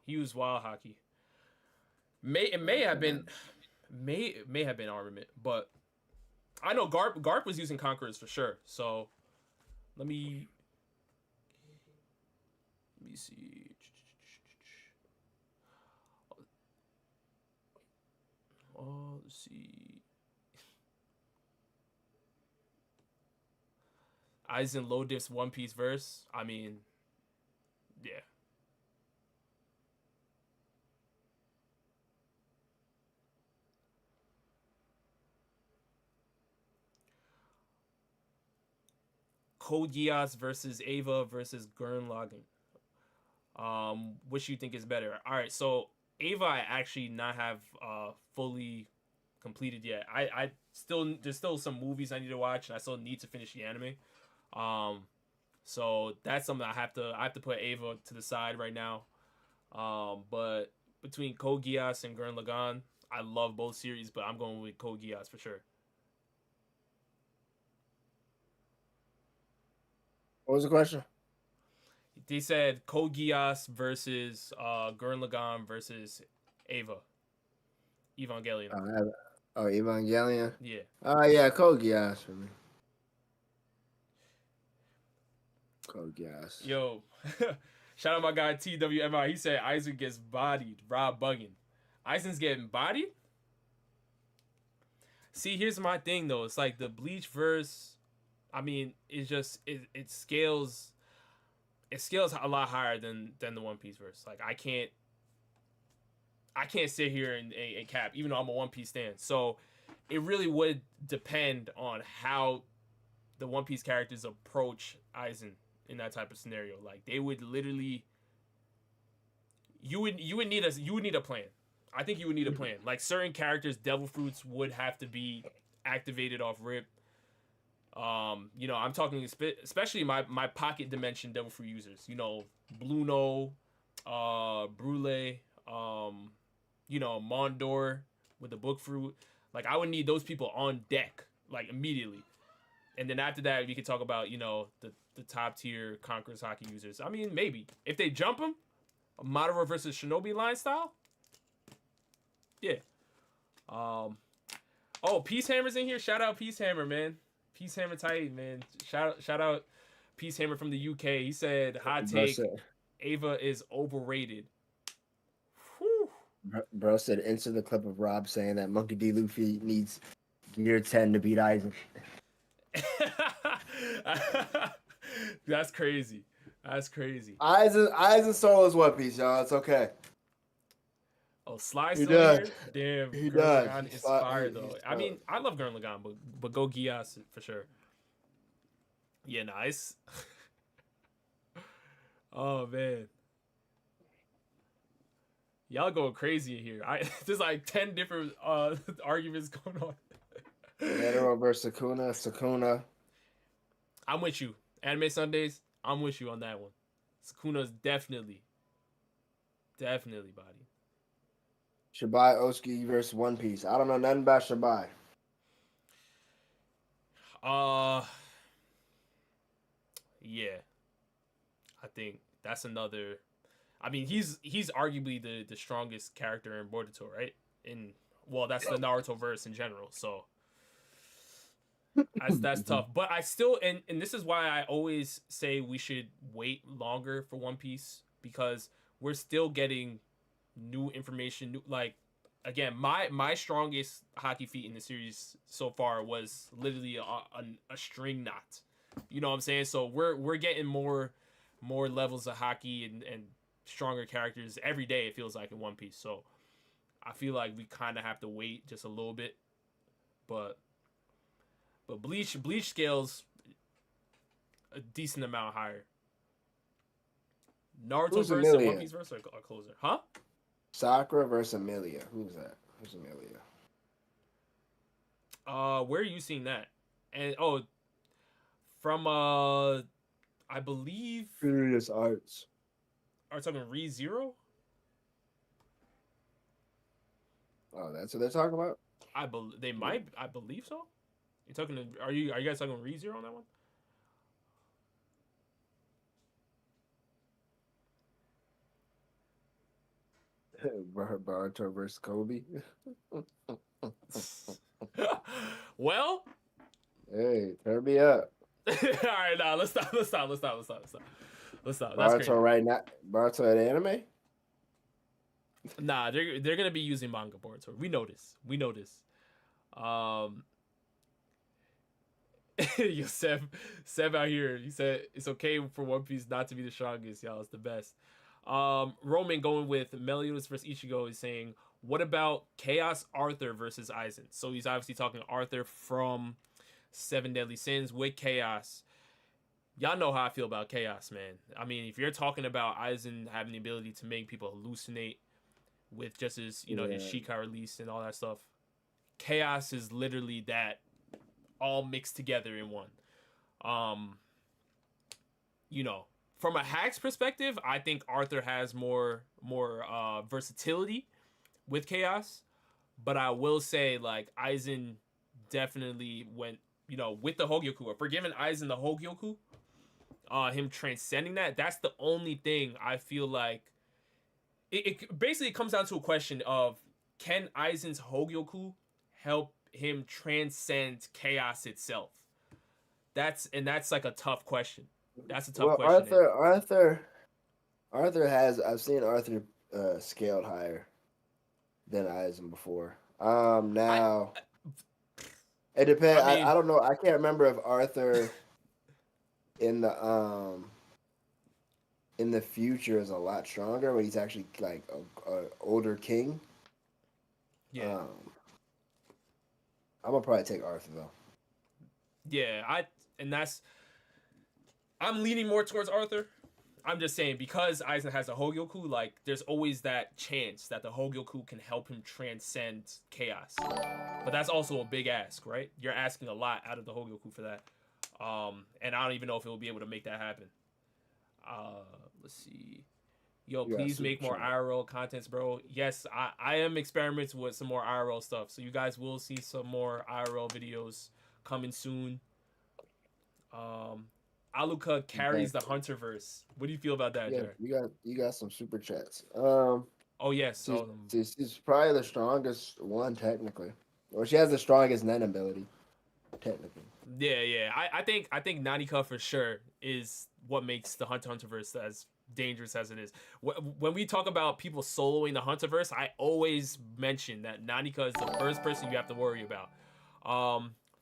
He used Wild Haki. May have been armament, but I know Garp was using Conquerors for sure. So let me see. Oh, let's see. Aizen low diffs One Piece verse. I mean, yeah. Code Geass versus Ava versus Gurren Lagann. Which you think is better? All right, so Ava I actually not have fully completed yet. I still there's still some movies I need to watch, and I still need to finish the anime. So that's something I have to put Ava to the side right now. But between Code Geass and Gurren Lagann, I love both series, but I'm going with Code Geass for sure. What was the question? They said Code Geass versus Gurren Lagann versus Ava. Evangelion. Evangelion. Yeah. Yeah, Code Geass for me. Code Geass. Yo, shout out my guy TWMI. He said Aizen gets bodied. Rob bugging. Aizen's getting bodied? See, here's my thing though. It's like the Bleach verse. I mean, it's just it scales. It scales a lot higher than the One Piece verse. Like I can't sit here and cap, even though I'm a One Piece stan. So it really would depend on how the One Piece characters approach Aizen in that type of scenario. Like they would literally, you would need a plan. I think you would need a plan. Like certain characters, Devil Fruits would have to be activated off rip. You know, I'm talking especially my pocket dimension Devil Fruit users. You know, Bluno, Brule, you know, Mondor with the Book Fruit. Like I would need those people on deck like immediately. And then after that, we could talk about, you know, the top tier Conqueror's Haki users. I mean, maybe if they jump them, Madara versus Shinobi line style. Yeah. Oh, Peace Hammer's in here. Shout out Peace Hammer, man. Peace Hammer tight, man. Shout out Peace Hammer from the UK. He said, hot take, Ava is overrated. Whew. Bro said, insert the clip of Rob saying that Monkey D. Luffy needs Gear 10 to beat Aizen. That's crazy. That's crazy. Aizen stole his One Piece, y'all. It's okay. Oh, Sly He still does. here? Damn, He Gurren does. Lagann He's is fire- fire he's though. fire. I mean, I love Gurren Lagann, but go Geass for sure. Yeah, nice. Oh man, y'all going crazy in here. There's like 10 different arguments going on. Admiral versus Sukuna. I'm with you. Anime Sundays, I'm with you on that one. Sukuna's definitely body. Shibai Osuki versus One Piece. I don't know nothing about Shibai. Yeah. I think that's another. I mean, he's arguably the strongest character in Boruto, right? That's the Naruto verse in general. So that's tough. But I still and this is why I always say we should wait longer for One Piece, because we're still getting new information. Like again, my strongest hockey feat in the series so far was literally a string knot. You know what I'm saying? So we're getting more levels of hockey and stronger characters every day, it feels like, in One Piece. So I feel like we kind of have to wait just a little bit. But Bleach scales a decent amount higher. Naruto Who's versus Emilia? One Piece versus a closer. Huh? Sakura versus Emilia. Who's that? Who's Emilia? Where are you seeing that? And from I believe Furious Arts. are we talking ReZero? Oh, that's what they're talking about? I believe so. You talking to are you guys talking ReZero on that one? Boruto versus Kobe. Well, Hey, turn me up. all right, now let's stop. That's Boruto crazy. right now. Boruto at anime? Nah, they're gonna be using manga Boruto. We know this. Yo, Seb out here. He said it's okay for One Piece not to be the strongest. Y'all, it's the best. Roman going with Meliodas versus Ichigo is saying, what about Chaos Arthur versus Aizen? So he's obviously talking Arthur from Seven Deadly Sins with Chaos. y'all know how I feel about chaos, man. I mean, if you're talking about Aizen having the ability to make people hallucinate with just his, his Shikai release and all that stuff, chaos is literally that all mixed together in one. From a hacks perspective, I think Arthur has more versatility with chaos, but I will say like Aizen definitely went, with the Hogyoku, or forgiving Aizen the Hogyoku, him transcending that's the only thing I feel like it basically comes down to a question of, can Aizen's Hogyoku help him transcend chaos itself? That's like a tough question. That's a tough question. Arthur has, I've seen Arthur scaled higher than Aizen before. Now it depends. I don't know. I can't remember if Arthur in the future is a lot stronger, but he's actually like a older king. Yeah. I'm gonna probably take Arthur though. Yeah, I'm leaning more towards Arthur. I'm just saying, because Aizen has a Hogyoku, like there's always that chance that the Hogyoku can help him transcend chaos. But that's also a big ask, right? You're asking a lot out of the Hogyoku for that. And I don't even know if it will be able to make that happen. Let's see. Yo, please make more IRL contents, bro. Yes, I am experimenting with some more IRL stuff. So you guys will see some more IRL videos coming soon. Aluka carries the Hunterverse. What do you feel about that, Jared? You got some super chats. Oh yes, she's probably the strongest one technically, or she has the strongest Nen ability, technically. Yeah. I think Nanika for sure is what makes the Hunterverse as dangerous as it is. When we talk about people soloing the Hunterverse, I always mention that Nanika is the first person you have to worry about.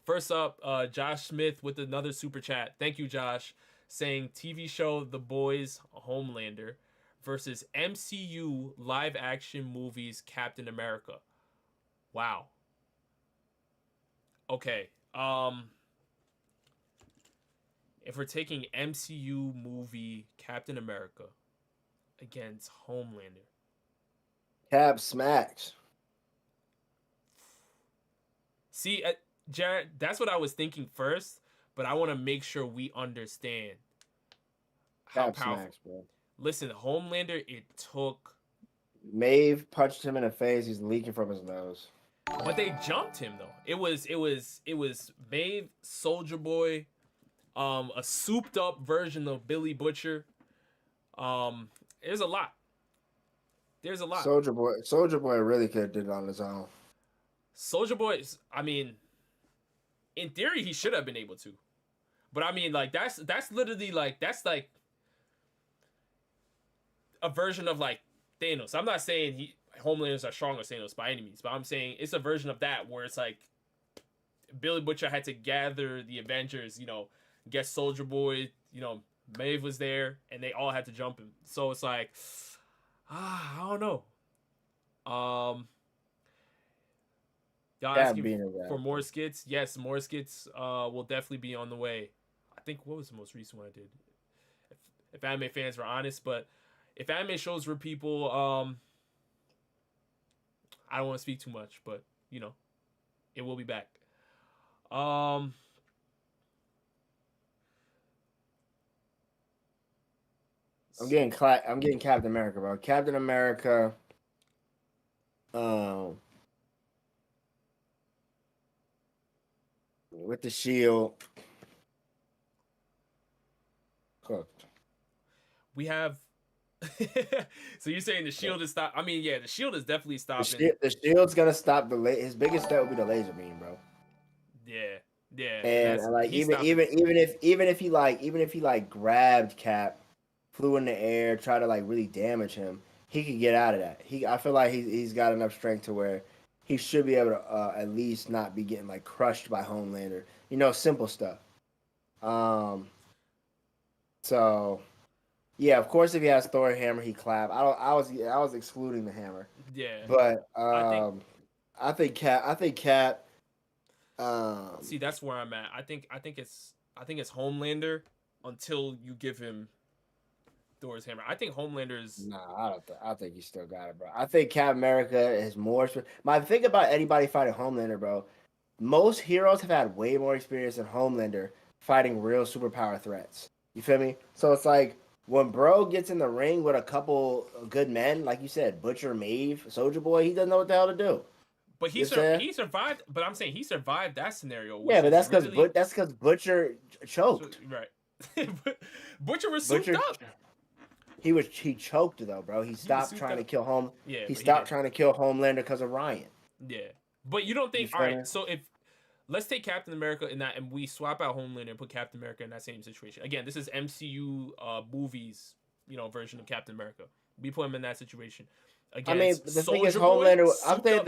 First up, Josh Smith with another super chat. Thank you, Josh. Saying TV show The Boys Homelander versus MCU live action movies Captain America. Wow. Okay. If we're taking MCU movie Captain America against Homelander, Cap smacks. See, Jared, that's what I was thinking first, but I want to make sure we understand how powerful. Smacks, bro. Listen, Homelander, it took. Maeve punched him in the face. He's leaking from his nose. But they jumped him though. It was Maeve, Soldier Boy, a souped up version of Billy Butcher. There's a lot. Soldier Boy really could have did it on his own. Soldier Boy, I mean, in theory, he should have been able to, but I mean, like that's literally like that's like a version of like Thanos. I'm not saying Homelanders are stronger than Thanos by any means, but I'm saying it's a version of that where it's like Billy Butcher had to gather the Avengers, get Soldier Boy, Maeve was there, and they all had to jump him. So it's like, I don't know. Y'all asking for more skits? Yes, more skits will definitely be on the way. I think, what was the most recent one I did? If anime fans were honest, but if anime shows were people, I don't want to speak too much, but it will be back. I'm getting Captain America, bro. Captain America. With the shield. Cooked. We have. So you're saying the shield is stop? I mean, yeah, the shield is definitely stopping. The shield's gonna stop his biggest step would be the laser beam, bro. Yeah. And like even if he like grabbed Cap, flew in the air, tried to like really damage him, he could get out of that. I feel like he's got enough strength to where he should be able to at least not be getting like crushed by Homelander. Simple stuff. So yeah, of course if he has Thor hammer, he clap. I was excluding the hammer. Yeah. But I think Cap see, that's where I'm at. I think it's Homelander, until you give him Thor's hammer. I think Homelander is. Nah, I don't think you still got it, bro. I think Cap America is more. My thing about anybody fighting Homelander, bro. Most heroes have had way more experience than Homelander fighting real superpower threats. You feel me? So it's like when bro gets in the ring with a couple good men, like you said, Butcher, Maeve, Soldier Boy, he doesn't know what the hell to do. But he survived. But I'm saying he survived that scenario. Yeah, but that's because really... Butcher choked. Right. Butcher was souped up. He choked though, bro. He stopped trying to kill home. Yeah, he stopped trying to kill Homelander because of Ryan. Yeah, but you don't think? All right, so if let's take Captain America in that, and we swap out Homelander and put Captain America in that same situation. Again, this is MCU movies, version of Captain America. We put him in that situation. Again, I mean, the thing is, Homelander. I think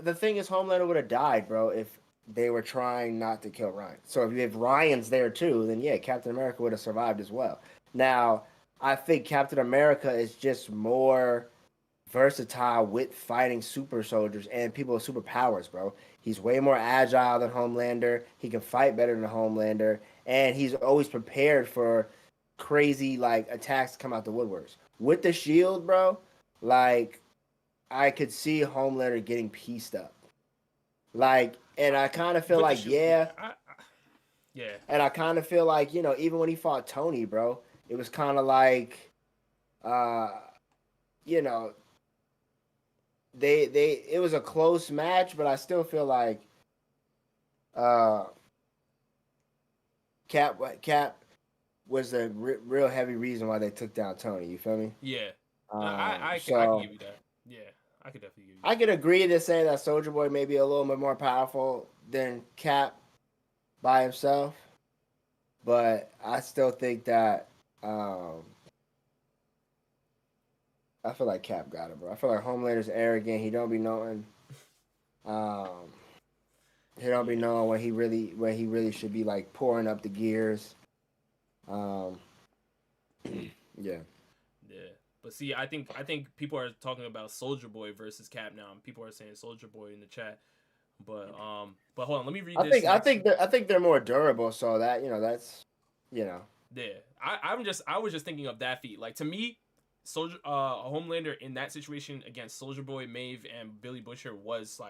the thing is, Homelander would have died, bro, if they were trying not to kill Ryan. So if Ryan's there too, then yeah, Captain America would have survived as well. Now, I think Captain America is just more versatile with fighting super soldiers and people with superpowers, bro. He's way more agile than Homelander. He can fight better than Homelander, and he's always prepared for crazy attacks to come out the woodworks. With the shield, bro, I could see Homelander getting pieced up. And I kind of feel yeah. And I kind of feel like, even when he fought Tony, bro, it was kind of it was a close match, but I still feel like Cap was the real heavy reason why they took down Tony. You feel me? Yeah. I can give you that. Yeah, I could definitely give you that. I could agree to say that Soldier Boy may be a little bit more powerful than Cap by himself, but I still think that I feel like Cap got it, bro. I feel like Homelander's arrogant. He don't be knowing. He don't be knowing when he really should be pouring up the gears. Yeah. But see, I think people are talking about Soldier Boy versus Cap now. People are saying Soldier Boy in the chat. But hold on, let me read this. I think they're more durable, so that that's. Yeah. I was just thinking of that feat. To me, Homelander in that situation against Soldier Boy, Maeve, and Billy Butcher was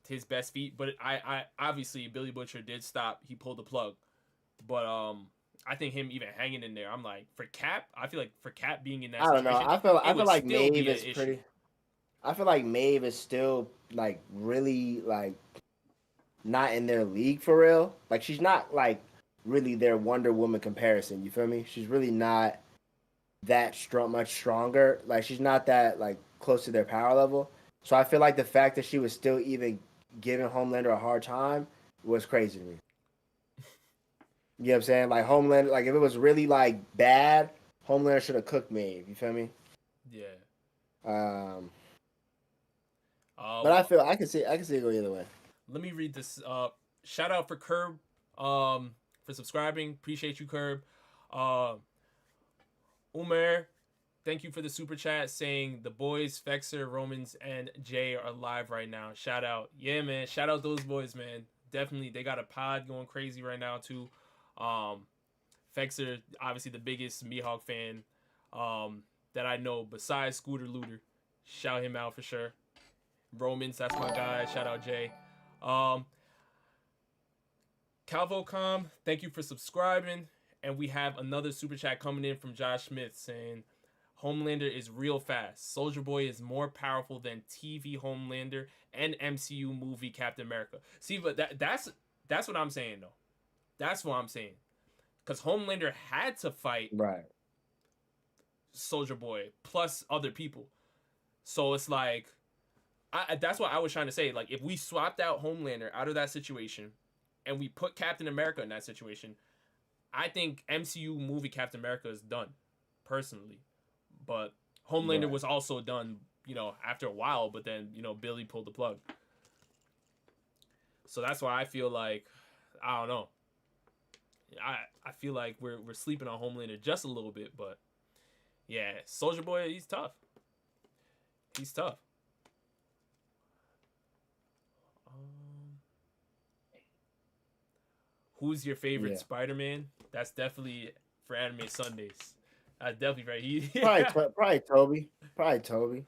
his best feat. But I obviously Billy Butcher did stop. He pulled the plug. But I think him even hanging in there, I'm for Cap. I feel like for Cap being in that situation, I feel like Maeve is pretty. I feel like Maeve is still really not in their league for real. She's not really their Wonder Woman comparison. You feel me? She's really not that much stronger. She's not that close to their power level. So I feel like the fact that she was still even giving Homelander a hard time was crazy to me. You know what I'm saying? Homelander, if it was really bad, Homelander should have cooked Maeve. You feel me? Yeah. But I can see it go either way. Let me read this. Shout out for Curb, for subscribing. Appreciate you, Curb. Umer, thank you for the super chat saying the boys, Fexer, Romans, and Jay are live right now. Shout out. Yeah, man. Shout out those boys, man. Definitely. They got a pod going crazy right now, too. Fexer, obviously the biggest Mihawk fan that I know besides Scooter Looter. Shout him out for sure. Romans, that's my guy. Shout out Jay. Calvocom, thank you for subscribing. And we have another super chat coming in from Josh Smith saying, Homelander is real fast. Soldier Boy is more powerful than TV Homelander and MCU movie Captain America. See, but that's what I'm saying, though. That's what I'm saying. Because Homelander had to fight Soldier Boy plus other people. So it's that's what I was trying to say. If we swapped out Homelander out of that situation and we put Captain America in that situation, I think MCU movie Captain America is done, personally. But Homelander was also done, after a while, but then, Billy pulled the plug. So that's why I feel I don't know. I feel like we're sleeping on Homelander just a little bit, but yeah, Soldier Boy, he's tough. He's tough. Who's your favorite Yeah. Spider-Man? That's definitely for Anime Sundays. That's definitely right. Probably Toby. Probably Toby.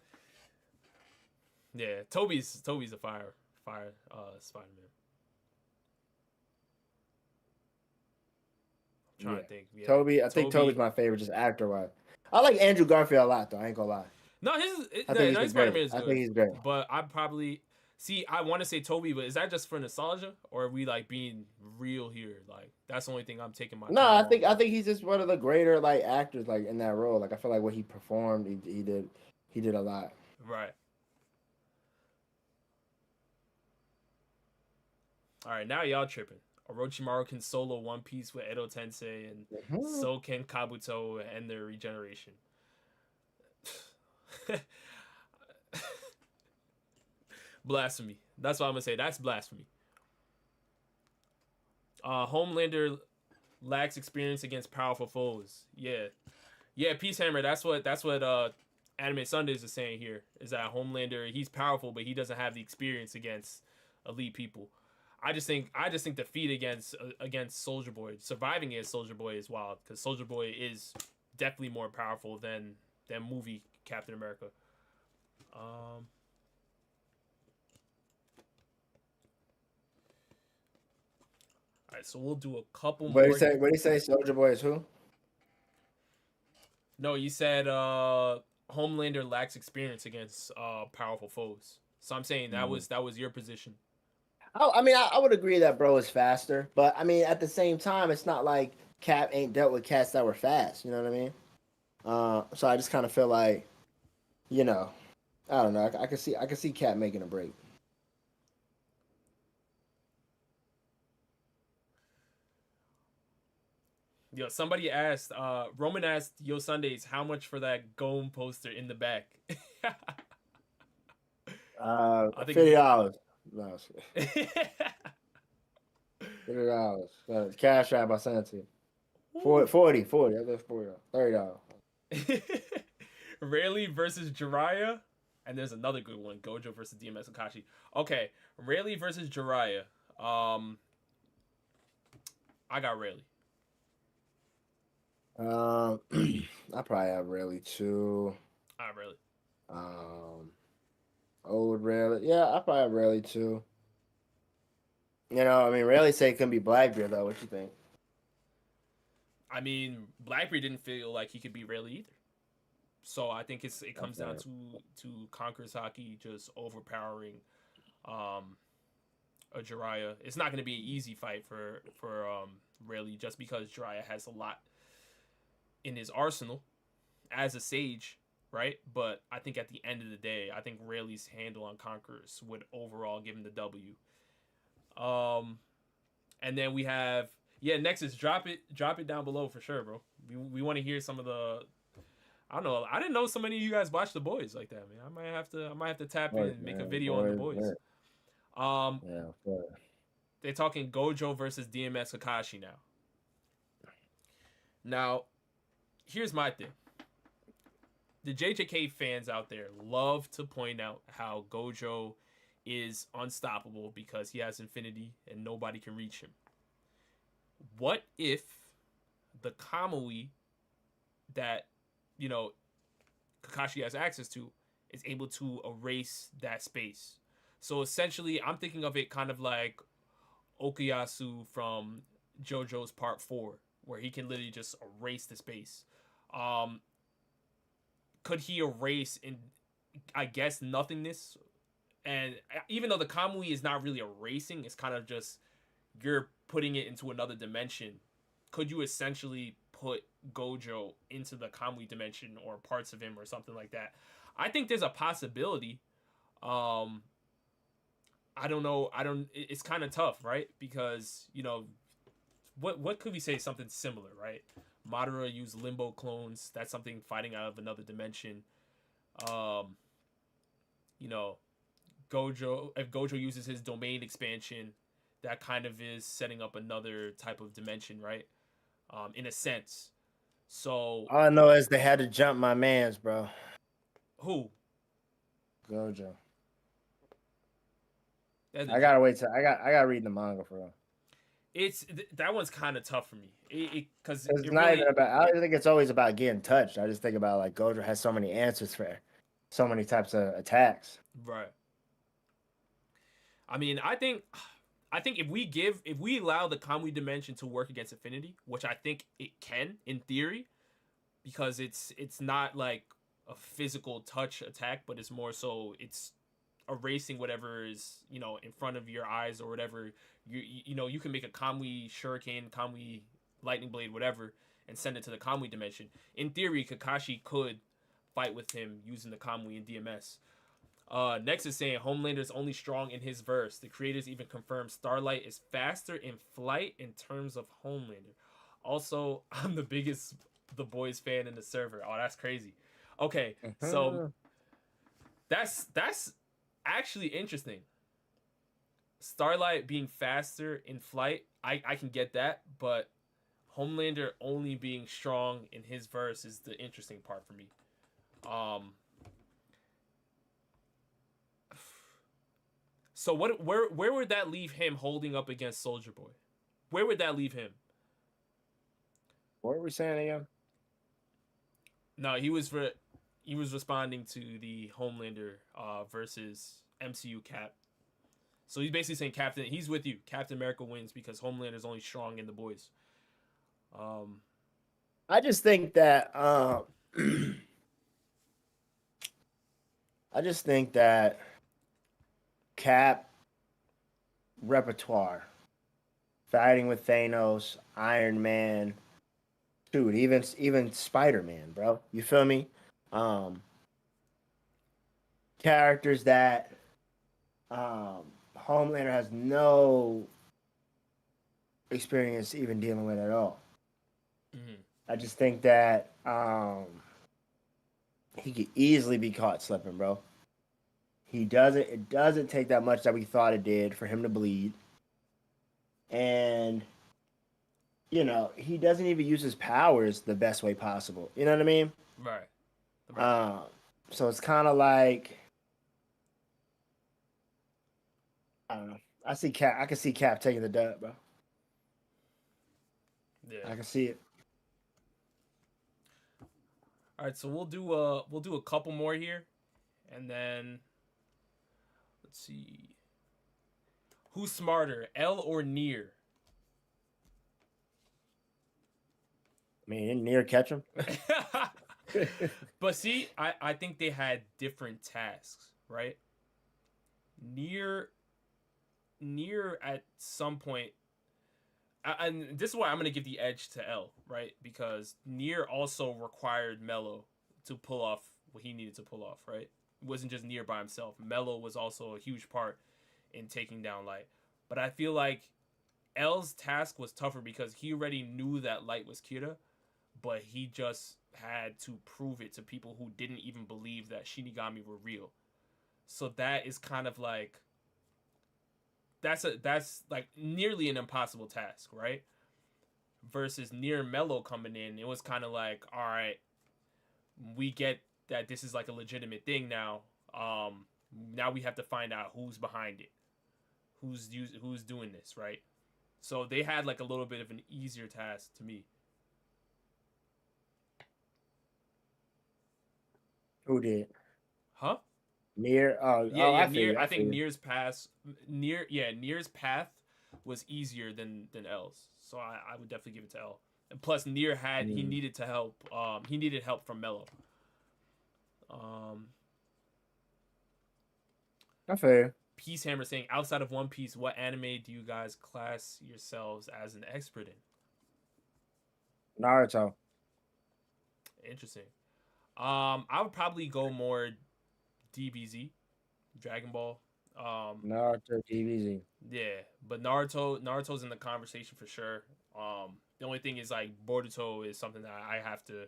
Yeah, Toby's a fire Spider-Man. I'm trying to think. Yeah, Toby. I think Toby's my favorite, just actor wise. I like Andrew Garfield a lot, though. I ain't gonna lie. No, I think he's Spider-Man is great. good. I think he's great. But I probably see. I want to say Toby, but is that just for nostalgia, or are we like being real here? Like that's the only thing I'm taking my. No, I think he's just one of the greater like actors like in that role. Like I feel like what he performed, he did a lot. Right. All right, now y'all tripping. Orochimaru can solo One Piece with Edo Tensei, and so can Kabuto and their regeneration. Blasphemy. That's what I'm gonna say. That's blasphemy. Homelander lacks experience against powerful foes. Yeah, Peace Hammer. That's what Anime Sundays is saying here. Is that Homelander? He's powerful, but he doesn't have the experience against elite people. I just think the feat against Soldier Boy, surviving against Soldier Boy is wild because Soldier Boy is definitely more powerful than movie Captain America. All right, so we'll do a couple more. What do you say? Soldier Boy is who? No, you said Homelander lacks experience against powerful foes. So I'm saying that was your position. I mean, I would agree that bro is faster, but I mean, at the same time, it's not like Cap ain't dealt with cats that were fast. You know what I mean? So I just kind of feel like, I don't know. I can see Cap making a break. Yo, somebody asked, Roman asked Yo Sundays how much for that Gome poster in the back. $50. No, $50. Cash app, I sent it to you. 40. I left $40. $30. Rayleigh versus Jiraiya, and there's another good one: Gojo versus DMS Akashi. Okay, Rayleigh versus Jiraiya. I got Rayleigh. I probably have Rayleigh too. Rayleigh. Old Rayleigh. Yeah, I probably have Rayleigh too. I mean, Rayleigh said it couldn't be Blackbeard though. What you think? I mean, Blackbeard didn't feel like he could be Rayleigh either. So I think it comes down to Conqueror's Haki just overpowering a Jiraiya. It's not going to be an easy fight for Rayleigh just because Jiraiya has a lot in his arsenal as a sage, right? But I think at the end of the day, I think Rayleigh's handle on Conquerors would overall give him the W. And then we have Nexus, drop it down below for sure, bro. We want to hear some of the. I don't know. I didn't know so many of you guys watch The Boys like that, man. I might have to tap in and make a video on The Boys. They're talking Gojo versus DMS Kakashi now. Now, here's my thing. The JJK fans out there love to point out how Gojo is unstoppable because he has infinity and nobody can reach him. What if the Kamui that Kakashi has access to is able to erase that space? So essentially, I'm thinking of it kind of like Okuyasu from JoJo's Part 4, where he can literally just erase the space. Could he erase I guess nothingness? And even though the Kamui is not really erasing, it's kind of just you're putting it into another dimension. Could you essentially put Gojo into the Kamui dimension or parts of him or something like that? I think there's a possibility. I don't know. It's kind of tough, right? Because, what could we say? Something similar, right? Madara used limbo clones. That's something fighting out of another dimension. Gojo, if Gojo uses his domain expansion, that kind of is setting up another type of dimension, right? In a sense. So all I know is they had to jump my mans, bro. Who? Gojo. I gotta wait till I gotta read the manga for real. that one's kind of tough for me. Because It's it not even really about. I don't think it's always about getting touched. I just think about like Gojo has so many answers for so many types of attacks. right. I mean, I think if we allow the Kamui dimension to work against Infinity, which I think it can in theory, because it's not like a physical touch attack, but it's more so it's erasing whatever is in front of your eyes or whatever. You can make a Kamui Shuriken, Kamui Lightning Blade, whatever, and send it to the Kamui dimension. In theory, Kakashi could fight with him using the Kamui and DMS. Next is saying Homelander is only strong in his verse. The creators even confirmed Starlight is faster in flight in terms of Homelander. Also, I'm the biggest The Boys fan in the server. Oh, that's crazy. Okay, so that's actually interesting. Starlight being faster in flight, I can get that, but Homelander only being strong in his verse is the interesting part for me. So where would that leave him holding up against Soldier Boy? Where would that leave him? What were we saying again? No, he was responding to the Homelander versus MCU Cap. So he's basically saying he's with you. Captain America wins because Homelander is only strong in the boys. I just think that I just think that Cap repertoire, fighting with Thanos, Iron Man, dude, even Spider-Man, bro. You feel me? Characters that Homelander has no experience even dealing with at all. Mm-hmm. I just think that he could easily be caught slipping, bro. It doesn't take that much that we thought it did for him to bleed. And he doesn't even use his powers the best way possible. You know what I mean? Right. So it's kind of like, I don't know. I can see Cap taking the dub, bro. Yeah. I can see it. All right, so we'll do a couple more here, and then let's see. Who's smarter, L or Nier? I mean, didn't Nier catch him? But see, I think they had different tasks, right? Nier at some point, and this is why I'm gonna give the edge to L, right? Because Nier also required Mello to pull off what he needed to pull off, right? It wasn't just Nier by himself. Mello was also a huge part in taking down Light. But I feel like L's task was tougher because he already knew that Light was Kira, but he just had to prove it to people who didn't even believe that Shinigami were real. So that is kind of like that's like nearly an impossible task, right? Versus Nier Mello coming in, it was kind of like, all right, we get that this is like a legitimate thing now. Now we have to find out who's behind it, who's doing this, right? So they had like a little bit of an easier task to me. Who did? Huh? Nier. Yeah. I Nier. I think figured. Nier's path was easier than L's. So I would definitely give it to L. And plus, Nier he needed to help. He needed help from Mello. I figured. Peace Hammer saying, outside of One Piece, what anime do you guys class yourselves as an expert in? Naruto. Interesting. I would probably go more DBZ, Dragon Ball. Naruto, DBZ. Yeah, but Naruto's in the conversation for sure. The only thing is like Boruto is something that I have to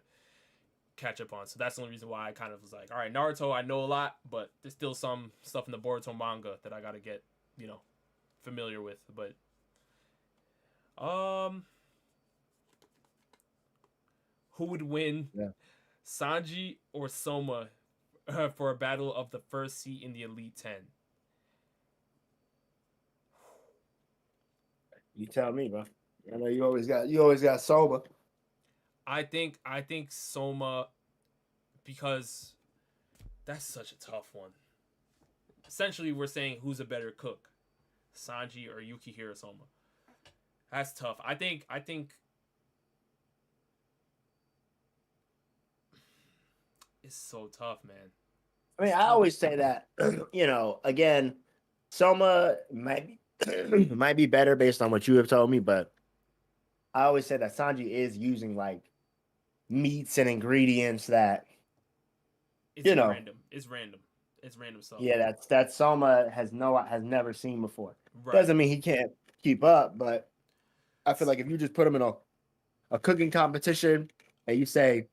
catch up on. So that's the only reason why I kind of was like, all right, Naruto, I know a lot, but there's still some stuff in the Boruto manga that I gotta get, familiar with. But who would win? Yeah. Sanji or Soma for a battle of the first seat in the Elite 10? You tell me, bro. I know you always got Soma. I think Soma, because that's such a tough one. Essentially, we're saying who's a better cook, Sanji or Yukihiro Soma. That's tough. I think it's so tough, man. I mean, I always say that. Again, Soma might be better based on what you have told me, but I always say that Sanji is using like meats and ingredients that It's you know, random. It's random. It's random stuff. yeah, that Soma has never seen before. Right. Doesn't mean he can't keep up, but I feel like if you just put him in a cooking competition and you say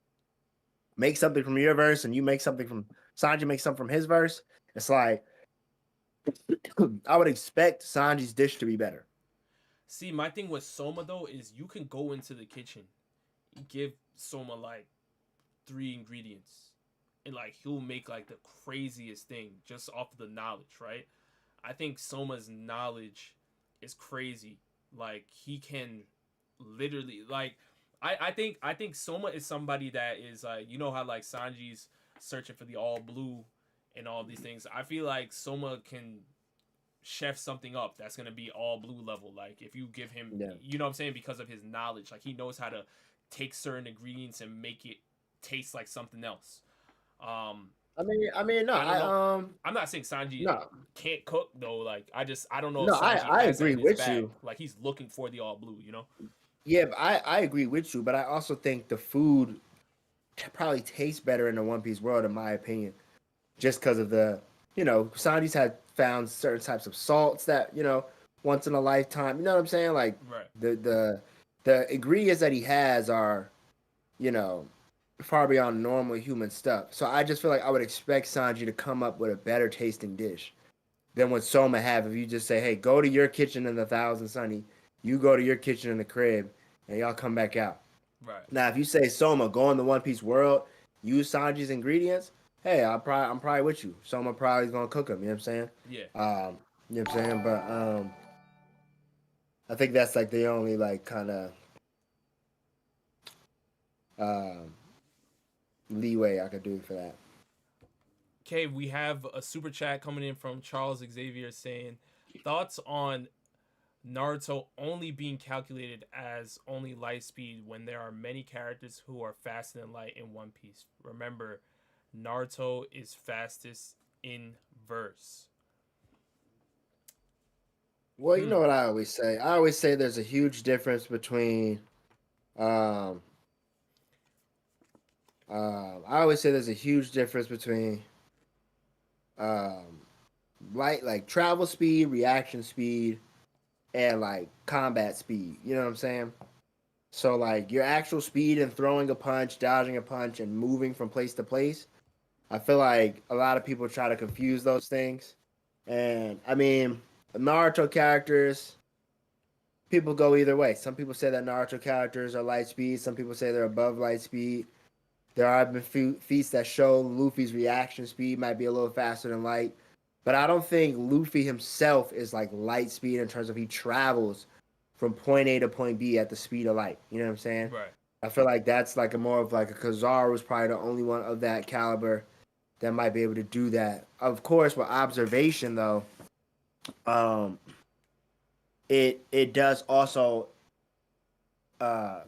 make something from your verse and you make something from Sanji makes something from his verse, it's like I would expect Sanji's dish to be better. See, my thing with Soma though is you can go into the kitchen, give Soma like 3 ingredients, and like he'll make like the craziest thing just off of the knowledge, right? I think Soma's knowledge is crazy. Like he can literally like I think Soma is somebody that is like, you know how like Sanji's searching for the all blue and all these things. I feel like Soma can chef something up that's gonna be all blue level. Like if you give him, Yeah. you know what I'm saying, because of his knowledge, like he knows how to take certain ingredients and make it taste like something else. Um, No, I don't know. I'm not saying Sanji no, can't cook though. Like I don't know if no. Sanji I has that agree in his with bag. you. Like he's looking for the all blue, you know? Yeah, but I agree with you, but I also think the food probably tastes better in the One Piece world, in my opinion, just because of Sanji's had found certain types of salts that once in a lifetime. You know what I'm saying? Like Right. the ingredients that he has are you know far beyond normal human stuff. So I just feel like I would expect Sanji to come up with a better tasting dish than what Soma have. If you just say, "Hey, go to your kitchen in the Thousand Sunny," you go to your kitchen in the crib, and y'all come back out. Right. Now, if you say Soma, go in the One Piece world, use Sanji's ingredients. Hey, I'm probably with you. Soma probably is gonna cook them. You know what I'm saying? Yeah. You know what I'm saying? But I think that's like the only like kind of um, leeway I could do for that. Okay, we have a super chat coming in from Charles Xavier saying thoughts on Naruto only being calculated as only light speed when there are many characters who are faster than light in One Piece. Remember, Naruto is fastest in verse. Well, you know what I always say. I always say there's a huge difference between. Um, I always say there's a huge difference between um, light like travel speed, reaction speed, and like combat speed. You know what I'm saying? So like your actual speed and throwing a punch, dodging a punch, and moving from place to place. I feel like a lot of people try to confuse those things. And I mean, Naruto characters, people go either way. Some people say that Naruto characters are light speed. Some people say they're above light speed. There have been feats that show Luffy's reaction speed might be a little faster than light. But I don't think Luffy himself is like light speed in terms of he travels from point A to point B at the speed of light. You know what I'm saying? Right. I feel like that's like a more of like a Kizaru was probably the only one of that caliber that might be able to do that. Of course, with observation though, um, it does also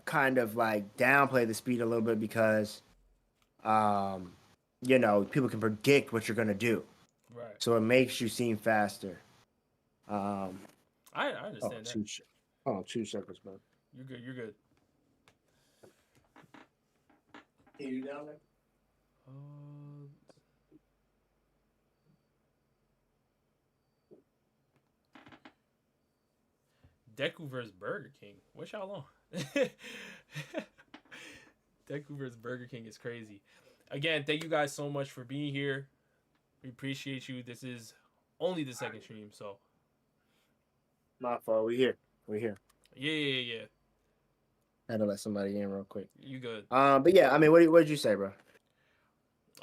kind of like downplay the speed a little bit because um, people can predict what you're gonna do, Right. so it makes you seem faster. Um, I understand that. Oh, 2 seconds, man. You're good. You're good. You down there? Uh, Deku versus Burger King. What y'all on? Deku versus Burger King is crazy. Again, thank you guys so much for being here. We appreciate you. This is only the second stream, so My fault. We here. We here. yeah. I had to let somebody in real quick. You good? But yeah, I mean, what did you say, bro?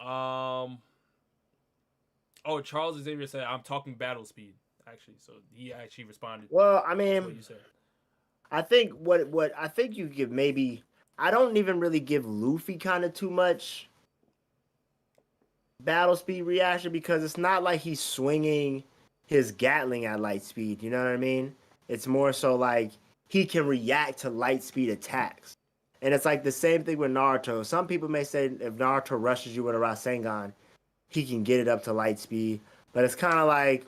Oh, Charles Xavier said I'm talking battle speed. Actually, so he actually responded. Well, I To what mean, you said. I think what I think you give maybe I don't even really give Luffy kind of too much battle speed reaction because it's not like he's swinging his Gatling at light speed. You know what I mean? It's more so like he can react to light speed attacks. And it's like the same thing with Naruto. Some people may say if Naruto rushes you with a Rasengan, he can get it up to light speed. But it's kind of like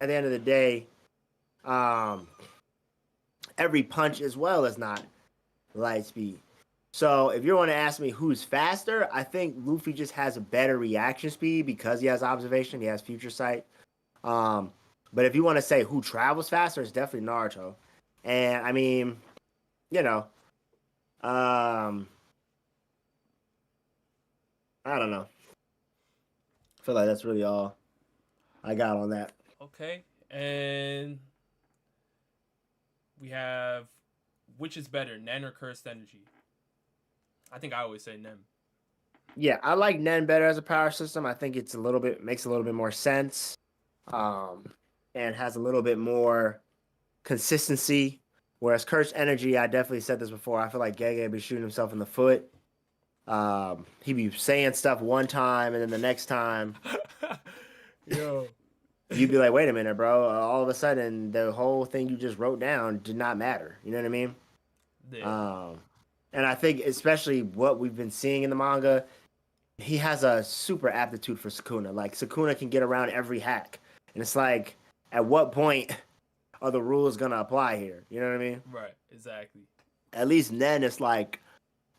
at the end of the day, um, every punch as well is not light speed. So if you want to ask me who's faster, I think Luffy just has a better reaction speed because he has observation, he has future sight. Um, but if you want to say who travels faster, it's definitely Naruto. And I mean, you know, um, I don't know. I feel like that's really all I got on that. Okay, and we have which is better, Nen or Cursed Energy? I think I always say Nen. Yeah, I like Nen better as a power system. I think it's a little bit makes a little bit more sense, um, and has a little bit more consistency. Whereas Cursed Energy, I definitely said this before. I feel like Egghead be shooting himself in the foot. He be saying stuff one time, and then the next time, Yo. you'd be like, "Wait a minute, bro!" All of a sudden, the whole thing you just wrote down did not matter. You know what I mean? Yeah. And I think especially what we've been seeing in the manga, he has a super aptitude for Sukuna. Like Sukuna can get around every hack, and it's like, at what point are the rules gonna apply here? You know what I mean? Right. Exactly. At least then it's like,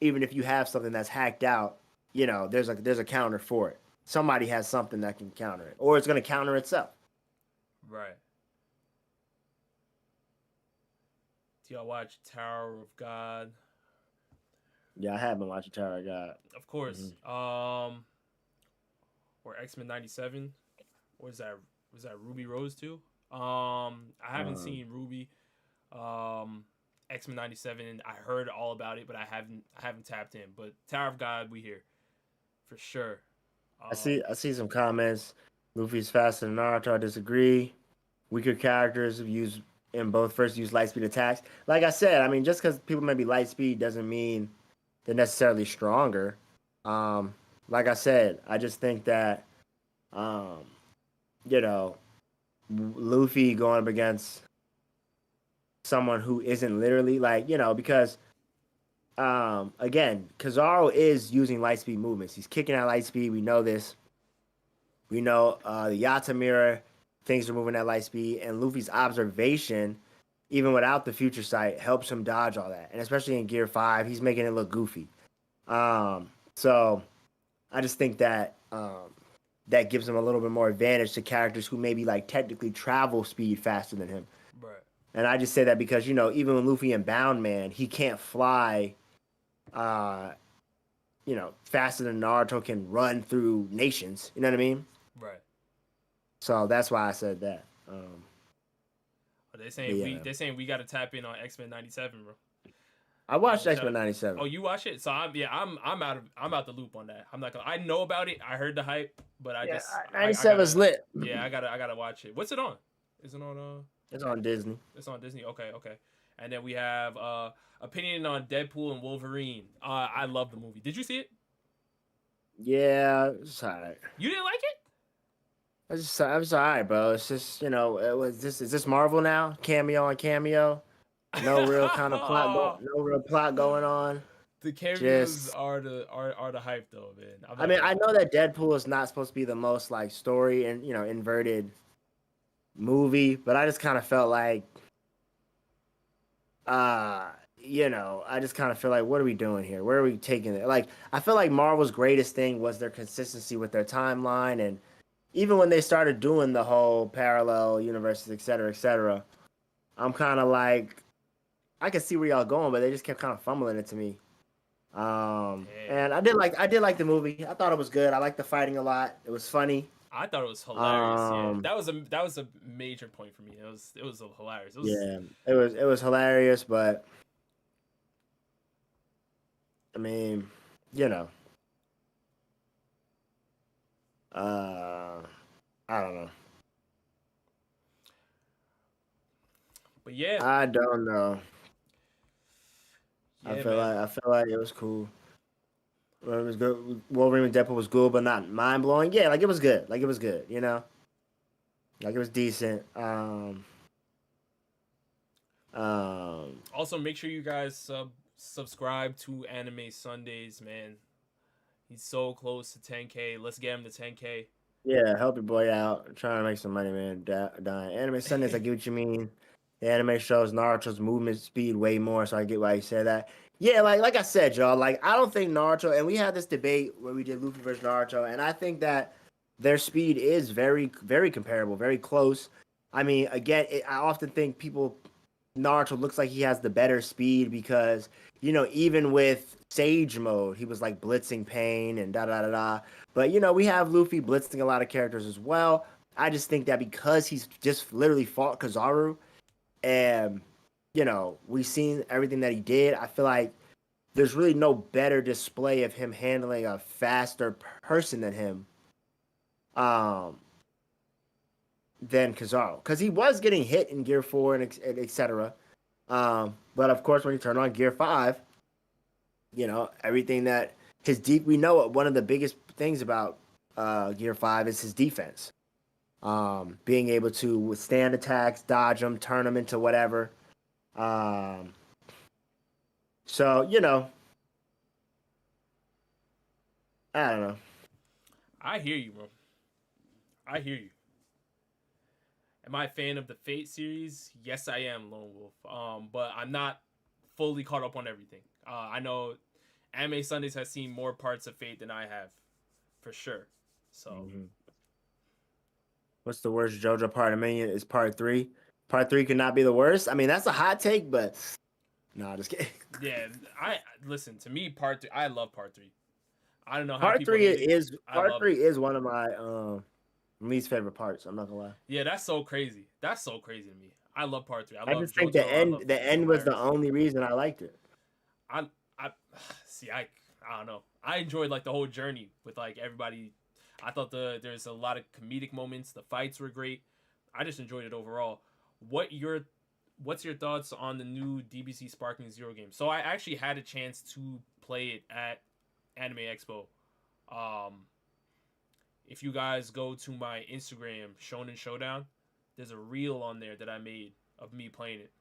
even if you have something that's hacked out, you know, there's a counter for it. Somebody has something that can counter it, or it's gonna counter itself. Right. Do y'all watch Tower of God? Yeah, I have been watching Tower of God. Of course. Or X-Men 97. Was that Ruby Rose too? I haven't seen Ruby. X-Men 97. I heard all about it, but I haven't tapped in. But Tower of God, we hear for sure. I see some comments. Luffy's faster than Naruto. I disagree. Weaker characters use in both first use light speed attacks. Like I said, I mean, just because people may be light speed doesn't mean they're necessarily stronger. Like I said, I just think that um, you know, Luffy going up against someone who isn't literally like, you know, because again, Kizaru is using light speed movements. He's kicking at light speed. We know this. We know the Yata mirror, things are moving at light speed, and Luffy's observation, even without the future sight, helps him dodge all that. And especially in Gear 5, he's making it look goofy. So I just think that that gives him a little bit more advantage to characters who maybe like technically travel speed faster than him. Right. And I just say that because, you know, even when Luffy and Bound Man, he can't fly you know, faster than Naruto can run through nations. You know what I mean? Right. So that's why I said that. They saying we got to tap in on X-Men 97, bro. I watched X-Men 97. Oh, you watch it? So I'm out the loop on that. I'm not gonna. I know about it. I heard the hype, but I just 97 is lit. Yeah, I gotta watch it. What's it on? Is it on It's on Disney. It's on Disney. Okay. And then we have opinion on Deadpool and Wolverine. I love the movie. Did you see it? Yeah, it's alright. You didn't like it? It's alright, bro. It's just, you know, is this Marvel now? Cameo on cameo. No real kind of no real plot going on. The cameos are the hype though, man. I mean, I know that Deadpool is not supposed to be the most like story and, you know, inverted movie, but I just kind of felt like you know, I just kind of feel like, what are we doing here? Where are we taking it? Like, I feel like Marvel's greatest thing was their consistency with their timeline, and even when they started doing the whole parallel universes, et cetera, I'm kind of like, I can see where y'all going, but they just kept kind of fumbling it to me. And I did like the movie. I thought it was good. I liked the fighting a lot. It was funny. I thought it was hilarious. Yeah, that was a major point for me. It was hilarious. It was hilarious, but I mean, you know, I don't know. But yeah, I don't know. Yeah, man. I feel like it was cool. Well, it was good. Wolverine and Deadpool was cool, but not mind blowing. Yeah, like it was good. Like it was good. You know, like it was decent. Also, make sure you guys subscribe to Anime Sundays, man. He's so close to 10K. Let's get him to 10K. Yeah, help your boy out. I'm trying to make some money, man. Dying. Anime Sundays, I get what you mean. The anime shows Naruto's movement speed way more, so I get why you said that. Yeah, like I said, y'all, like I don't think Naruto, and we had this debate where we did Luffy versus Naruto, and I think that their speed is very, very comparable, very close. I mean, again, I often think Naruto looks like he has the better speed because, you know, even with Sage mode, he was like blitzing pain and da da da da. But, you know, we have Luffy blitzing a lot of characters as well. I just think that because he's just literally fought Kizaru and, you know, we've seen everything that he did, I feel like there's really no better display of him handling a faster person than him than Kizaru. Because he was getting hit in Gear 4 and et cetera. But of course, when you turn on Gear 5, you know, everything that we know one of the biggest things about Gear 5 is his defense. Being able to withstand attacks, dodge them, turn them into whatever. So, you know, I don't know. I hear you, bro. I hear you. Am I a fan of the Fate series? Yes, I am, Lone Wolf. But I'm not fully caught up on everything. I know Anime Sundays has seen more parts of Fate than I have, for sure. So, What's the worst JoJo part? I mean, it's part 3. Part 3 could not be the worst. I mean, that's a hot take, but no, just kidding. yeah, I listen to me. Part 3, I love Part 3. I don't know how Part people 3 hate it. is It. is one of my least favorite parts. I'm not gonna lie. Yeah, that's so crazy. That's so crazy to me. I love Part 3. I I love just think JoJo. I love the end was the Pirates. only reason I liked it. I see. I don't know. I enjoyed like the whole journey with like everybody. I thought there's a lot of comedic moments. The fights were great. I just enjoyed it overall. What's your thoughts on the new DBC Sparking Zero game? So I actually had a chance to play it at Anime Expo. If you guys go to my Instagram, Shonen Showdown, there's a reel on there that I made of me playing it.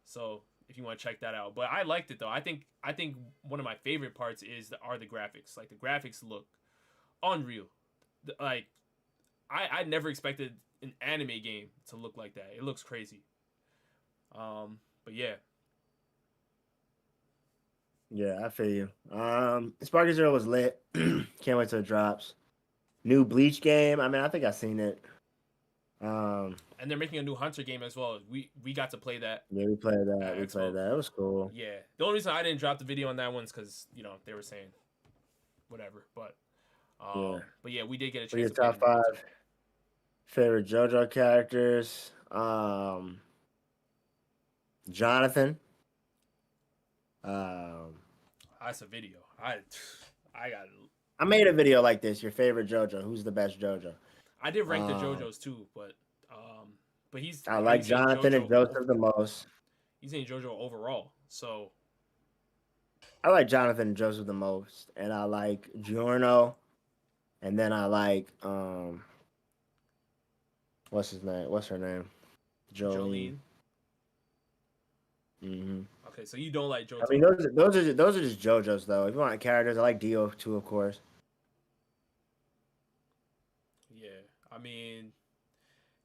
So if you want to check that out, but I liked it though. I think one of my favorite parts are the graphics. Like the graphics look unreal. Like I never expected an anime game to look like that. It looks crazy. But yeah. Yeah, I feel you. Sparking Zero was lit. Can't wait till it drops. New Bleach game. I mean, I think I've seen it. And they're making a new Hunter game as well. We got to play that. Yeah, we played that. We played that. It was cool. Yeah. The only reason I didn't drop the video on that one is because they were saying whatever. But But yeah, we did get a chance. Your top 5 favorite JoJo characters. Jonathan. That's a video. I made a video like this. Your favorite JoJo. Who's the best JoJo? I did rank the JoJos too, but I like Jonathan and Joseph the most. He's in JoJo overall, so I like Jonathan and Joseph the most, and I like Giorno, and then I like what's his name? What's her name? Jolene. Okay, so you don't like JoJo. I mean, those are just JoJos though. If you want characters, I like Dio too, of course. Yeah, I mean,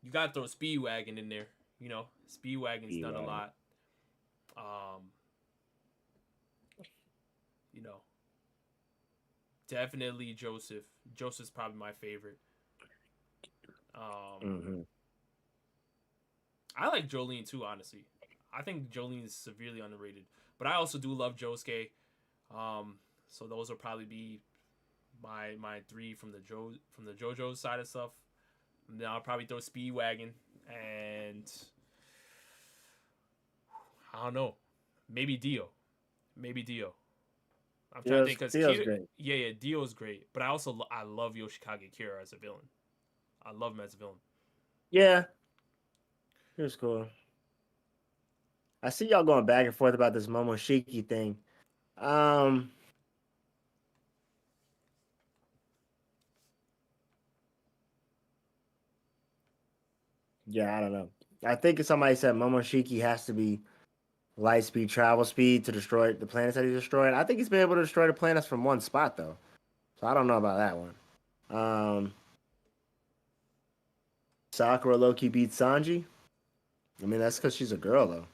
you gotta throw Speedwagon in there. Speedwagon's done a lot. Definitely Joseph. Joseph's probably my favorite. I like Jolene too, honestly. I think Jolene is severely underrated, but I also do love Josuke. So those will probably be my 3 from the JoJo side of stuff. And then I'll probably throw Speedwagon and I don't know, maybe Dio. I'm trying to think because Dio's great, but I love Yoshikage Kira as a villain. I love him as a villain. Yeah, he was cool. I see y'all going back and forth about this Momoshiki thing. Um, yeah, I don't know. I think somebody said Momoshiki has to be light speed, travel speed to destroy the planets that he destroyed. I think he's been able to destroy the planets from one spot though, so I don't know about that one. Sakura Loki beats Sanji. I mean, that's because she's a girl though.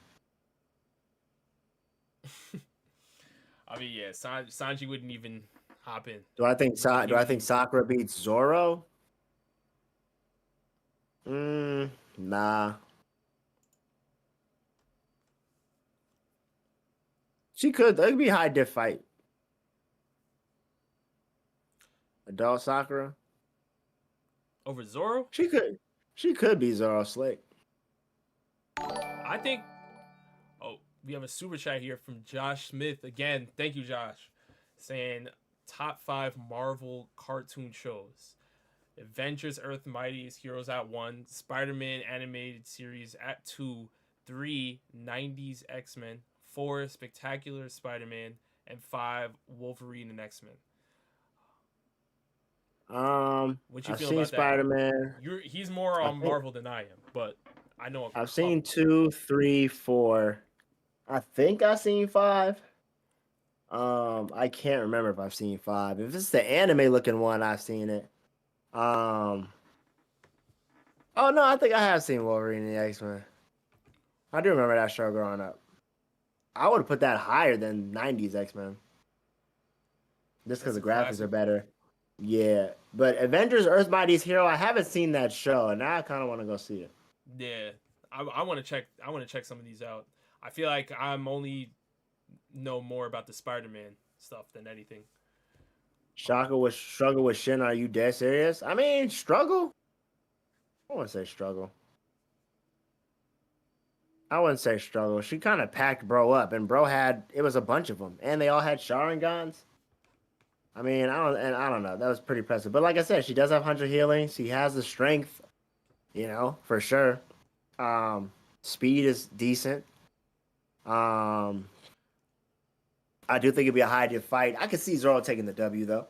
I mean, yeah, Sanji wouldn't even hop in. Do I think Sakura beats Zoro? Nah. She could. That could be a high diff fight. Adult Sakura Over Zoro? She could. She could be Zoro Slick. I think. Oh, we have a super chat here from Josh Smith again. Thank you, Josh. Saying top 5 Marvel cartoon shows: Avengers: Earth Mightiest Heroes at 1, Spider-Man animated series at 2, 3 90s X-Men, 4 Spectacular Spider-Man, and 5 Wolverine and X-Men. What you I've feel seen about Spider-Man. that? He's more on Marvel than I am, but I know I've seen 2, 3, 4. I think I've seen 5. I can't remember if I've seen 5. If it's the anime looking one, I've seen it. Oh no, I think I have seen Wolverine and the X-Men. I do remember that show growing up. I would put that higher than 90s X-Men. Just because the graphics are better. Yeah. But Avengers Earth Mightiest Hero, I haven't seen that show, and now I kind of want to go see it. Yeah. I want to check some of these out. I feel like I'm only know more about the Spider-Man stuff than anything. Struggle with Shin, are you dead serious? I mean, struggle? I wouldn't say struggle. I wouldn't say struggle. She kind of packed bro up, and bro it was a bunch of them, and they all had Sharingans. I mean, I don't know. That was pretty impressive. But like I said, she does have 100 healing. She has the strength, for sure. Speed is decent. I do think it'd be a high diff fight. I could see Zoro taking the W though.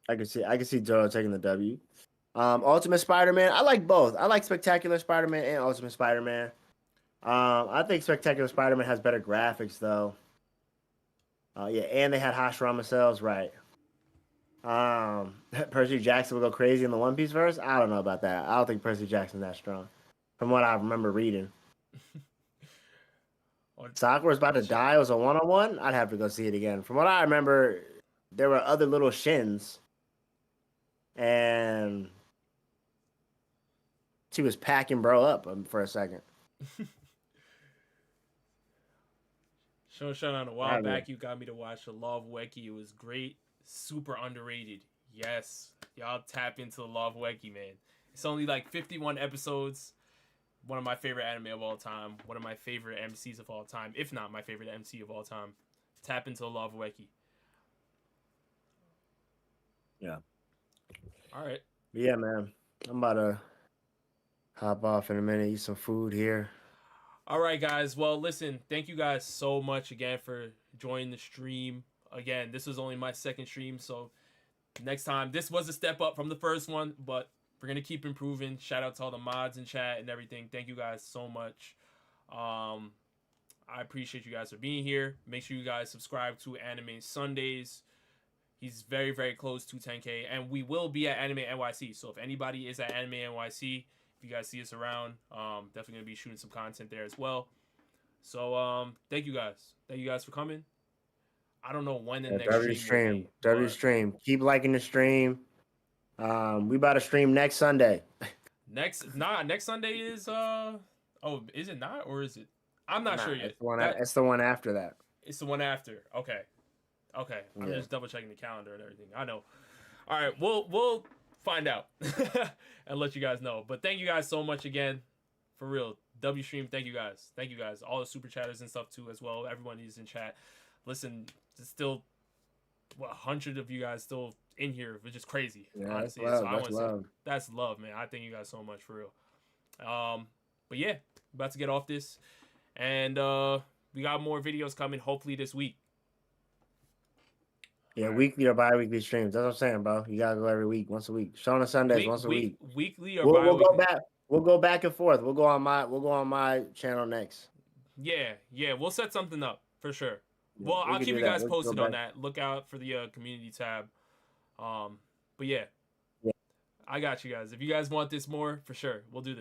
I could see Zoro taking the W. Ultimate Spider-Man. I like both. I like Spectacular Spider-Man and Ultimate Spider-Man. I think Spectacular Spider-Man has better graphics though. Yeah, and they had Hashirama cells, right? Percy Jackson will go crazy in the One Piece verse. I don't know about that. I don't think Percy Jackson's that strong, from what I remember reading. Sakura's about to die. It was a 1-on-1. I'd have to go see it again. From what I remember, there were other little shins, and she was packing bro up for a second. Showdown a while back, you got me to watch The Law of Weki. It was great, super underrated. Yes, y'all tap into The Law of Weki, man. It's only like 51 episodes. One of my favorite anime of all time. One of my favorite MCs of all time, if not my favorite MC of all time. Tap into The Law of Weki. Yeah. All right. Yeah, man. I'm about to hop off in a minute, eat some food here. All right, guys. Well, listen, thank you guys so much again for joining the stream. Again, this was only my second stream, so next time, this was a step up from the first one, but we're going to keep improving. Shout out to all the mods in chat and everything. Thank you guys so much. I appreciate you guys for being here. Make sure you guys subscribe to Anime Sundays. He's very, very close to 10K, and we will be at Anime NYC. So if anybody is at Anime NYC, if you guys see us around, definitely going to be shooting some content there as well. So thank you guys. Thank you guys for coming. I don't know when the next stream will be. Stream. Keep liking the stream. We about to stream next Sunday. Next Sunday is is it not, or is it? I'm not sure yet. It's the one after that. It's the one after. Okay. I'm just double checking the calendar and everything. I know. All right, we'll find out and let you guys know. But thank you guys so much again, for real. W stream. Thank you guys. All the super chatters and stuff too as well. Everyone is in chat. Listen, there's still 100 of you guys still in here, which is crazy. Yeah, honestly, that's love. That's love, man. I thank you guys so much for real. But yeah, about to get off this, And we got more videos coming hopefully this week. Yeah, All right. weekly or bi-weekly streams. That's what I'm saying, bro. You gotta go every week, once a week. Shonen Sundays, once a week. Weekly or We'll bi-weekly? go back. We'll go back and forth. We'll go on my channel next. Yeah, we'll set something up for sure. Yeah, Well, we I'll can keep do you that. guys We'll posted go on back. that. Look out for the community tab. But yeah, Yeah. I got you guys. If you guys want this more, for sure, we'll do this.